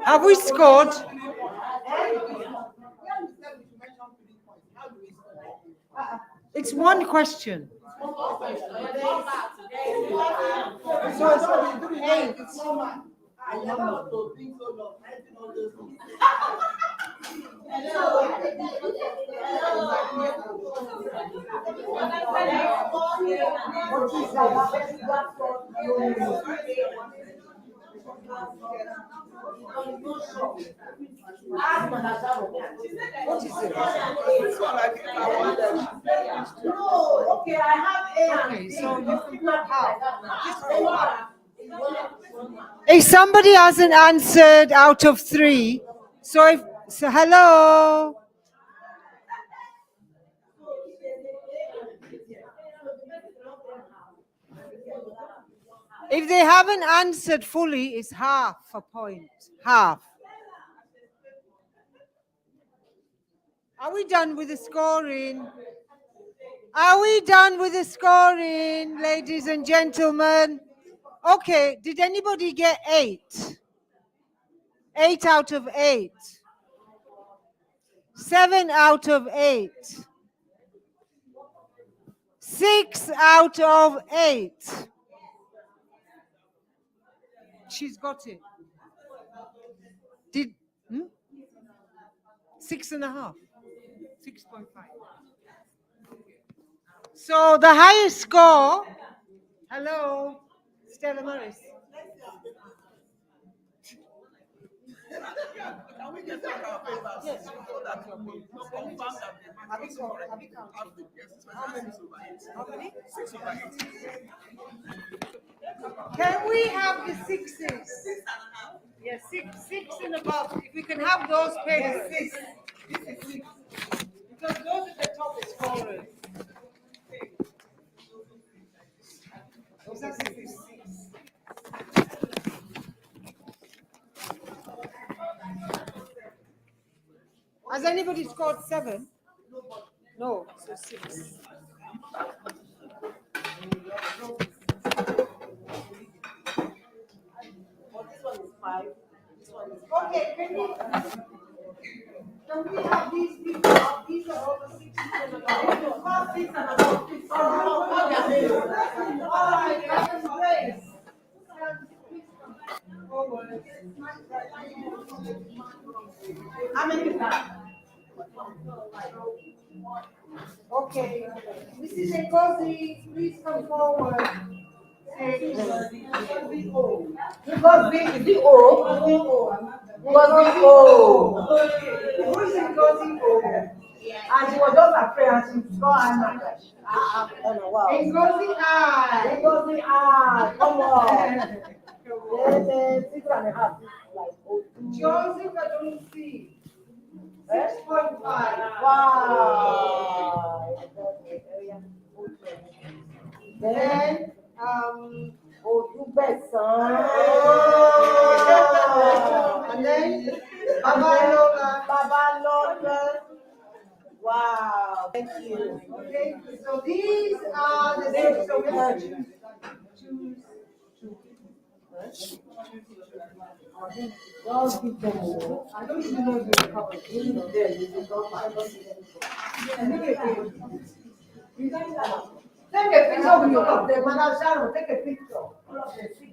[SPEAKER 7] Have we scored? It's one question.
[SPEAKER 14] So 8. It's normal. I never to think so long.
[SPEAKER 5] What is it? No, okay, I have A.
[SPEAKER 7] Okay, so you can put half.
[SPEAKER 5] half.
[SPEAKER 7] If somebody hasn't answered out of 3, so hello. If they haven't answered fully, it's half a point. Half. Are we done with the scoring? Are we done with the scoring, ladies and gentlemen? Okay, did anybody get 8? 8 out of 8. 7 out of 8. 6 out of 8. She's got it. Did 6.5. 6.5. So the highest score, hello, Stella Morris.
[SPEAKER 14] Can we get back our papers?
[SPEAKER 7] Yes.
[SPEAKER 14] So that we will not confirm that the
[SPEAKER 7] Have you
[SPEAKER 14] maximum
[SPEAKER 7] counted? Have you counted?
[SPEAKER 14] Yes, it's
[SPEAKER 7] How many?
[SPEAKER 14] 6 over 8.
[SPEAKER 7] How many?
[SPEAKER 14] 6 over 8.
[SPEAKER 7] Can we have the sixes? Yes, six and above. If we can have those paid six. This is six. Because those are the top scorers. Those are six. Has anybody scored 7? No, so 6.
[SPEAKER 5] Well, this one is 5. This one is 5.
[SPEAKER 7] Okay, can we have these people? These are all the 6 and above. Not 6 and above. 6 and above. All right, that's great.
[SPEAKER 5] How many?
[SPEAKER 7] Okay, Mrs. Ngozi, please come forward.
[SPEAKER 5] Ngozi is the O.
[SPEAKER 7] Ngozi O. Who is Ngozi O?
[SPEAKER 5] And she was just afraid and she saw Anna. Wow.
[SPEAKER 7] Ngozi I.
[SPEAKER 5] Ngozi I. Come on. Then 6 and a half. Like,
[SPEAKER 7] Joseph, I don't see. 6.5.
[SPEAKER 5] wow.
[SPEAKER 7] Then, and then,
[SPEAKER 5] Baba Lola. Wow. Thank you.
[SPEAKER 7] Okay, so these are the 6. So let's choose 2. I don't even know if they're covered. Take a picture of all of them, Madam Sharon. Take a picture. All of them. 6.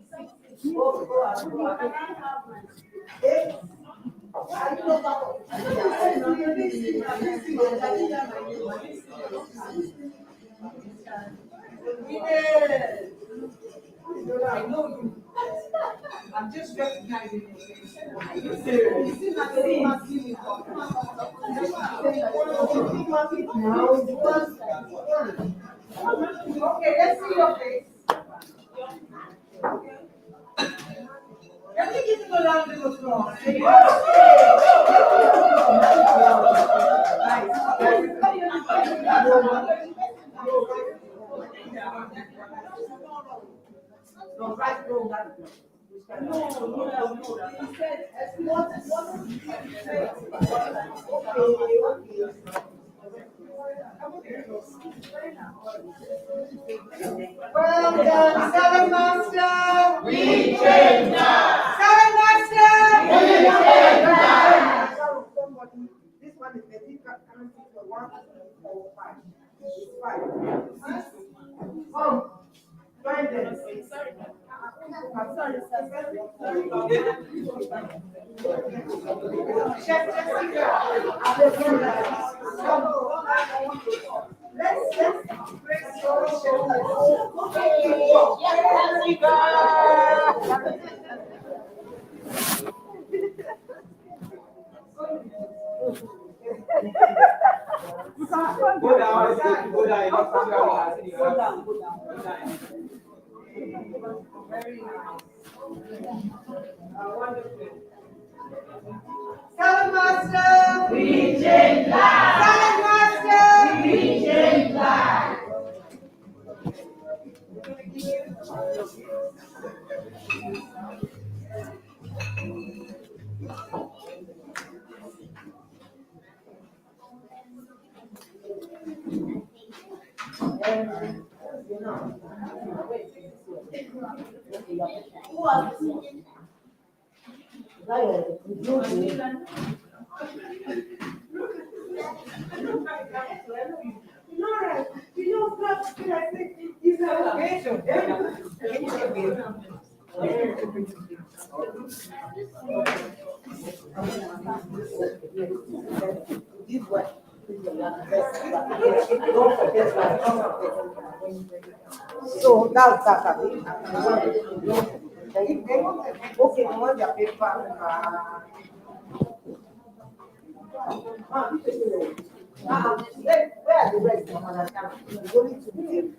[SPEAKER 7] I know you. I'm just recognizing you. Okay, let's see your face. Can we give him a round of applause?
[SPEAKER 5] No, right, no, that is no. He said, what
[SPEAKER 7] Well done, Salad Master.
[SPEAKER 11] We change now.
[SPEAKER 7] Salad Master.
[SPEAKER 11] We change now.
[SPEAKER 5] This one is the currency for 1 or 5. 5. Oh, find them. I'm sorry, sir.
[SPEAKER 7] Chef Jessica. Let's press your shoulders.
[SPEAKER 2] Go down.
[SPEAKER 7] Very nice. Wonderful. Salad Master.
[SPEAKER 11] We change lives.
[SPEAKER 7] Salad Master.
[SPEAKER 11] We change lives.
[SPEAKER 5] So that's that. If they want okay, they want their paper. Where are the rest of Madam Sharon? It's only two people.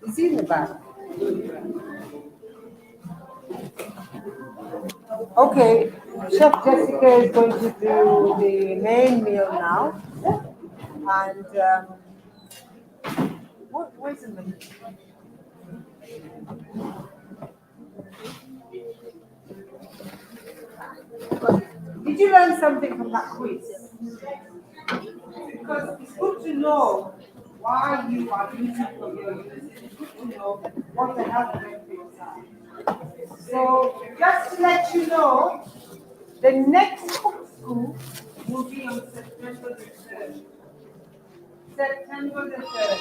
[SPEAKER 7] Is he in the back? Okay, Chef Jessica is going to do the main meal now. And wait a minute. Did you learn something from that quiz? Because it's good to know why you are using for your using. It's good to know what the health benefits are. So just to let you know, the next cook school will be on September the 3rd. September the 3rd.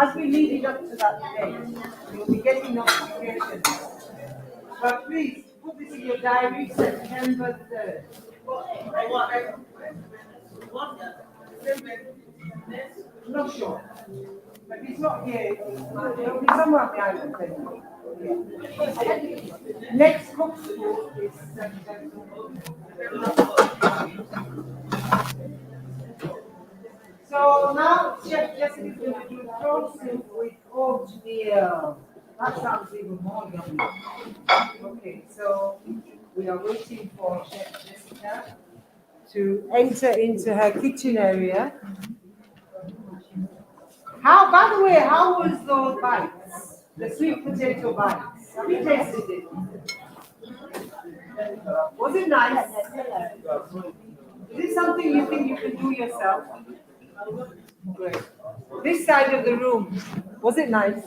[SPEAKER 7] As we lead it up to that day, you'll be getting notifications. But please, put this in your diary, September 3rd. I'm not sure. But it's not here. It'll be somewhere on the island anyway. Yeah. Next cook school is September. So now Chef Jessica is going to do prawn soup with oatmeal. That sounds even more yummy. Okay, so we are waiting for Chef Jessica to enter into her kitchen area. By the way, how was those bites? The sweet potato bites. Have you tasted it? Was it nice? Is it something you think you can do yourself? Great. This side of the room, was it nice?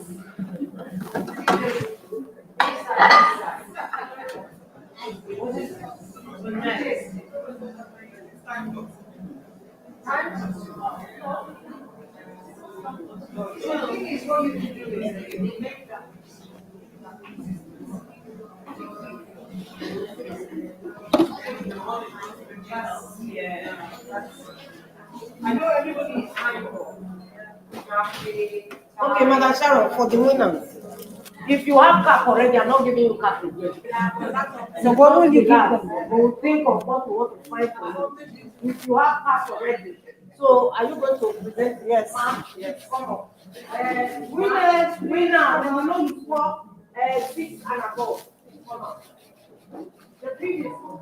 [SPEAKER 7] I know everybody is mindful.
[SPEAKER 5] Okay, Madam Sharon, for the winners. If you have cap already, I'm not giving you cap again.
[SPEAKER 7] So what will you give them?
[SPEAKER 5] We will think of what we want to find for you. If you have cap already. So are you going to present?
[SPEAKER 7] Yes.
[SPEAKER 5] Yes. Come on. Winners, we will know you score 6 and above. Come on. The previous one.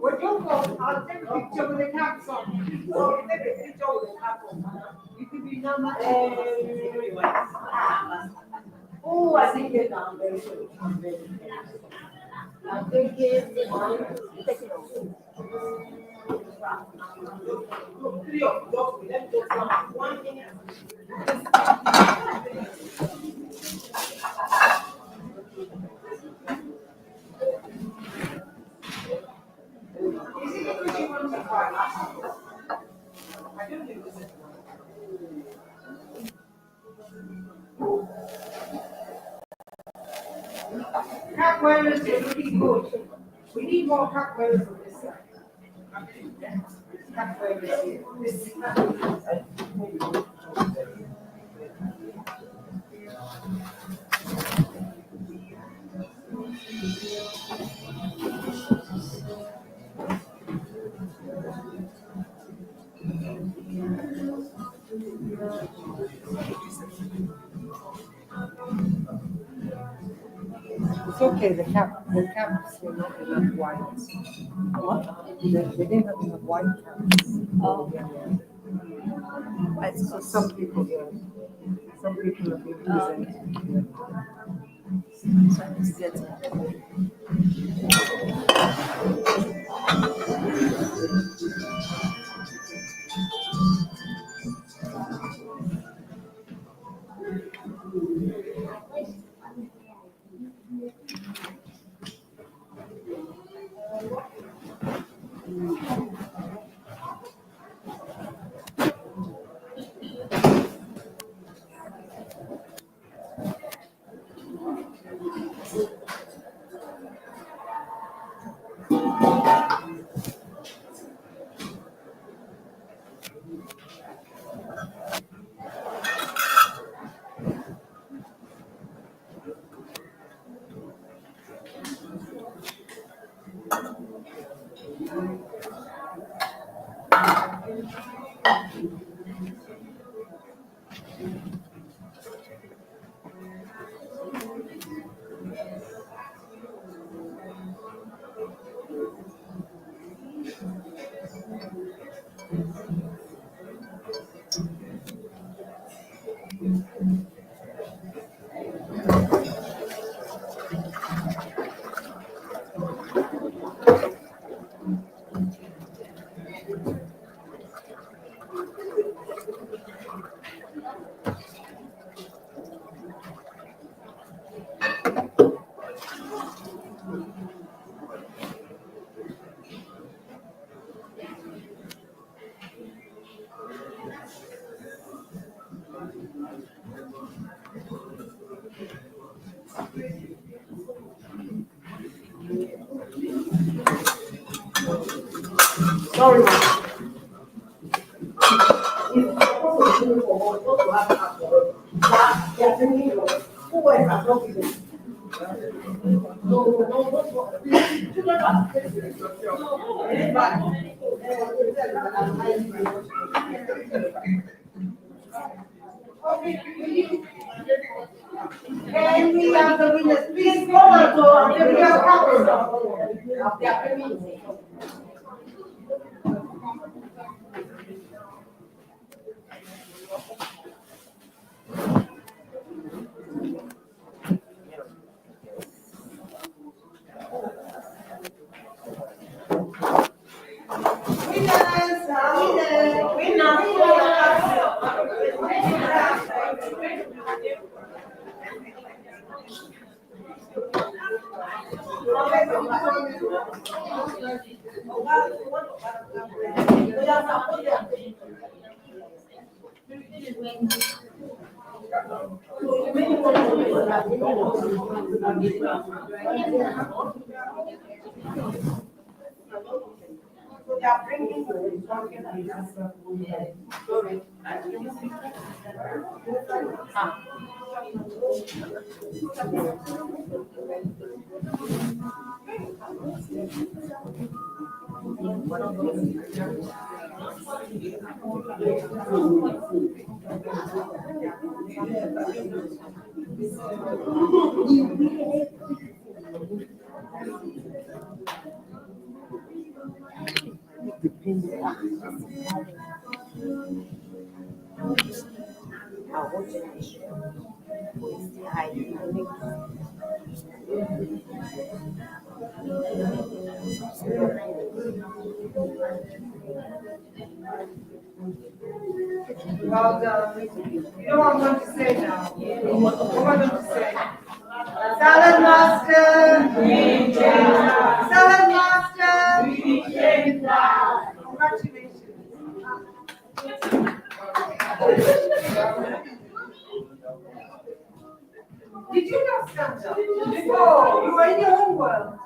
[SPEAKER 7] Well, don't go. I'll take a picture with the caps on.
[SPEAKER 5] So take a picture with the cap on.
[SPEAKER 7] You can be number
[SPEAKER 5] Oh, I think it down very good. I'm thinking three of those. Let me just 1 minute.
[SPEAKER 7] Is it because you want to try? I don't think it's
[SPEAKER 1] Cap wearers, you're looking good. We need more cap wearers on this side. Cap wearers here. This side.
[SPEAKER 7] It's okay, the caps were not enough white.
[SPEAKER 3] What?
[SPEAKER 7] They didn't have enough white caps.
[SPEAKER 3] Oh.
[SPEAKER 7] Yeah.
[SPEAKER 3] So
[SPEAKER 7] Some people, yeah. Some people have been using.
[SPEAKER 3] So I need to get more.
[SPEAKER 5] Sorry, ma. It's supposed to be for us, supposed to have an app for us. That they are bringing us. Who else has not given? No. Children are taking. No, it's bad. Can we have the winners? Please come on, so I'm giving you a couple. They are bringing. So they are bringing
[SPEAKER 1] Well done. You know what I'm going to say now? What am I going to say? Salad master! Salad master! Congratulations. Did you not stand up? Oh, you were in your own world.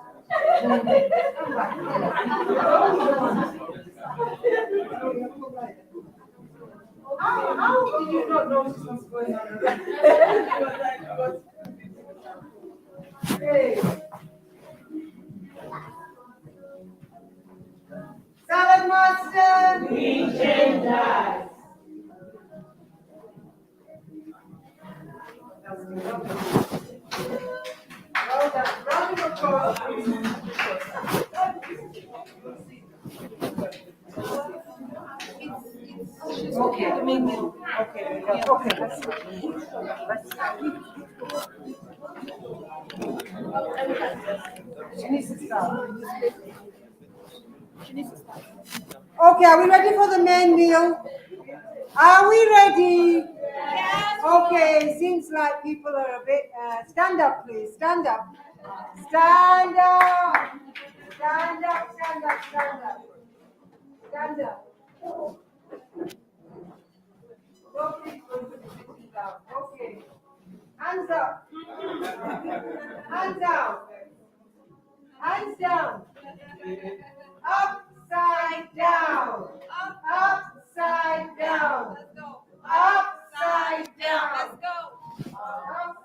[SPEAKER 1] How did you not notice what's going on around? Hey. Salad master.
[SPEAKER 11] We change lives.
[SPEAKER 1] Well done. Round of applause. Okay. She needs to start. Okay, are we ready for the main meal? Are we ready? Okay, seems like people are a bit. Stand up, please. Stand up. Stand up. Stand up. Stand up. Stand up. Stand up. Nobody's going to be sitting down. Okay. Hands up. Hands down. Hands down. Upside down. Upside down. Upside down. Let's go.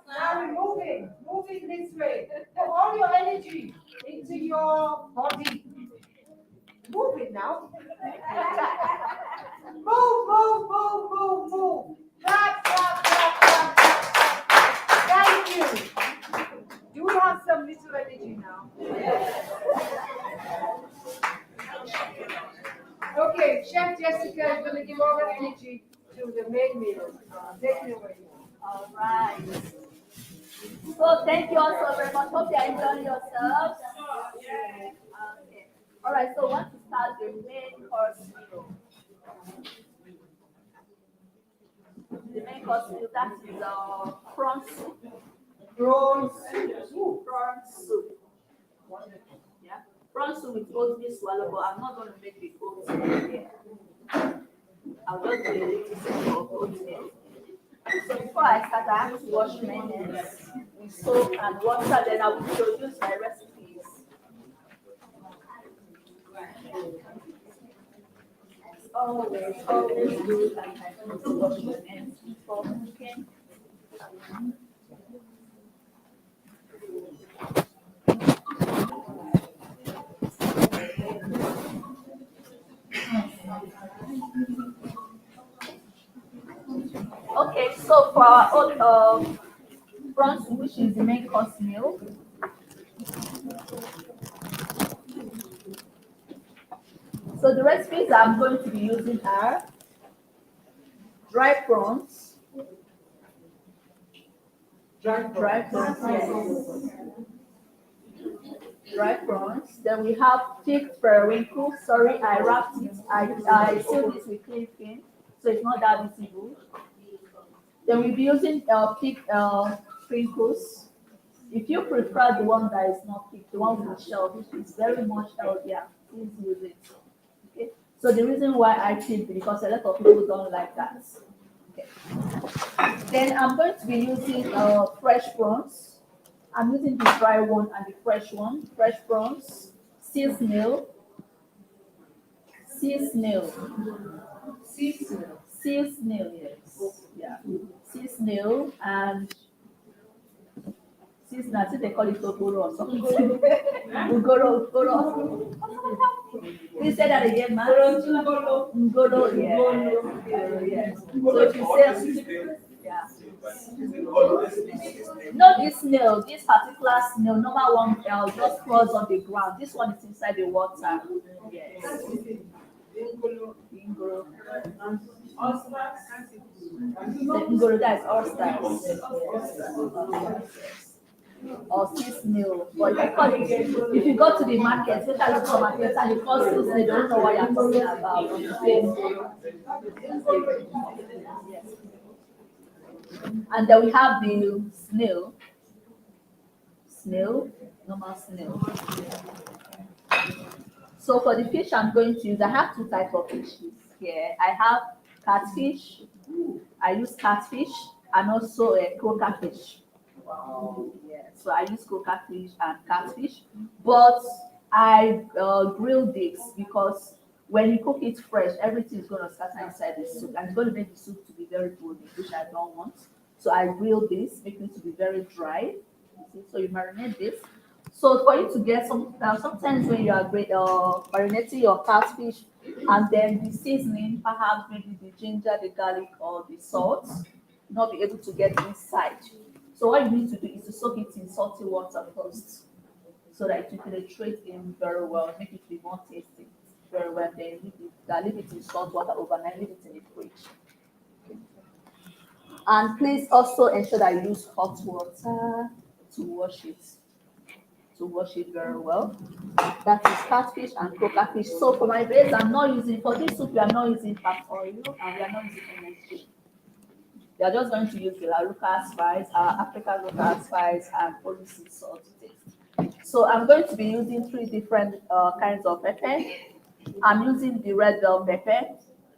[SPEAKER 1] Now we're moving this way. Put all your energy into your body. Move it now. Move. Clap. Thank you. Do we have some little energy now? Okay, Chef Jessica is going to give all the energy to the main meal. Take it away.
[SPEAKER 3] All right. So thank you all so very much. Hope you are enjoying yourselves. Okay. All right. So want to start the main course meal. The main course meal, that is prawn soup.
[SPEAKER 1] Prawn
[SPEAKER 3] soup. Yeah. Prawn soup with oatmeal swallow, but I'm not going to make the oatmeal here. I'll just do a little bit of oatmeal. So before I start, I have to wash my hands with soap and water, then I will introduce my recipes. Always good and to wash my hands before cooking. Okay, so for our own prawns, which is the main course meal, so the recipes I'm going to be using are dry prawns. Dry prawns, yes. Dry prawns. Then we have picked periwinkle. Sorry, I wrapped it. I sealed it with clean film, so it's not that visible. Then we'll be using picked sprinkles. If you prefer the one that is not picked, the one with shell, which is very much healthier, please use it. Okay. So the reason why I picked it because a lot of people don't like that. Okay. Then I'm going to be using fresh prawns. I'm using the dry one and the fresh one. Fresh prawns, sea snail, yes. Yeah. Sea snail and sea snail. I think they call it ogoro or something. Ugoro. Please say that again, man. Ngoro, yes. So if you say, yeah. Not this snail, this particular snail, number one just crawls on the ground. This one is inside the water. Yes. Ingoro. Ingoro, that is oysters. Or sea snail. But if you go to the market, look at the market and you call sea snail, they don't know what you're talking about. Yes. And then we have the snail, normal snail. So for the fish I'm going to use, I have two types of fishes here. I have catfish, I use catfish, and also a croaker fish. Yeah, so I use coca fish and catfish, but I grill this because when you cook it fresh, everything is going to scatter inside the soup and it's going to make the soup to be very bony, which I don't want. So I grill this, make it to be very dry. You see, so you marinate this. So for you to get sometimes when you are marinating your catfish and then the seasoning, perhaps maybe the ginger, the garlic, or the salt, not be able to get inside. So what you need to do is to soak it in salty water first, so that it will penetrate in very well, make it be more tasty very well. Then leave it in salt water overnight, leave it in the fridge. And please also ensure that you use hot water to wash it, very well. That is catfish and coca fish. So for my base, I'm not using, for this soup, we are not using palm oil and we are not using MSG. We are just going to use the local spice, African local spice, and olive sea salt to taste. So I'm going to be using 3 different kinds of pepper. I'm using the red bell pepper,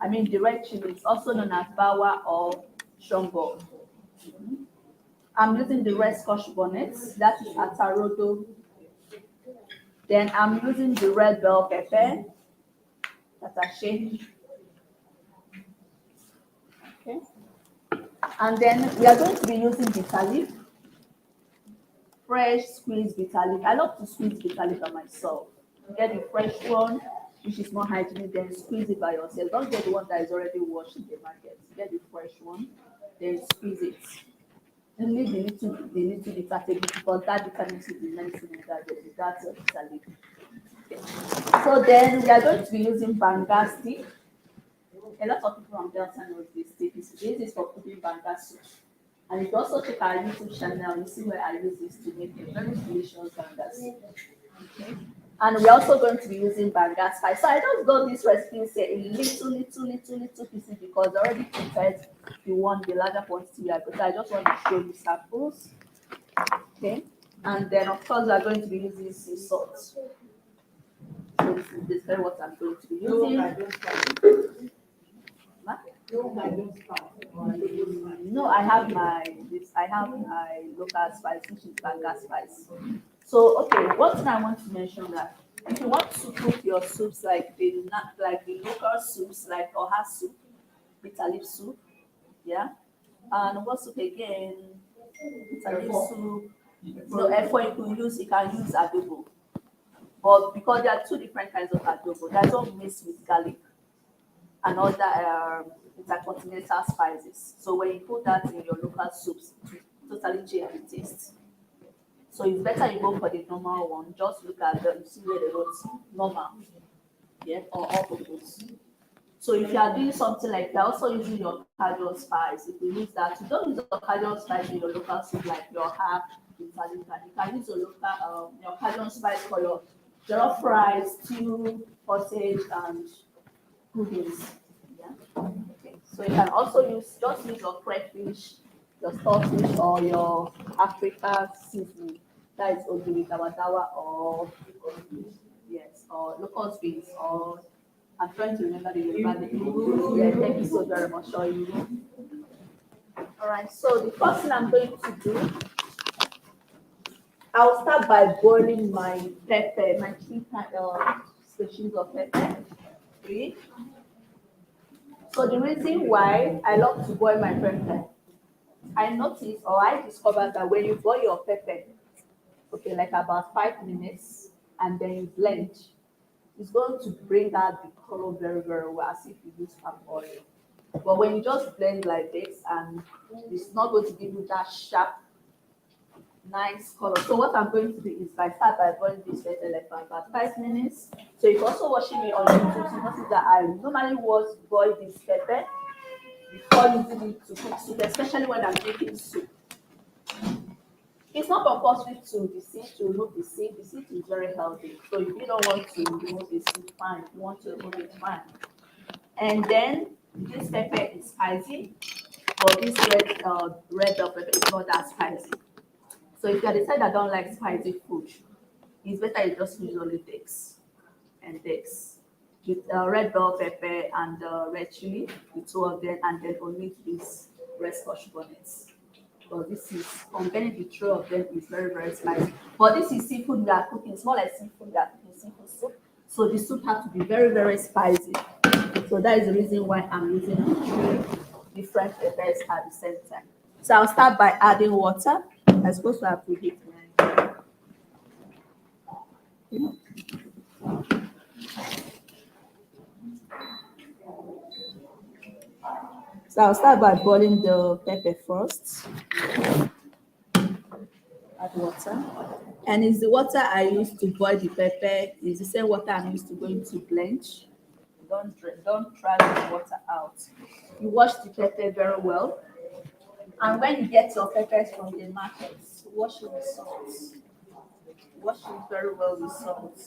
[SPEAKER 3] the red chilies, also known as bawa or shombo. I'm using the red scotch bonnet, that is atarodo. Then I'm using the red bell pepper, that's a shade. Okay. And then we are going to be using bitter leaf, fresh squeezed bitter leaf. I love to squeeze bitter leaf by myself. Get the fresh one, which is more hygienic, then squeeze it by yourself. Don't get the one that is already washed in the market. Get the fresh one, then squeeze it. And leave the little bitter leaf because that vitamin C is medicine in that bitter leaf. Okay. So then we are going to be using banga stick. A lot of people on Delta know this stick. This is for cooking banga soup. And if you also check our YouTube channel, you see where I use this to make a very delicious banga soup. Okay. And we're also going to be using banga spice. So I just got this recipe say in little pieces because I already prepared the larger quantity we are going. So I just want to show you samples. Okay. And then of course we are going to be using sea salt. So this is basically what I'm going to be using. No, I have my local spice, which is banga spice. So okay, one thing I want to mention that if you want to cook your soups like the local soups like oha soup, bitter leaf soup, yeah, and what soup again? Bitter leaf soup. No, efo you can use adobo, but because there are 2 different kinds of adobo, there's one mixed with garlic and other intercontinental spices. So when you put that in your local soups, it totally change the taste. So it's better you go for the normal one. Just look at you see where they wrote normal, yeah, or all purpose. So if you are doing something like that, also using your casual spice, if you use that, you don't use your casual spice in your local soup like your herb, Italian. You can use your casual spice for your jollof rice, stew, pottage, and puddings. Yeah. Okay. So you can also use your crayfish, your stockfish, or your Africa seasoning. That is ogiri dawa or yes, or local beans or I'm trying to remember the Yoruba name. Yeah, thank you so very much, Shoyu. All right, so the first thing I'm going to do, I'll start by boiling my pepper, my 3 species of pepper. 3. So the reason why I love to boil my pepper, I noticed or I discovered that when you boil your pepper, okay, like about 5 minutes, and then you blend, it's going to bring out the color very, very well as if you use palm oil. But when you just blend like this, and it's not going to give you that sharp, nice color. So what I'm going to do is I start by boiling this pepper like for about 5 minutes. So if you're also watching me on YouTube, you notice that I normally boil this pepper before using it to cook soup, especially when I'm making soup. It's not compulsory to remove the seed. The seed is very healthy. So if you don't want to remove the seed, fine. If you want to remove it, fine. And then this pepper is spicy, but this red bell pepper is not that spicy. So if you decide I don't like spicy food, it's better you just use only this and this. With red bell pepper and red chili, the 2 of them, and then only this red scotch bonnets. But this is comparing the three of them is very, very spicy. But this is seafood we are cooking. It's more like seafood we are cooking, seafood soup. So the soup has to be very, very spicy. So that is the reason why I'm using three different peppers at the same time. So I'll start by adding water. I'm supposed to have to heat my. So I'll start by boiling the pepper first. Add water. And it's the water I use to boil the pepper. It's the same water I'm used to going to blanch. Don't try the water out. You wash the pepper very well. And when you get your peppers from the market, wash it with salt. Wash it very well with salt.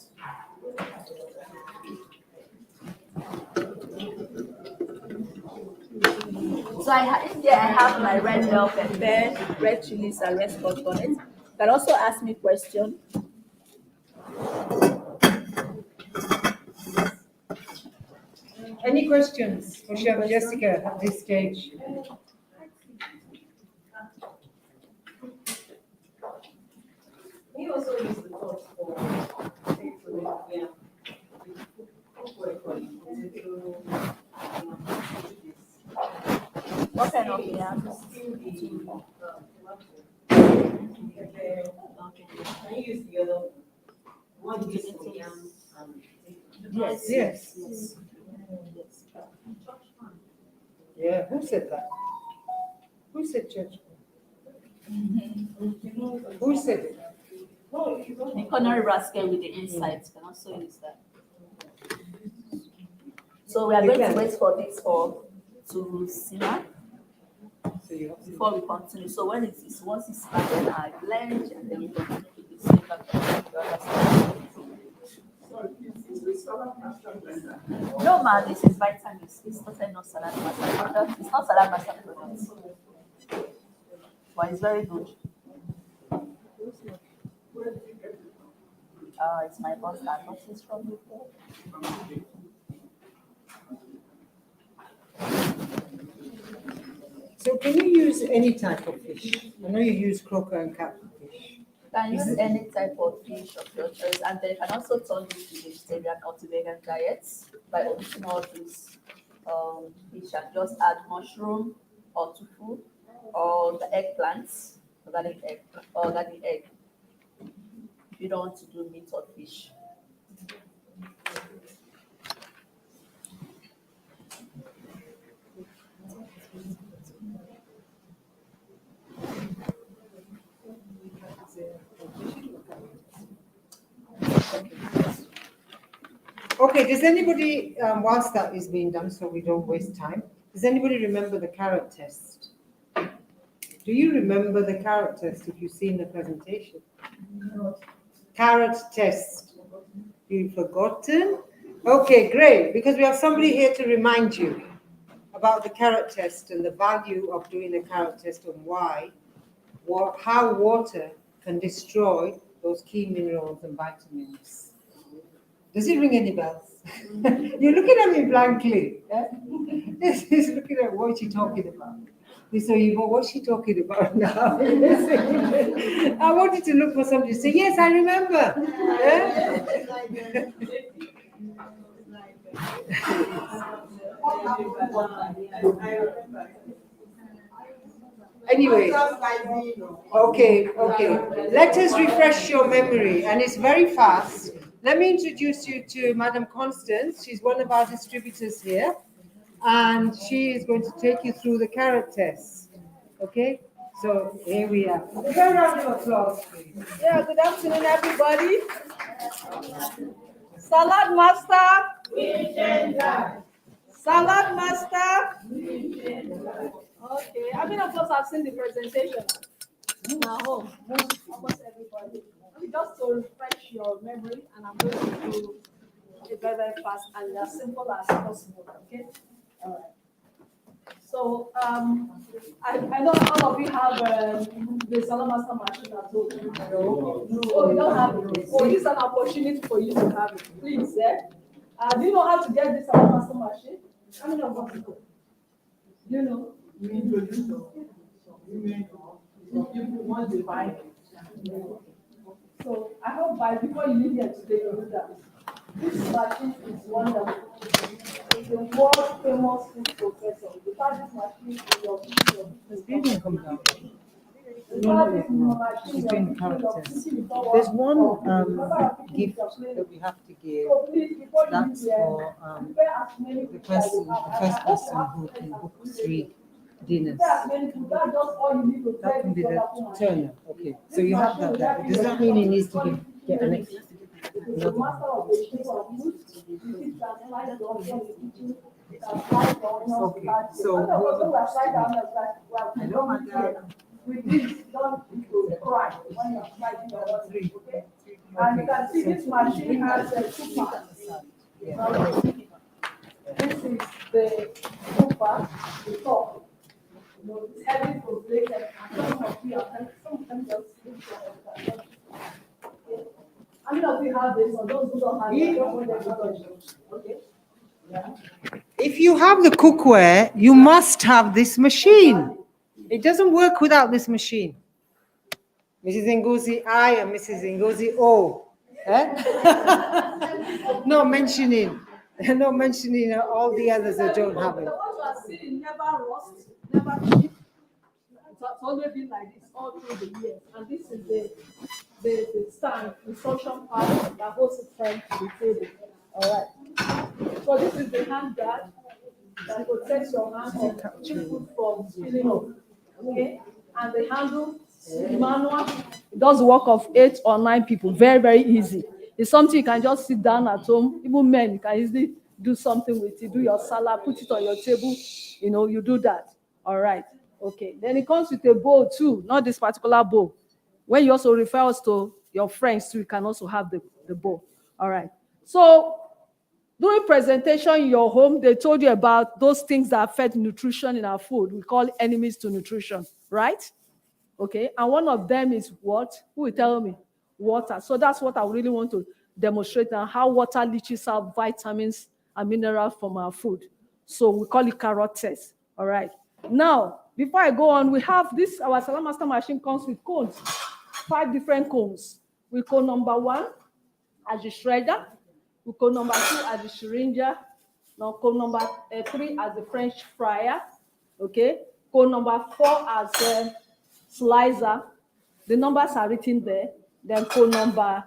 [SPEAKER 3] So in there I have my red bell pepper, red chilies, and red scotch bonnet. You can also ask me questions.
[SPEAKER 7] Any questions for Chef Jessica at this stage?
[SPEAKER 5] He also used the thoughts for yeah.
[SPEAKER 3] What kind of yam?
[SPEAKER 5] Can you use the other one? Use for yam.
[SPEAKER 7] Yes. Yes. Yeah, who said that? Who said church? Who said it?
[SPEAKER 3] The culinary basket with the insides can also use that. So we are going to wait for this to simmer before we continue. So when it is once it's started, I blend and then we continue to the same No ma, this is vitamins. It's totally not salad master product. It's not salad master product. But it's very good. It's my boss that got this from before.
[SPEAKER 7] So can you use any type of fish? I know you use croaker and catfish.
[SPEAKER 3] You can use any type of fish of your choice, and then you can also turn this to vegetarian or to vegan diets by omitting all these fish and just add mushroom or tofu or the eggplants, organic egg. If you don't want to do meat or fish.
[SPEAKER 7] Okay, does anybody, whilst that is being done so we don't waste time, does anybody remember the carrot test? Do you remember the carrot test if you've seen the presentation? Carrot test. You've forgotten? Okay, great, because we have somebody here to remind you about the carrot test and the value of doing a carrot test and why, how water can destroy those key minerals and vitamins. Does it ring any bells? You're looking at me blankly. Eh? He's looking at what she's talking about. So you go, what's she talking about now? I wanted to look for somebody to say, yes, I remember. Anyway, okay. Let us refresh your memory, and it's very fast. Let me introduce you to Madam Constance. She's one of our distributors here, and she is going to take you through the carrot test. Okay? So here we are. A very round of applause, please.
[SPEAKER 5] Yeah, good afternoon, everybody. Salad master. Salad master. Okay, how many of us have seen the presentation? Now, home, almost everybody. Just to refresh your memory, and I'm going to do it very, very fast and as simple as possible. Okay. All right. So I know all of you have the Salad Master machine at home. No. Oh, you don't have it. Oh, this is an opportunity for you to have it. Please, do you know how to get this Salad Master machine? How many of us know? Do you know? want to buy. So I hope before you leave here today, you do that. This machine is wonderful. It's a world famous food processor. You have this machine in your kitchen.
[SPEAKER 7] There's one gift that we have to give. That's for the first person who can book 3 dinners. That can be the turner. Okay, so you have that there. Does that mean he needs to get an extra? Okay, so whoever. Hello, madam.
[SPEAKER 5] With this, don't cry when you're fighting your husband, okay? And you can see this machine has a super. This is the super, the top. You know, it's heavy population, and some of you just look for it. How many of you have this, or those who don't have it, don't want them to touch it, okay? Yeah.
[SPEAKER 7] If you have the cookware, you must have this machine. It doesn't work without this machine. Mrs. Ngozi I and Mrs. Ngozi O. No mentioning all the others that don't have it.
[SPEAKER 5] The ones you are seeing never rust, never cheap. It's always been like this all through the years. And this is the stand, the suction part that holds it firm to the table. All right. So this is the hand guard that protects your hand from spilling off. Okay, and the handle, the manual, it does the work of 8 or 9 people. Very, very easy. It's something you can just sit down at home. Even men, you can easily do something with it. Do your salad, put it on your table. You know, you do that. All right. Okay. Then it comes with a bowl too, not this particular bowl. When you also refer us to your friends too, you can also have the bowl. All right. So during presentation in your home, they told you about those things that affect nutrition in our food. We call enemies to nutrition, right? Okay, and one of them is what? Who will tell me? Water. So that's what I really want to demonstrate now, how water leaches out vitamins and minerals from our food. So we call it carrot test, all right? Now, before I go on, we have this, our Salad Master machine comes with cones, 5 different cones. We call number 1 as the shredder. We call number 2 as the syringer. Now call number 3 as the French fryer. Okay. Call number 4 as the slicer. The numbers are written there. Then call number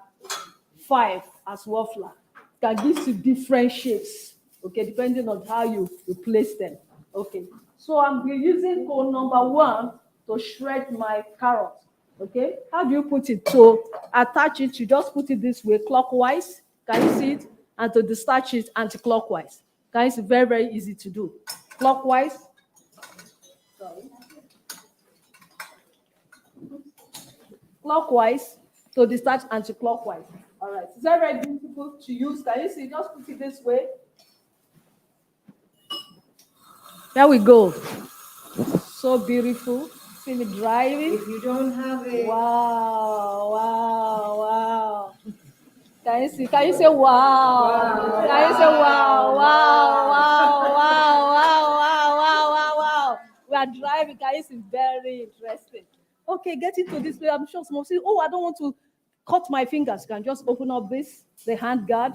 [SPEAKER 5] 5 as waffler. Can give you different shapes. Okay, depending on how you place them. Okay. So I'm using code number 1 to shred my carrot. Okay. How do you put it? To attach it, you just put it this way, clockwise. Can you see it? And to discharge it anti-clockwise. Guys, it's very, very easy to do. Clockwise. Sorry. Clockwise to discharge anti-clockwise. All right. It's very, very beautiful to use. Can you see? Just put it this way. There we go. So beautiful. See me driving.
[SPEAKER 7] If you don't have it.
[SPEAKER 5] Wow, wow, wow. Can you see? Can you say wow? Wow. Can you say wow, wow, wow, wow, wow, wow, wow, wow, wow? We are driving. Can you see? Very interesting. Okay, get into this way. I'm sure some of you say, oh, I don't want to cut my fingers. You can just open up this, the hand guard,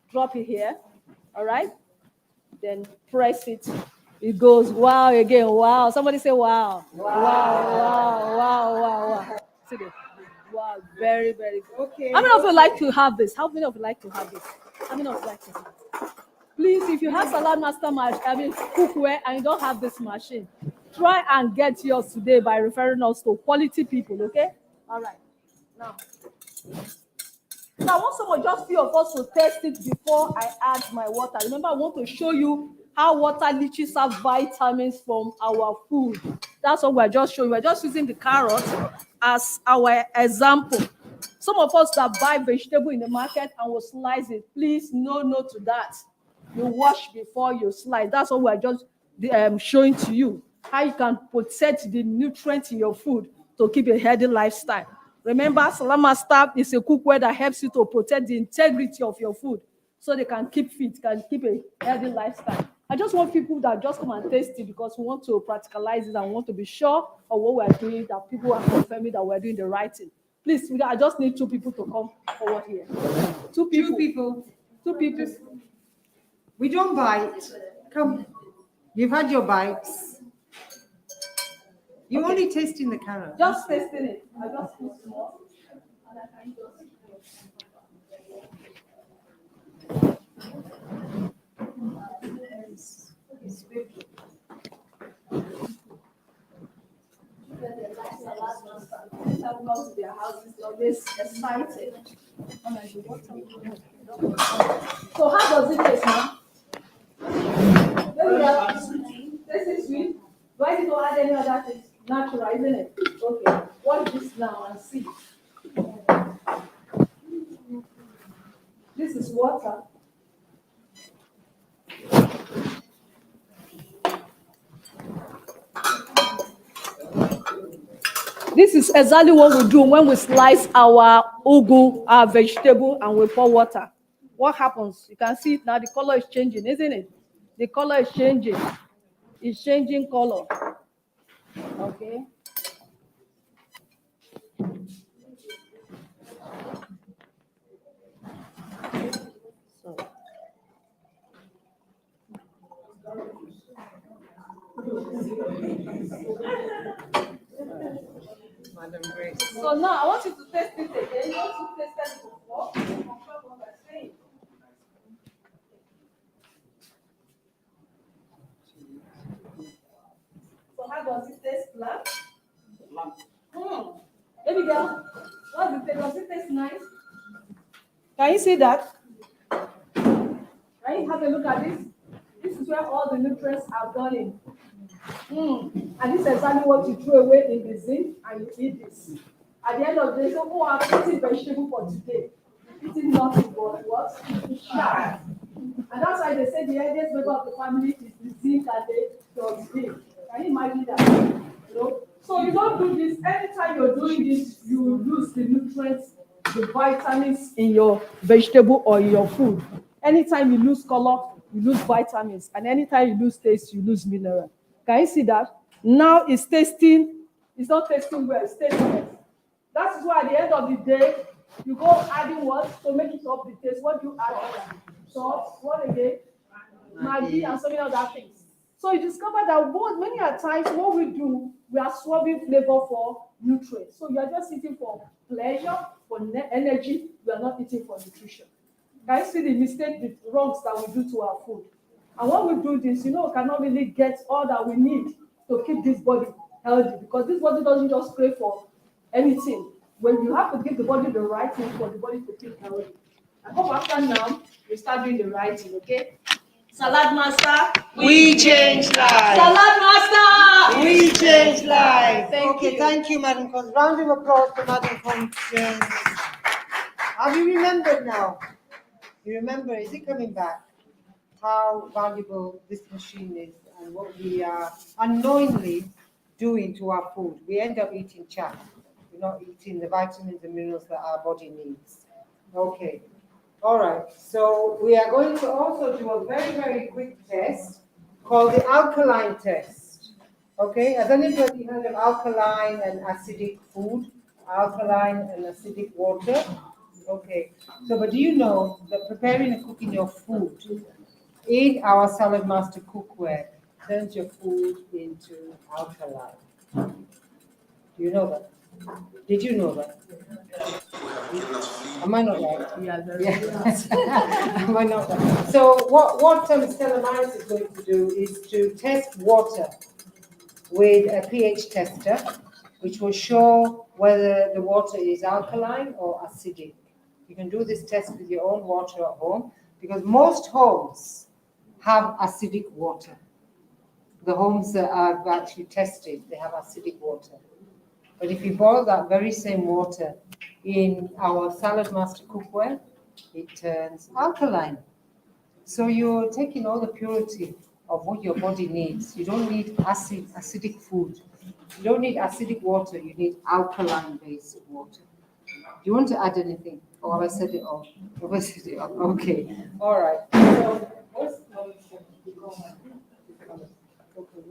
[SPEAKER 5] drop it here. All right? Then press it. It goes wow again. Wow. Somebody say wow. Wow, wow, wow, wow, wow. See this? Wow, very, very good.
[SPEAKER 7] Okay.
[SPEAKER 5] How many of you like to have this? How many of you like to have this? How many of you like to have this? Please, if you have Salad Master cookware and you don't have this machine, try and get yours today by referring us to quality people, okay? All right. Now I want someone, just few of us, to test it before I add my water. Remember, I want to show you how water leaches out vitamins from our food. That's what we're just showing. We're just using the carrot as our example. Some of us that buy vegetable in the market and will slice it, please no to that. You wash before you slice. That's what we're just showing to you. How you can protect the nutrients in your food to keep a healthy lifestyle. Remember, Salad Master is a cookware that helps you to protect the integrity of your food so they can keep fit, can keep a healthy lifestyle.
[SPEAKER 15] I just want people that just come and taste it because we want to practicalize it and we want to be sure of what we are doing, that people are confirming that we're doing the right thing. Please, I just need 2 people to come forward here. 2 people.
[SPEAKER 7] 2 people.
[SPEAKER 15] 2 people.
[SPEAKER 7] We don't bite. Come. You've had your bites. You're only tasting the carrot.
[SPEAKER 15] Just tasting it. I just put small. And I can just. Come to their houses, they're always excited. So how does it taste now? This is sweet. Do I need to add any other things? Natural, isn't it? Okay. Watch this now and see. This is water. This is exactly what we do when we slice our ugu, our vegetable, and we pour water. What happens? You can see it now, the color is changing, isn't it? The color is changing. It's changing color. Okay.
[SPEAKER 7] Madam Grace.
[SPEAKER 15] So now I want you to taste it again. You want to taste it before. Confirm what I'm saying. So how does it taste, black? Baby girl, what does it taste? Does it taste nice? Can you see that? Can you have a look at this? This is where all the nutrients are gone in. And this is exactly what you throw away in the zinc and you eat this. At the end of the day, so I'm eating vegetable for today. Eating nothing but what? Sharp. And that's why they say the eldest member of the family is the zinc and the zinc. Can you imagine that? You know? So you don't do this. Anytime you're doing this, you lose the nutrients, the vitamins in your vegetable or in your food. Anytime you lose color, you lose vitamins. And anytime you lose taste, you lose mineral. Can you see that? Now it's tasting, it's not tasting well, it's tasting well. That is why at the end of the day, you go adding what to make it up the taste. What do you add? Salt, what again? Maggi, and so many other things. So you discover that many a times what we do, we are swapping flavor for nutrients. So you are just eating for pleasure, for energy. We are not eating for nutrition. Can you see the mistake, the wrongs that we do to our food? And when we do this, we cannot really get all that we need to keep this body healthy, because this body doesn't just crave for anything. When you have to give the body the right thing for the body to keep healthy. I hope after now, we start doing the right thing, okay? Salad master,
[SPEAKER 10] We change lives.
[SPEAKER 15] Salad master,
[SPEAKER 10] We change lives.
[SPEAKER 15] Thank you.
[SPEAKER 10] Thank you, Madam Constance. Round of applause for Madam Constance. Have you remembered now? You remember, is it coming back? How valuable this machine is and what we are unknowingly doing to our food. We end up eating chaff. We're not eating the vitamins and minerals that our body needs. Okay. All right. So we are going to also do a very, very quick test called the alkaline test. Okay. Has anybody heard of alkaline and acidic food? Alkaline and acidic water? Okay. So, but do you know that preparing and cooking your food in our Salad Master cookware turns your food into alkaline? Do you know that? Did you know that? Am I not right? Yes. Am I not right? So what Stella Maris is going to do is to test water with a pH tester, which will show whether the water is alkaline or acidic. You can do this test with your own water at home, because most homes have acidic water. The homes that I've actually tested, they have acidic water. But if you boil that very same water in our Salad Master cookware, it turns alkaline. So you're taking all the purity of what your body needs. You don't need acidic food. You don't need acidic water, you need alkaline-based water. Do you want to add anything? Or have I said it all? Have I said it all? Okay. All right. So,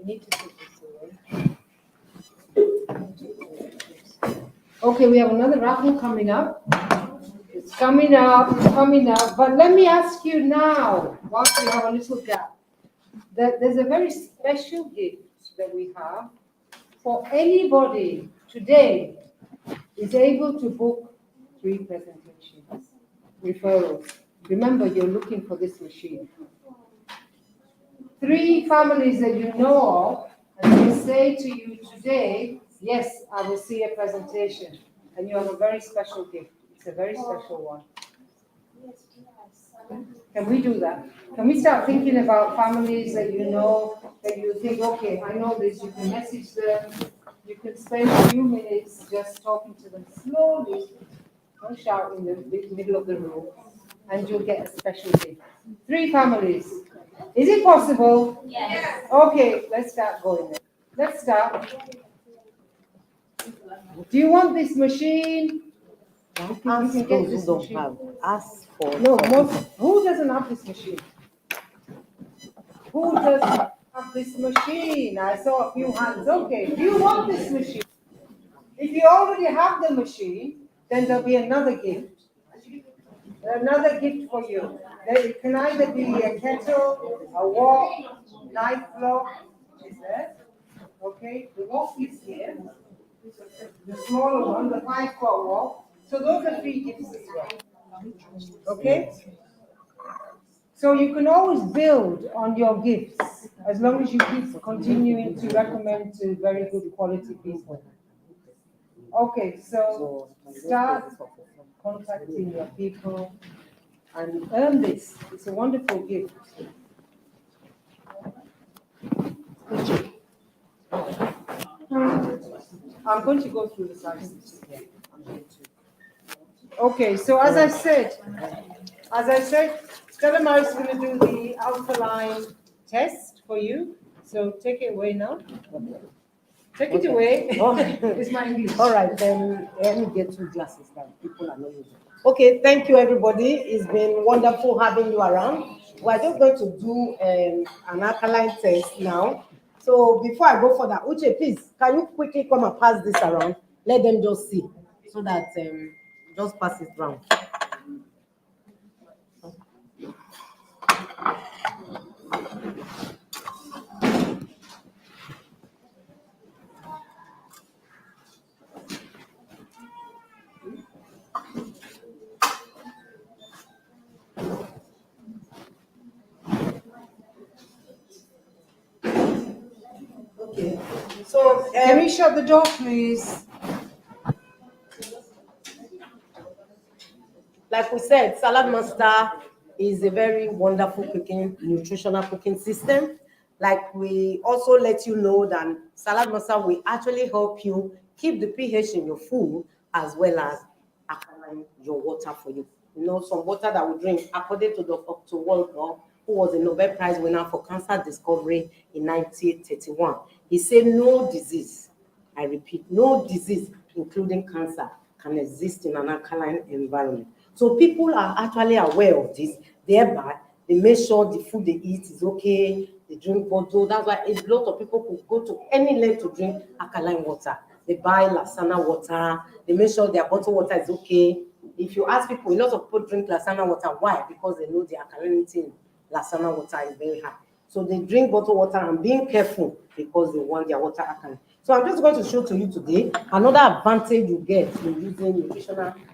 [SPEAKER 7] You need to take this away. Okay, we have another raffle coming up. It's coming up, but let me ask you now, whilst we have a little gap, that there's a very special gift that we have for anybody today is able to book 3 presentations, referrals. Remember, you're looking for this machine. 3 families that you know of, and they say to you today, yes, I will see a presentation, and you have a very special gift. It's a very special one. Can we do that? Can we start thinking about families that you know, that you think, okay, I know this, you can message them, you can spend a few minutes just talking to them slowly, don't shout in the middle of the room, and you'll get a special gift. 3 families. Is it possible?
[SPEAKER 13] Yes.
[SPEAKER 7] Okay, let's start going then. Let's start. Do you want this machine? You can get
[SPEAKER 12] Those
[SPEAKER 7] this
[SPEAKER 12] who don't
[SPEAKER 7] machine.
[SPEAKER 12] have, ask for.
[SPEAKER 7] No, who doesn't have this machine? Who doesn't have this machine? I saw a few hands. Okay, do you want this machine? If you already have the machine, then there'll be another gift. Another gift for you. It can either be a kettle, a wok, knife block, is there? Okay, the wok is here. The smaller one, the 5-pot wok. So those are 3 gifts as well. Okay? So you can always build on your gifts as long as you keep continuing to recommend to very good quality people. Okay, so start contacting your people and earn this. It's a wonderful gift. I'm going to go through the sizes again. Okay, so as I said, Stella is going to do the alkaline test for you. So take it away now. Take it away. It's my English.
[SPEAKER 12] All right, then let me get 2 glasses that people are not using. Okay, thank you, everybody. It's been wonderful having you around. We're just going to do an alkaline test now. So before I go further, Uche, please, can you quickly come and pass this around? Let them just see, so that just pass it round. Okay. So
[SPEAKER 7] Can we shut the door, please?
[SPEAKER 12] like we said, Salad Master is a very wonderful cooking, nutritional cooking system. Like we also let you know that Salad Master will actually help you keep the pH in your food as well as alkaline your water for you. You know, some water that we drink, according to Dr. Walker, who was a Nobel Prize winner for cancer discovery in 1931, he said no disease, I repeat, no disease, including cancer, can exist in an alkaline environment. So people are actually aware of this, thereby they make sure the food they eat is okay, they drink bottle. That's why a lot of people could go to any length to drink alkaline water. They buy Lasana water, they make sure their bottled water is okay. If you ask people, a lot of people drink Lasana water. Why? Because they know the alkalinity in Lasana water is very high. So they drink bottled water and being careful because they want their water alkaline. So I'm just going to show to you today another advantage you get in using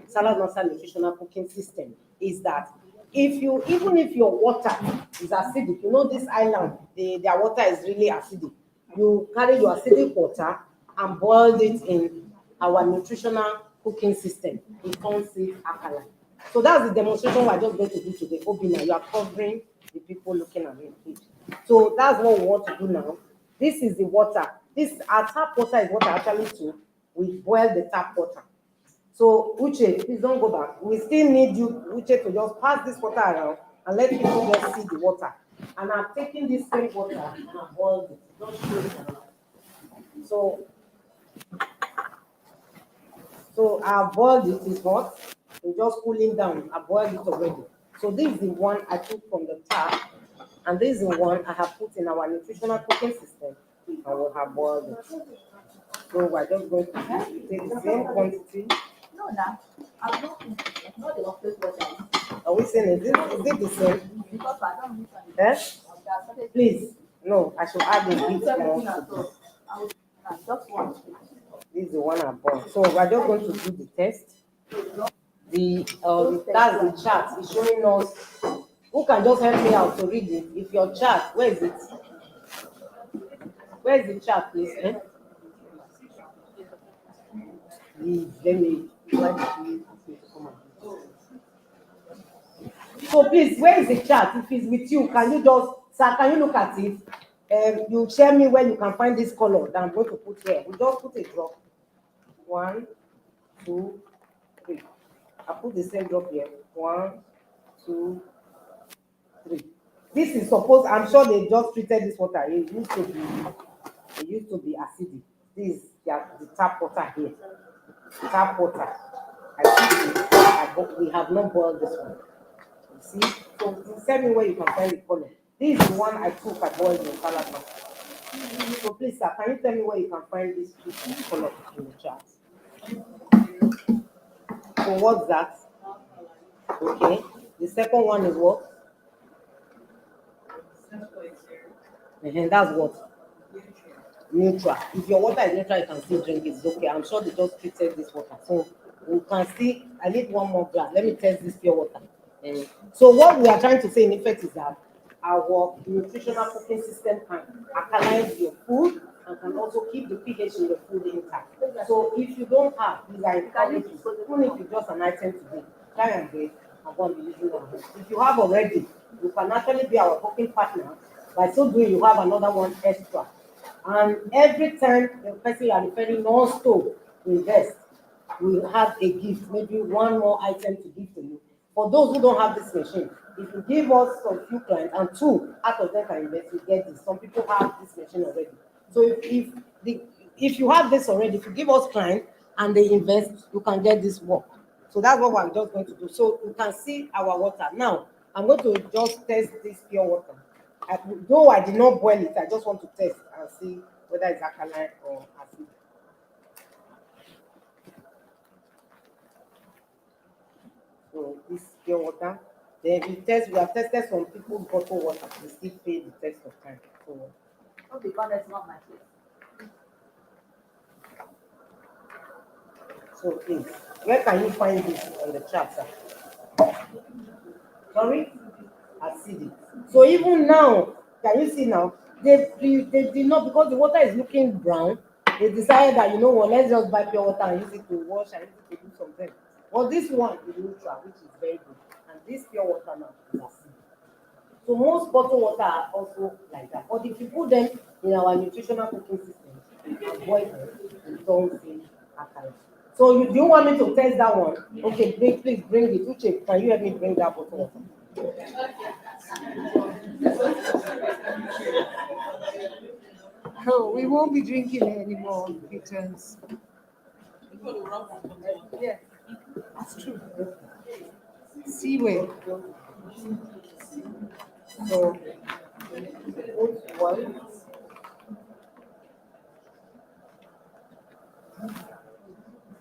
[SPEAKER 12] Salad Master nutritional cooking system is that even if your water is acidic, you know this island, their water is really acidic. You carry your acidic water and boil it in our nutritional cooking system. It turns it alkaline. So that's the demonstration we're just going to do today. Obina, you are covering the people looking at me. So that's what we want to do now. This is the water. Our tap water is what I actually took. We boil the tap water. So Uche, please don't go back. We still need you, Uche, to just pass this water around and let people just see the water. And I'm taking this same water and I boiled it. Don't show it around. So I boiled it, it's hot. It's just cooling down. I boiled it already. So this is the one I took from the tap. And this is the one I have put in our nutritional cooking system and we'll have boiled it. So we're just going to take the same quantity.
[SPEAKER 3] No, now, I'm not the office water.
[SPEAKER 12] Are we saying is it the same?
[SPEAKER 3] Because I don't need any.
[SPEAKER 12] Yes? Please, no, I should add a bit more to this.
[SPEAKER 3] Just one.
[SPEAKER 12] This is the one I bought. So we're just going to do the test. That's the chart. It's showing us. Who can just help me out to read it? If your chart, where is it? Where is the chart, please? Eh? Please, let me. So please, where is the chart? If it's with you, can you just, sir, can you look at it? You share me where you can find this color that I'm going to put here. We just put a drop. 1, 2, 3. I put the same drop here. 1, 2, 3. This is supposed, I'm sure they just treated this water. It used to be acidic. This is the tap water here. Tap water. We have not boiled this one. You see? So tell me where you can find the color. This is the one I boiled in salad. So please, sir, can you tell me where you can find this color in the chart? So what's that? Okay. The second one is what? And that's what? Neutral. If your water is neutral, you can still drink it. It's okay. I'm sure they just treated this water. So we can see. I need one more glass. Let me test this pure water. So what we are trying to say in effect is that our nutritional cooking system can alkalize your food and can also keep the pH in your food intact. So if you don't have, these are encouraged, even if it's just an item today, try and get and go and be using them. If you have already, you can actually be our cooking partner. By so doing, you have another one extra. And every time the person you are referring knows to invest, we have a gift, maybe one more item to give to you. For those who don't have this machine, if you give us some few clients and 2 out of them can invest, you get this. Some people have this machine already. So if you have this already, if you give us clients and they invest, you can get this work. So that's what we're just going to do. So you can see our water. Now, I'm going to just test this pure water. Though I did not boil it, I just want to test and see whether it's alkaline or acid. So this pure water. Then we have tested some people's bottled water. We still pay the test of time. So
[SPEAKER 3] because that's not my place.
[SPEAKER 12] So please, where can you find this on the chart, sir? Sorry? Acidic. So even now, can you see now? They did not, because the water is looking brown, they decided that, you know what, let's just buy pure water and use it to wash and use it to do something. Well, this one is neutral, which is very good. And this pure water now is acidic. So most bottled water are also like that. But if you put them in our nutritional cooking system, you can avoid them and don't see alkaline. So do you want me to test that one? Okay, please bring it. Uche, can you help me bring that bottle water?
[SPEAKER 7] Oh, we won't be drinking it anymore, kittens. Yeah, that's true. Seaway.
[SPEAKER 12] So, one.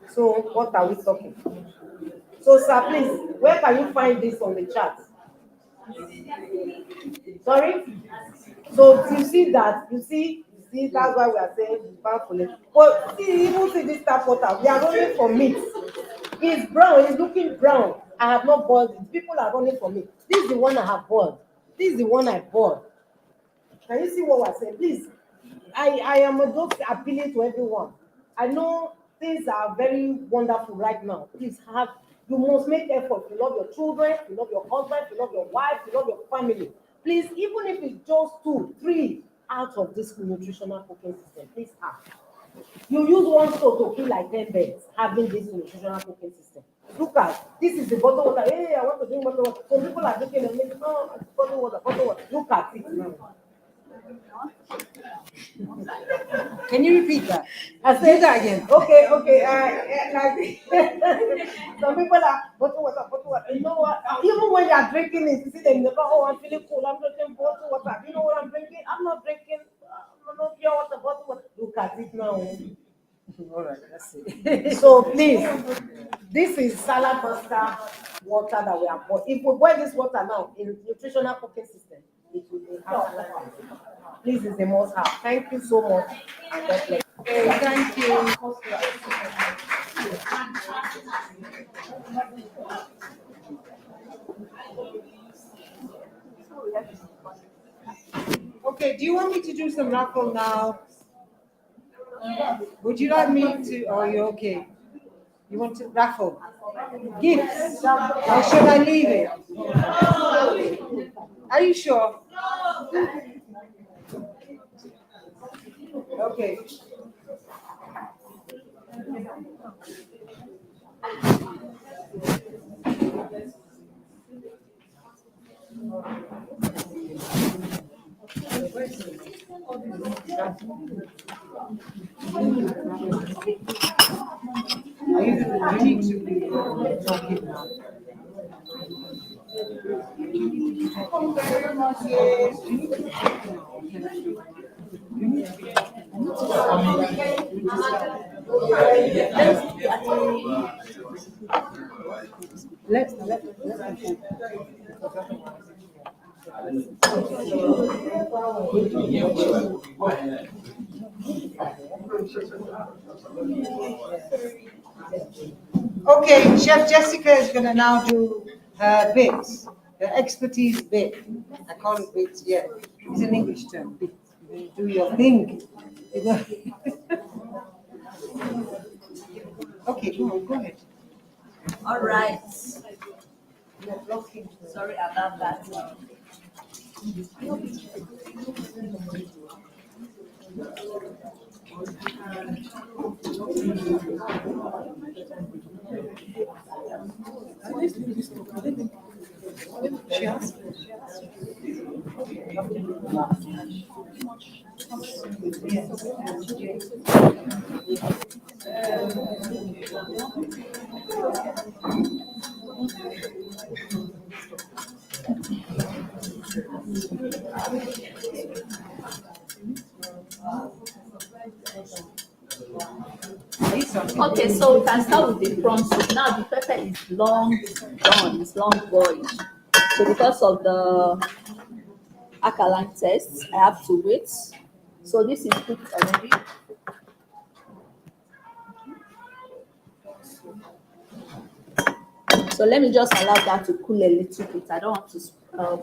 [SPEAKER 12] So, what are we talking? So, sir, please, where can you find this on the chart? Sorry? So, you see that? You see, that's why we are saying powerfully. But even see this tap water, we are running for meat. It's brown, it's looking brown. I have not boiled it. People are running for me. This is the one I have boiled. This is the one I boiled. Can you see what we're saying? Please, I am just appealing to everyone. I know things are very wonderful right now. Please you must make effort. You love your children, you love your husband, you love your wife, you love your family. Please, even if it's just 2, 3 out of this nutritional cooking system, please have. You use one stove to kill like 10 birds having this nutritional cooking system. Look at this is the bottle water. Hey, I want to drink bottle water. Some people are drinking and making bottle water, bottle water. Look at it now.
[SPEAKER 7] Can you repeat that?
[SPEAKER 12] I said that again. Okay. Some people are bottle water, bottle water. You know what? Even when you are drinking it, you see them, I'm feeling cool. I'm drinking bottle water. You know what I'm drinking? I'm not drinking no pure water, look at it now.
[SPEAKER 7] All right, let's see.
[SPEAKER 12] So please, this is salad master water that we have bought. If we boil this water now in nutritional cooking system, it will be alkaline. Please, it's a must have. Thank you so much. God bless.
[SPEAKER 7] Okay, thank you. Okay, do you want me to do some raffle now? Would you like me to, or you okay? You want to raffle? Gifts? Or should I leave it? Are you sure? Okay. You need to be talking now. Let's Okay, Chef Jessica is going to now do her bits, her expertise bit. I call it bits, yeah. It's an English term, bit. You do your thing. Okay, go ahead.
[SPEAKER 3] All right.
[SPEAKER 7] You're blocking.
[SPEAKER 3] Sorry about that. Okay, so we can start with the prawn soup. Now the pepper is long done, it's long boiled. So because of the alkaline test, I have to wait. So this is cooked already. So let me just allow that to cool a little bit. I don't want to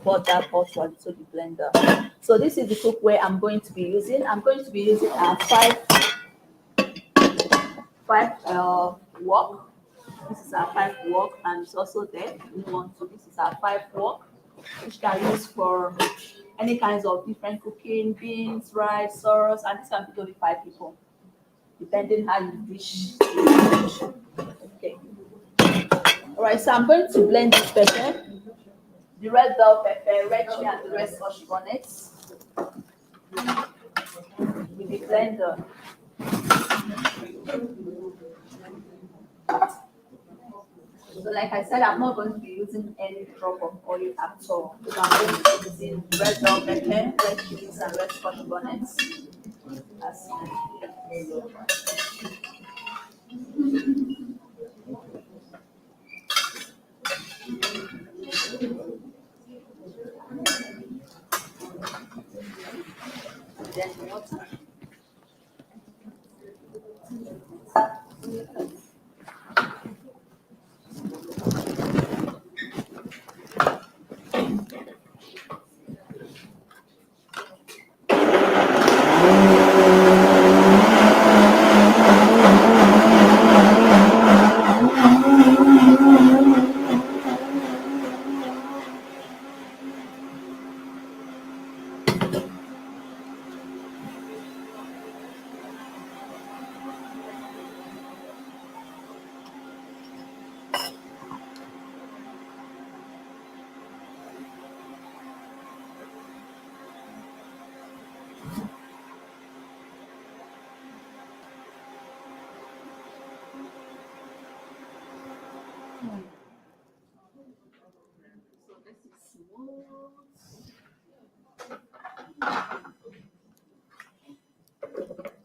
[SPEAKER 3] pour that hot one into the blender. So this is the cookware I'm going to be using. I'm going to be using a five wok. This is our 5 wok, and it's also there. This is our 5 wok, which can use for any kinds of different cooking, beans, rice, sauce, and this can be only 5 people, depending how you wish. Okay. All right, so I'm going to blend this pepper, the red bell pepper, red chili, and the red scotch bonnet with the blender. So like I said, I'm not going to be using any drop of oil at all. So I'm going to be using red bell pepper, red chilies, and red scotch bonnets. Then water.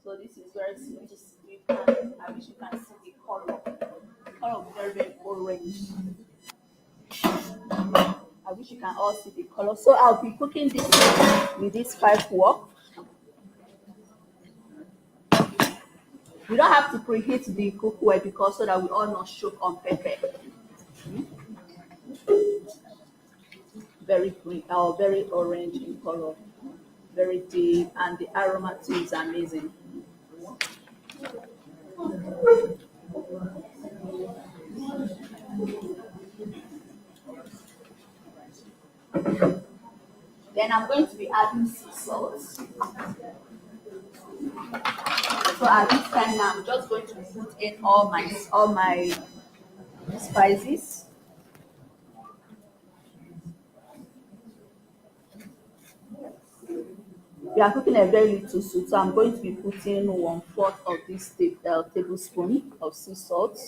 [SPEAKER 3] So this is gonna be very, very orange. I wish you can all see the color. So I'll be cooking this with this 5 wok. We don't have to preheat the cookware because so that we all not choke on pepper. Very green or very orange in color, very deep, and the aroma too is amazing. Then I'm going to be adding sea salt. So at this time now, I'm just going to put in all my spices. We are cooking a very little soup, so I'm going to be putting 1/4 of this tablespoon of sea salt.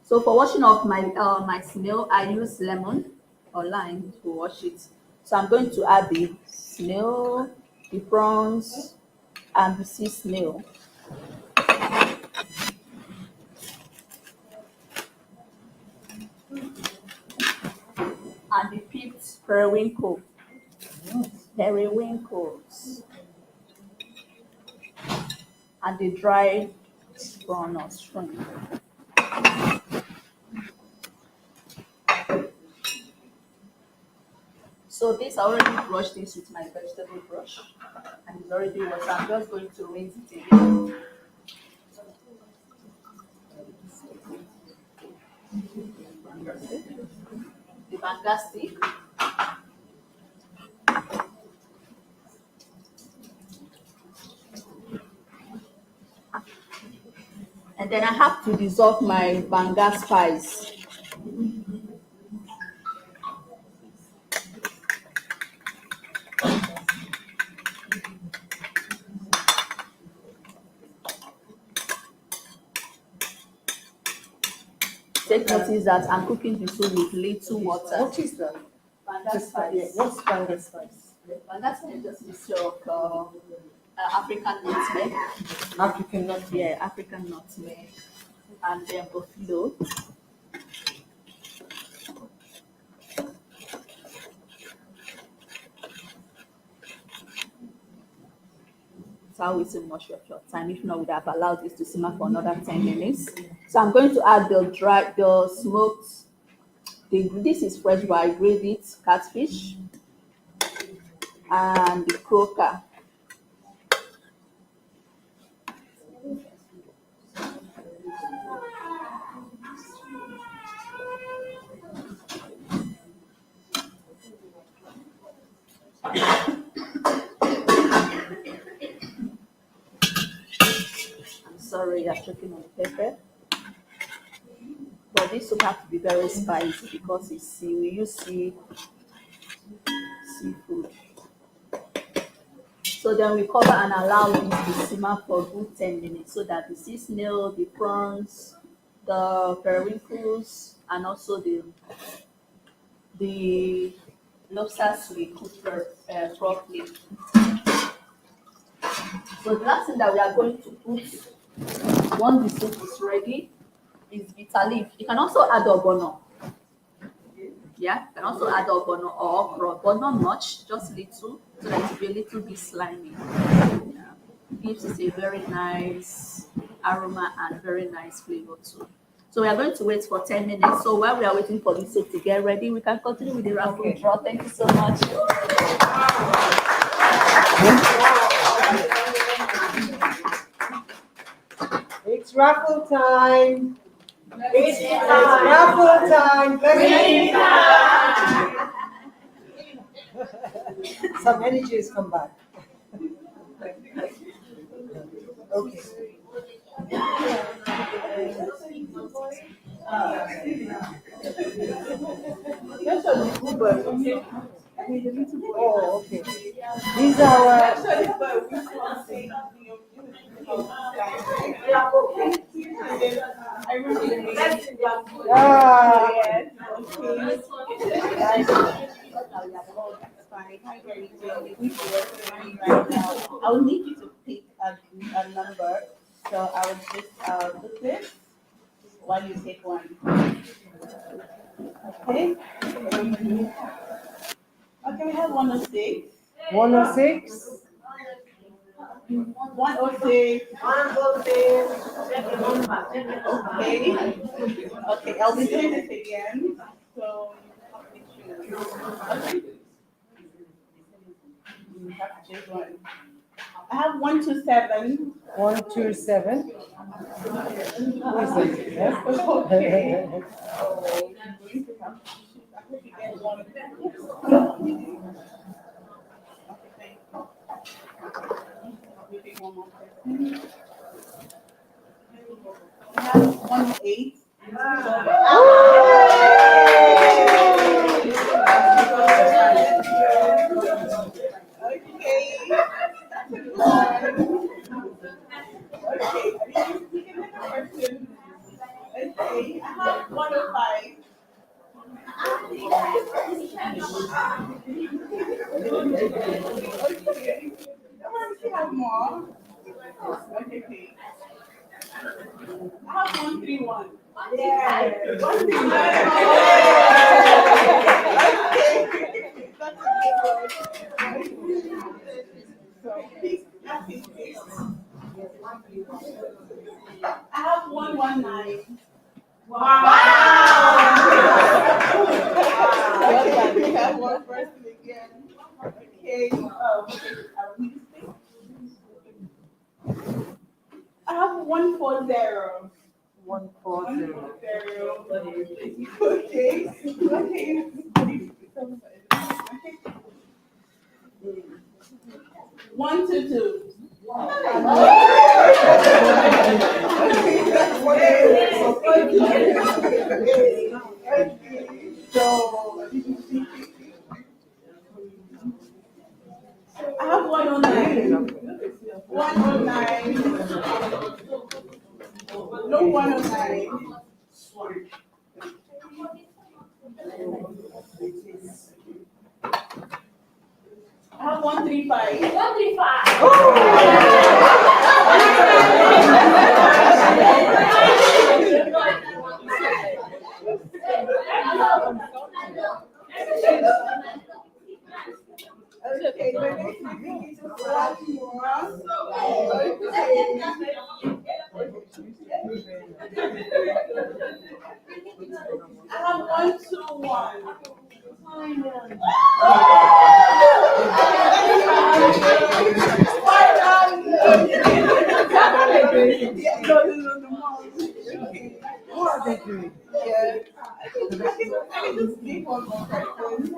[SPEAKER 3] So for washing off my snail, I use lemon or lime to wash it. So I'm going to add the snail, the prawns, and the sea snail. And the picked periwinkles. And the dried prawn or shrimp. So this, I already brushed this with my vegetable brush, and it's already washed. So I'm just going to rinse it again. The banga stick. And then I have to dissolve my banga spice. Take notice that I'm cooking the soup with little water.
[SPEAKER 7] What is that?
[SPEAKER 3] Banga spice.
[SPEAKER 7] What's banga spice?
[SPEAKER 3] Banga spice just a mixture of African nutmeg.
[SPEAKER 7] African nutmeg.
[SPEAKER 3] Yeah, African nutmeg. And then buffalo. So I will say much of your time. If not, we'd have allowed this to simmer for another 10 minutes. So I'm going to add the smoked, this is fresh, but I grilled it, catfish, and the croaker. Sorry, I'm choking on the pepper. But this soup has to be very spicy because it's we use seafood. So then we cover and allow this to simmer for a good 10 minutes so that the sea snail, the prawns, the periwinkles, and also the lobsters will be cooked properly. So the last thing that we are going to put once the soup is ready is bitter leaf. You can also add ogbono. Yeah, you can also add ogbono or okra, but not much, just little, so that it will be a little bit slimy. Yeah. Gives it a very nice aroma and very nice flavor too. So we are going to wait for 10 minutes. So while we are waiting for the soup to get ready, we can continue with the raffle draw. Thank you so much.
[SPEAKER 7] It's raffle time. It's raffle time. Some energy has come back. Okay. Oh, okay. These are our.
[SPEAKER 15] Ah.
[SPEAKER 6] Yes, okay. That's fine. Hi, Gary Jane. We working right now. I will need you to pick a number. So I will just do this while you take one. Okay? Okay, we have 106.
[SPEAKER 7] 106.
[SPEAKER 6] 106.
[SPEAKER 5] 106. Check the number. Check the number.
[SPEAKER 6] Okay. Okay, I'll be doing this again. So you have to choose. Okay. You have to choose one. I have 127.
[SPEAKER 7] 127. Who is it? Yes.
[SPEAKER 6] Okay. Oh, I'm going to have to choose. I hope you get one. Okay, thank you. Let me pick one more person. I have 108. Okay. That's a good one. Okay, I need to pick another person. Okay, I have 105. Okay. Come on, we have more. Okay, okay. I have 131. Yeah. 131. Okay. That's a good one. So, please, that is it. I have 119. Okay, we have one person again. Okay. I have 140.
[SPEAKER 7] 140.
[SPEAKER 6] Okay. Okay. 122. So, I have 109. 109. No 109. I have 135. 135. Okay, but next week is just one more. I have 121.
[SPEAKER 7] What are they doing?
[SPEAKER 6] Yeah. I can just leave one more person.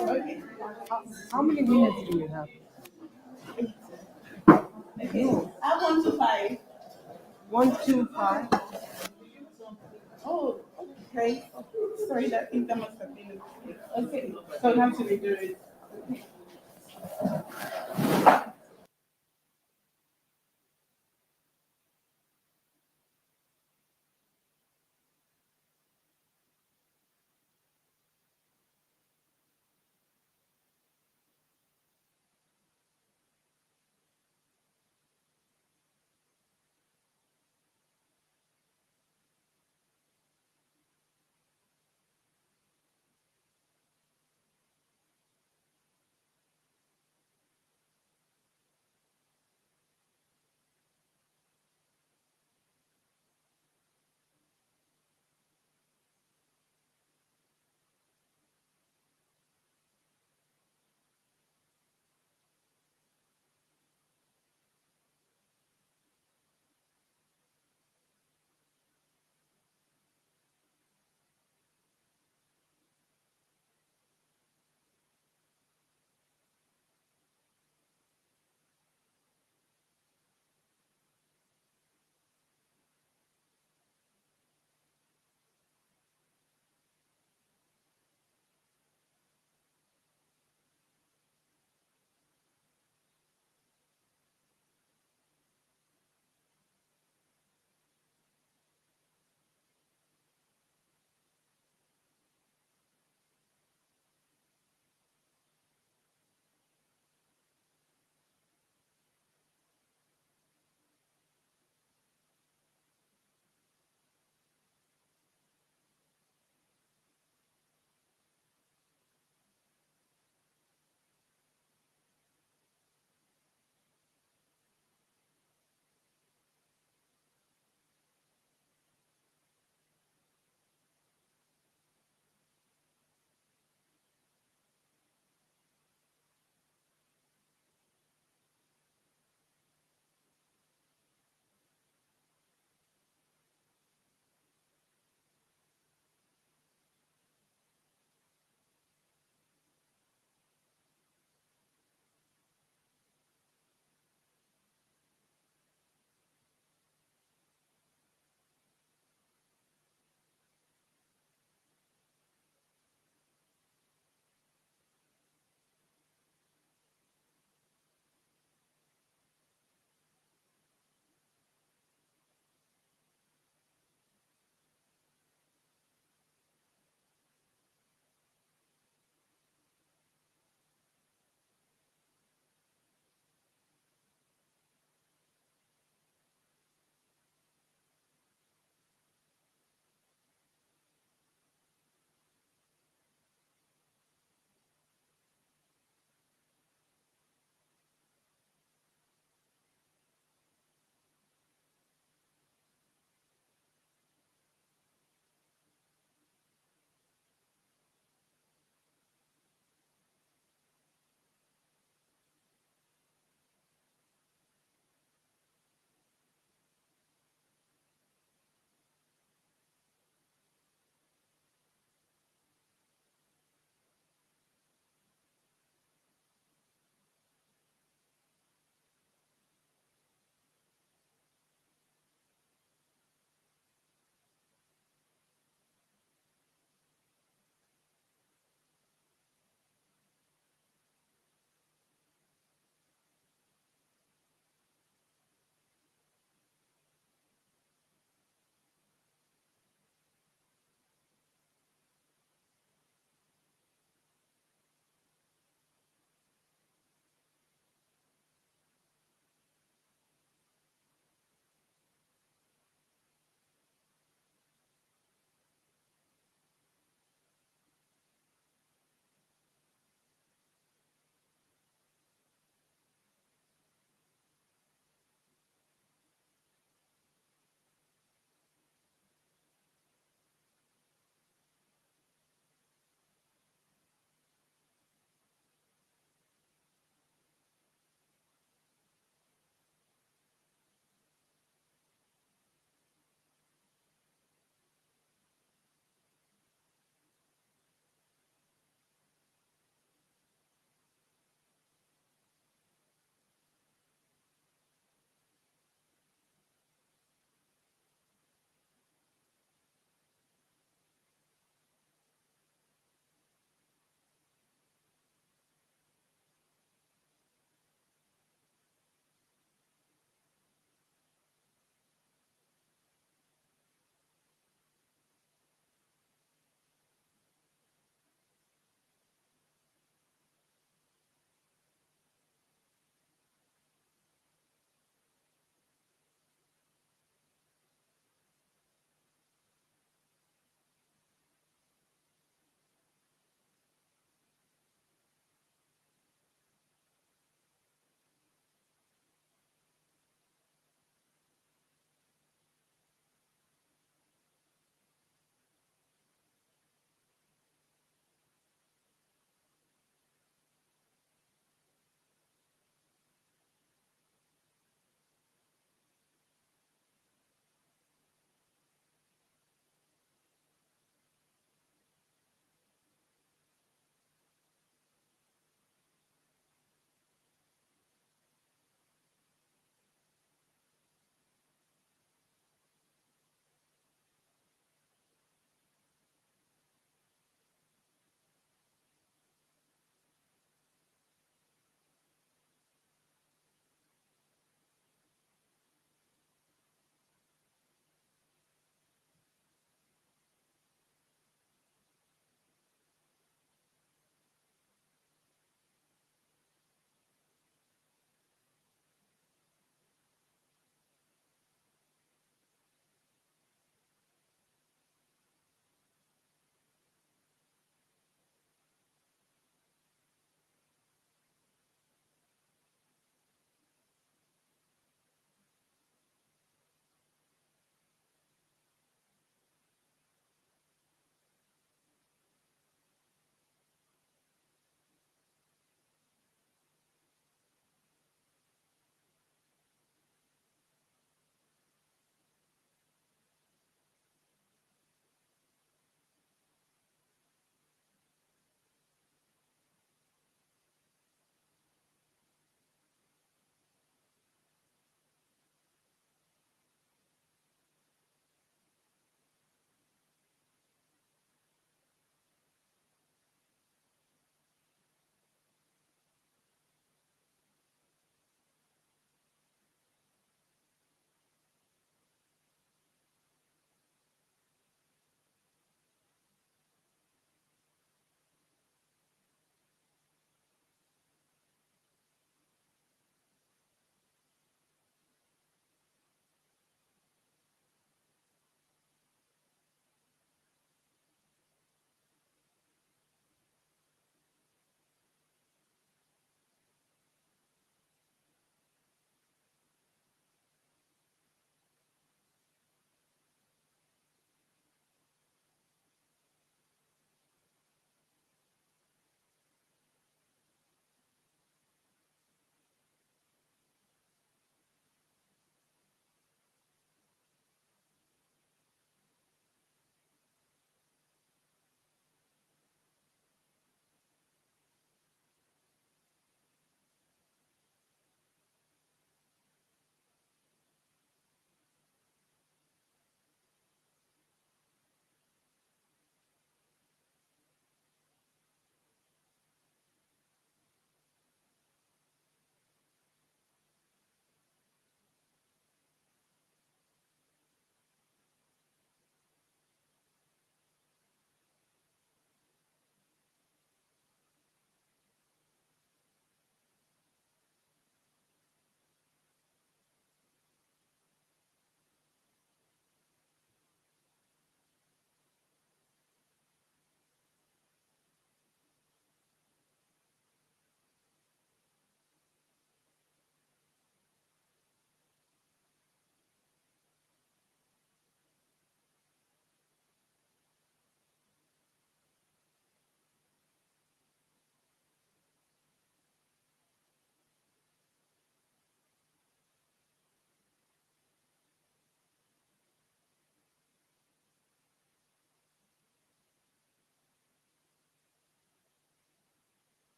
[SPEAKER 6] Okay.
[SPEAKER 7] How many minutes do you have?
[SPEAKER 6] Okay. I have 125.
[SPEAKER 7] 125.
[SPEAKER 6] Oh, okay. Sorry, that thing that must have been a mistake. Okay. So I have to redo it.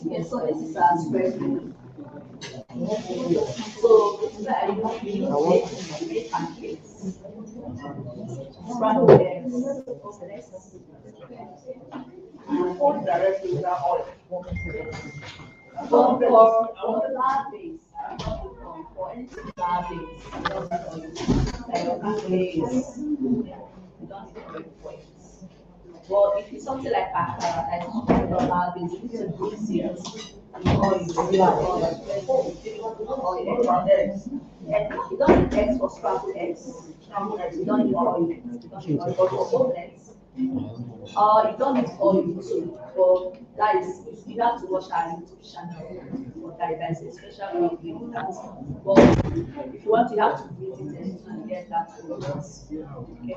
[SPEAKER 3] Yes, so this is our spread rule. So this is where I use it to make pancakes. Scrambled eggs, and fold directly without oil. For flour base, for anything flour base, you don't need oil. Like your pancakes, you don't need oil for it. Well, if it's something like akara, like something like flour base, you need to bruise it. Oil, you don't need eggs for scrambled eggs. You don't need oil. You don't need oil. But for omelets, you don't need oil too. But that is, you have to watch our YouTube channel for that. That is a special way of doing that. But if you want, you have to visit it and get that oil. Okay.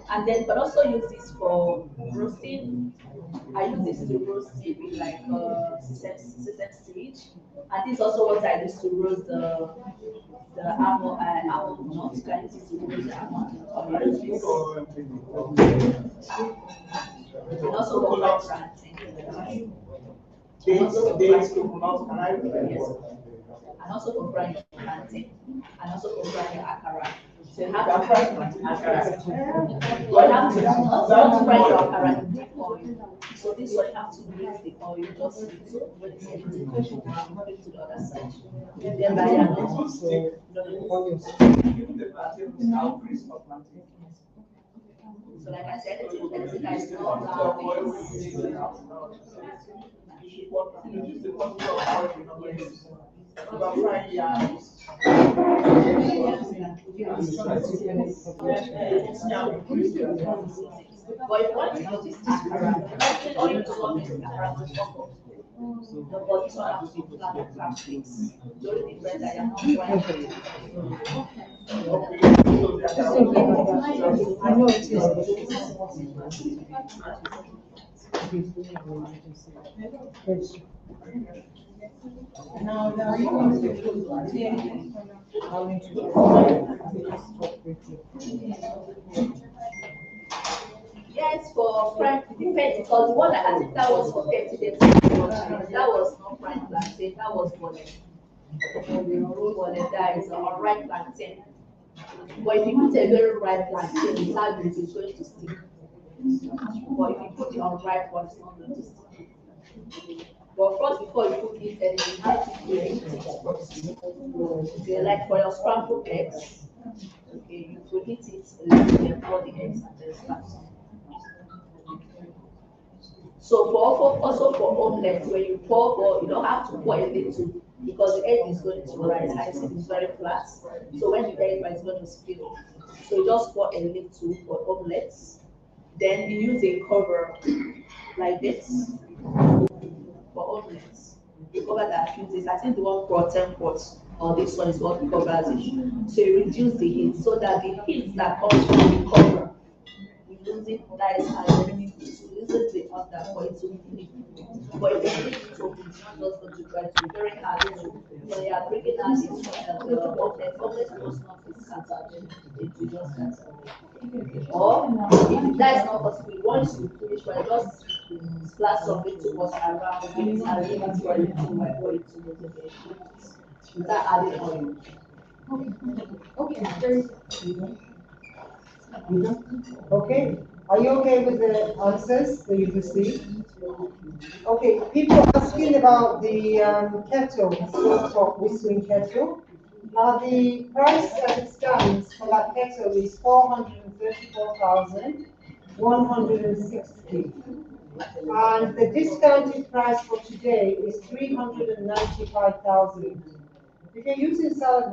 [SPEAKER 3] And then, but also use this for roasting. I use this to roast it with like sesame seed, and this is also what I use to roast the almond nuts. I use it to roast the almond nuts. And also for fried plantain. And also for fried yes. And also for frying plantain. And also for frying akara. So you have to fry akara. You have to not fry your akara in deep oil. So this one you have to mix the oil just a little when it's everything goes around, move it to the other side. Then by the so like I said, anything that is not but if one is this akara, all you do want is akara to fuck up. The body one has to be flat and plastics. The only difference that you're not frying.
[SPEAKER 7] I know it is. Now, are you going to see anything? I'll
[SPEAKER 3] Yes, for fried, it depends because the one I think that was for 30 days. That was not fried plantain, that was boiled. That is unripe plantain. But if you put a very ripe plantain, it's how it is going to stick. But if you put the unripe one, it's not going to stick. But first, before you put it, anything, you have to heat it first. Okay, like for your scrambled eggs, okay, you preheat it a little bit for the eggs and then start. So for also for omelette, when you pour, you don't have to pour a little because the egg is going to rise. I see it's very flat. So when the egg is going to spill, so you just pour a little for omelets. Then you use a cover like this for omelets. The cover that uses, I think the one for 10 pots or this one is what covers it. So you reduce the heat so that the heat that comes from the cover, you use it that is uses the under for it to flip. But if you need it to open, it's not just going to try to be very hard. So you are bringing out the omelette was not be scattered, it will just scatter. Or if that is not possible, once you finish, just splash some little water around it and leave it for a little while for it to go to the without adding oil.
[SPEAKER 7] Okay, okay. Are you okay with the answers that you've received? Okay, people asking about the kettle, stovetop whistling kettle. The price as it stands for that kettle is 434,160. And the discounted price for today is 395,000. If you're using salad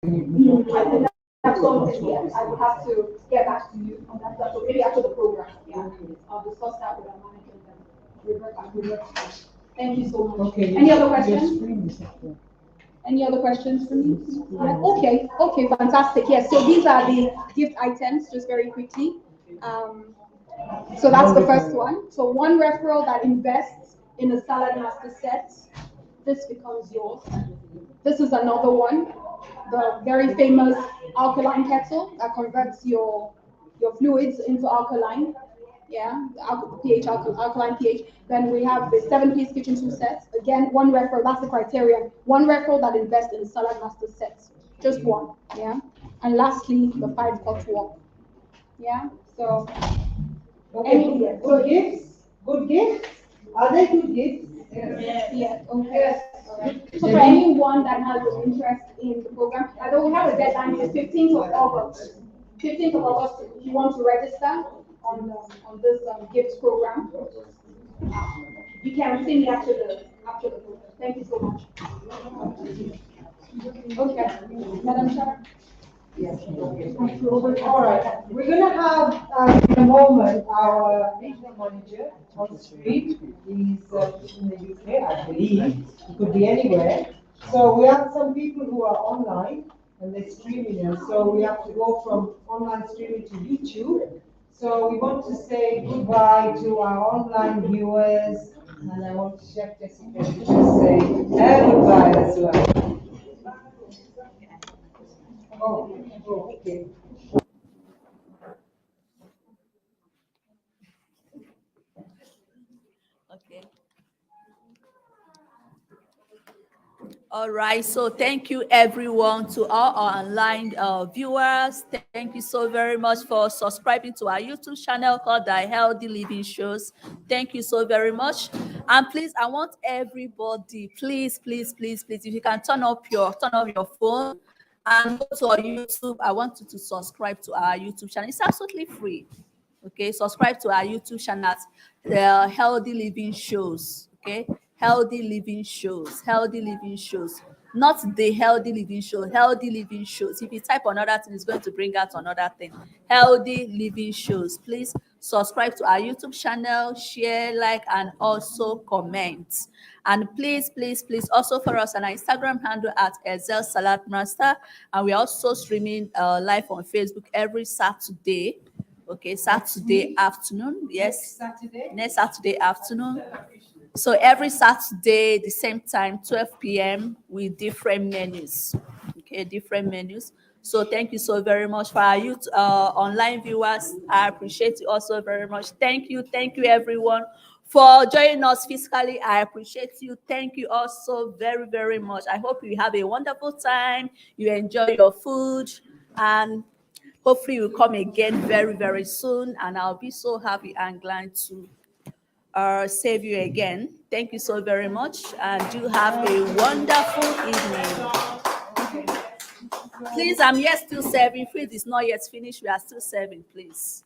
[SPEAKER 9] I think that's something, yes, I will have to get back to you on that, so maybe after the program, yeah. I'll discuss that with our manager and revert back. Thank you so much.
[SPEAKER 7] Okay.
[SPEAKER 9] Any other questions? Any other questions for me? Yeah, okay, fantastic. Yes, so these are the gift items, just very quickly. So that's the first one. So one referral that invests in a salad master set, this becomes yours. This is another one, the very famous alkaline kettle that converts your fluids into alkaline. Yeah, pH, alkaline pH. Then we have the 7-piece kitchen tool set. Again, one referral, that's the criterion. One referral that invests in the salad master set. Just one, yeah. And lastly, the 5-pot wok. Yeah, so.
[SPEAKER 14] Okay, good gifts, good gifts. Are they good gifts?
[SPEAKER 9] Yes, okay. So for anyone that has an interest in the program, although we have a deadline, it's 15th of August. 15th of August, if you want to register on this gifts program, you can see me after the program. Thank you so much. Okay, Madam Chair.
[SPEAKER 14] All right, we're gonna have in a moment our regional manager on the street. He's in the UK, I believe. He could be anywhere. So we have some people who are online and they're streaming us. So we have to go from online streaming to YouTube. So we want to say goodbye to our online viewers, and I want Chef Jessica to just say goodbye as well. Oh, okay.
[SPEAKER 3] Okay. All right, so thank you everyone, to all our online viewers. Thank you so very much for subscribing to our YouTube channel called The Healthy Living Shows. Thank you so very much. And please, I want everybody, please, if you can turn off your phone and go to our YouTube. I want you to subscribe to our YouTube channel. It's absolutely free. Okay, subscribe to our YouTube channel, The Healthy Living Shows. Okay, Healthy Living Shows, not The Healthy Living Show, Healthy Living Shows. If you type another thing, it's going to bring out another thing. Healthy Living Shows. Please subscribe to our YouTube channel, share, like, and also comment. And please also follow us on our Instagram handle at Ezel Salad Master, and we're also streaming live on Facebook every Saturday. Okay, Saturday afternoon. Yes, next Saturday afternoon. So every Saturday, the same time, 12 p.m. with different menus. Okay, different menus. So thank you so very much for our youth online viewers. I appreciate you also very much. Thank you everyone for joining us physically. I appreciate you. Thank you also very, very much. I hope you have a wonderful time. You enjoy your food, and hopefully you'll come again very, very soon. And I'll be so happy and glad to save you again. Thank you so very much, and do have a wonderful evening. Please, I'm yet still serving. Food is not yet finished. We are still serving, please.